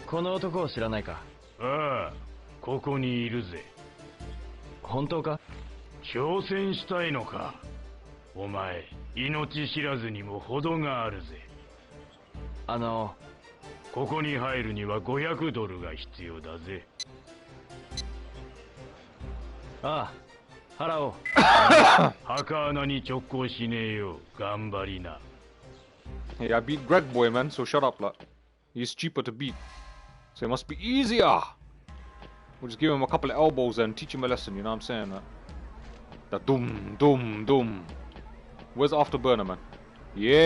この男を知らないか。ああ、ここにいるぜ。本当か。挑戦したいのか。お前、命知らずにも程があるぜ。ここに入るには500ドルが必要だぜ。ああ、払おう。墓穴に直行しねえよ。頑張りな。Hey, I beat Greg Boy, man, so shut up, like. He's cheaper to beat. So it must be easier. We'll just give him a couple of elbows and teach him a lesson, you know what I'm saying? The doom, doom, doom. Where's Afterburner, man? Yeah!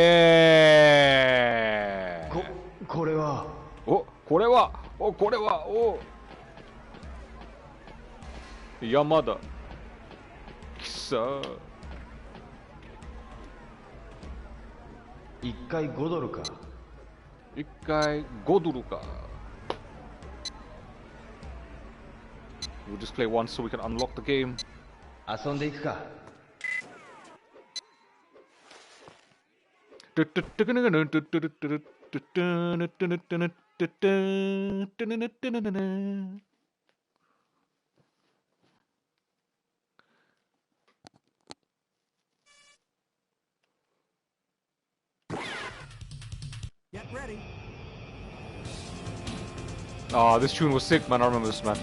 これは。お、これは、お、これは、お。山だ。きさ。1回5ドルか。1回5ドルか。We'll just play once so we can unlock the game. 遊んでいくか。Oh, this tune was sick, man. I remember this, man.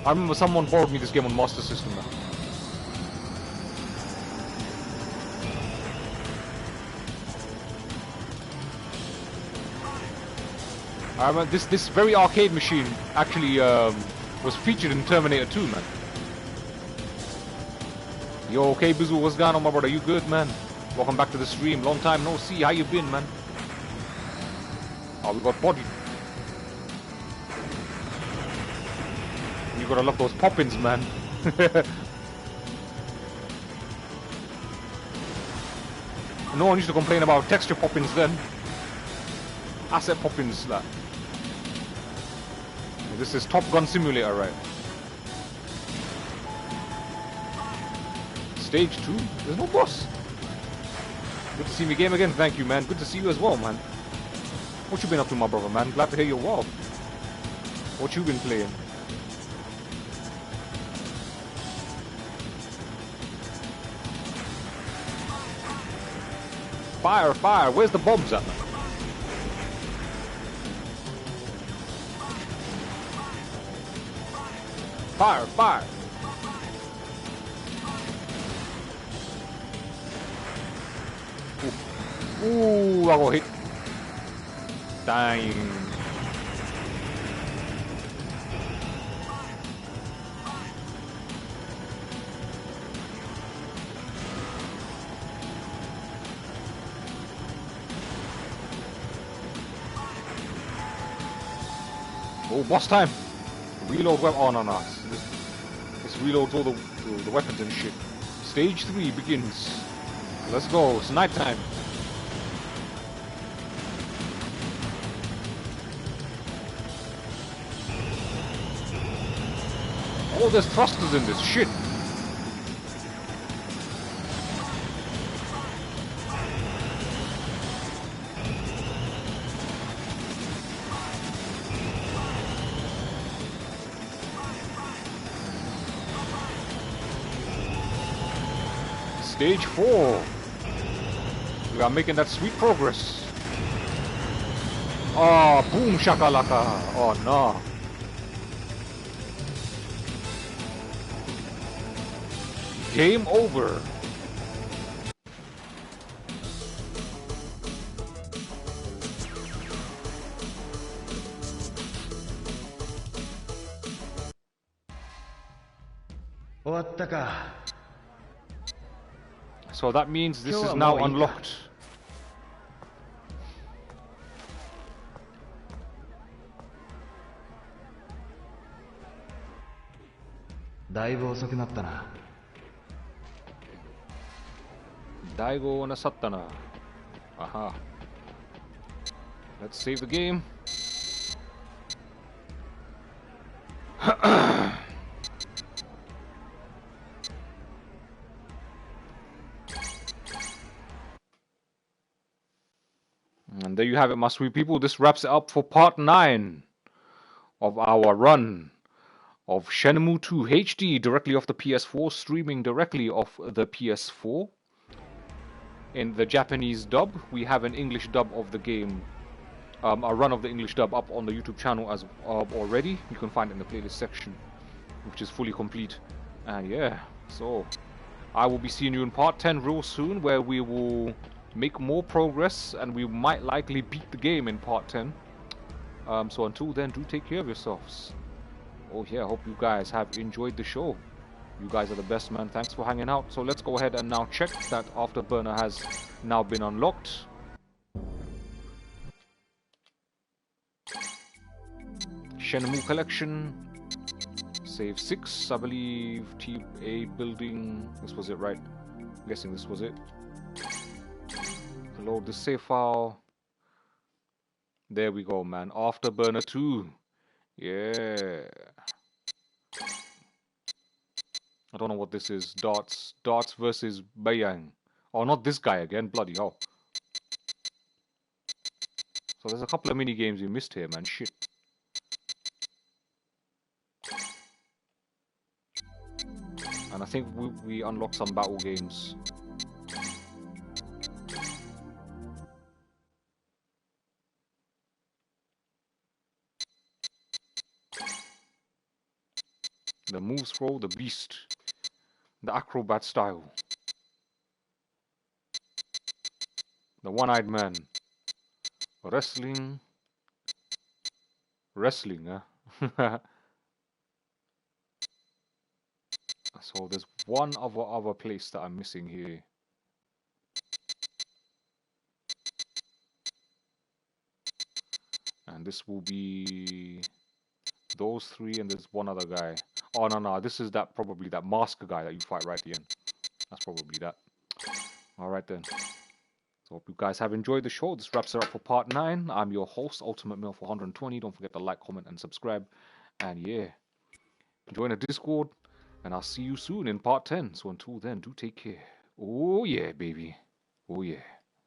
I remember someone borrowed me this game on Master System, man. I remember this very arcade machine actually was featured in Terminator 2, man. Yo, okay, Bizu, what's going on, my brother? You good, man? Welcome back to the stream. Long time no see. How you been, man? Oh, we got body. You gotta love those poppins, man. No one used to complain about texture poppins then. Asset poppins, that. This is Top Gun Simulator, right? Stage 2? There's no boss. Good to see me game again. Thank you, man. Good to see you as well, man. What you been up to, my brother, man? Glad to hear you're well. What you been playing? Fire, fire. Where's the bombs at, man? Fire, fire. Ooh, I got hit. Dang. Oh, boss time. Reload weapon. Oh, no. This reloads all the weapons and shit. Stage 3 begins. Let's go. It's night time. Oh, there's thrusters in this shit. Stage 4. We are making that sweet progress. Oh, boom shakalaka. Oh no. Game over. So that means this is now unlocked. Daigo Nasattana. Aha. Let's save the game. And there you have it, my sweet people. This wraps it up for part 9 of our run of Shenmue II HD directly off the PS4, streaming directly off the PS4. In the Japanese dub, we have an English dub of the game, a run of the English dub up on the YouTube channel as already. You can find it in the playlist section, which is fully complete. And yeah, so I will be seeing you in part 10 real soon, where we will make more progress and we might likely beat the game in part 10. So until then, do take care of yourselves. Oh yeah, I hope you guys have enjoyed the show. You guys are the best, man. Thanks for hanging out. So let's go ahead and now check that Afterburner has now been unlocked. Shenmue Collection. Save 6, I believe. TA building. This was it, right? I'm guessing this was it. Load the save file. There we go, man. Afterburner 2. Yeah. I don't know what this is. Darts versus Bayang. Oh, not this guy again. Bloody hell. So there's a couple of mini games we missed here, man. Shit. And I think we unlocked some battle games. The moves throw, the beast. The acrobat style. The one-eyed man. Wrestling. Wrestling, huh? So there's one other place that I'm missing here. And this will be those three, and there's one other guy. Oh no, this is probably that masker guy that you fight right at the end. That's probably that. Alright then. So hope you guys have enjoyed the show. This wraps it up for part 9. I'm your host, Ultimate Male 420. Don't forget to like, comment, and subscribe. And yeah, join the Discord, and I'll see you soon in part 10. So until then, do take care. Oh yeah, baby. Oh yeah.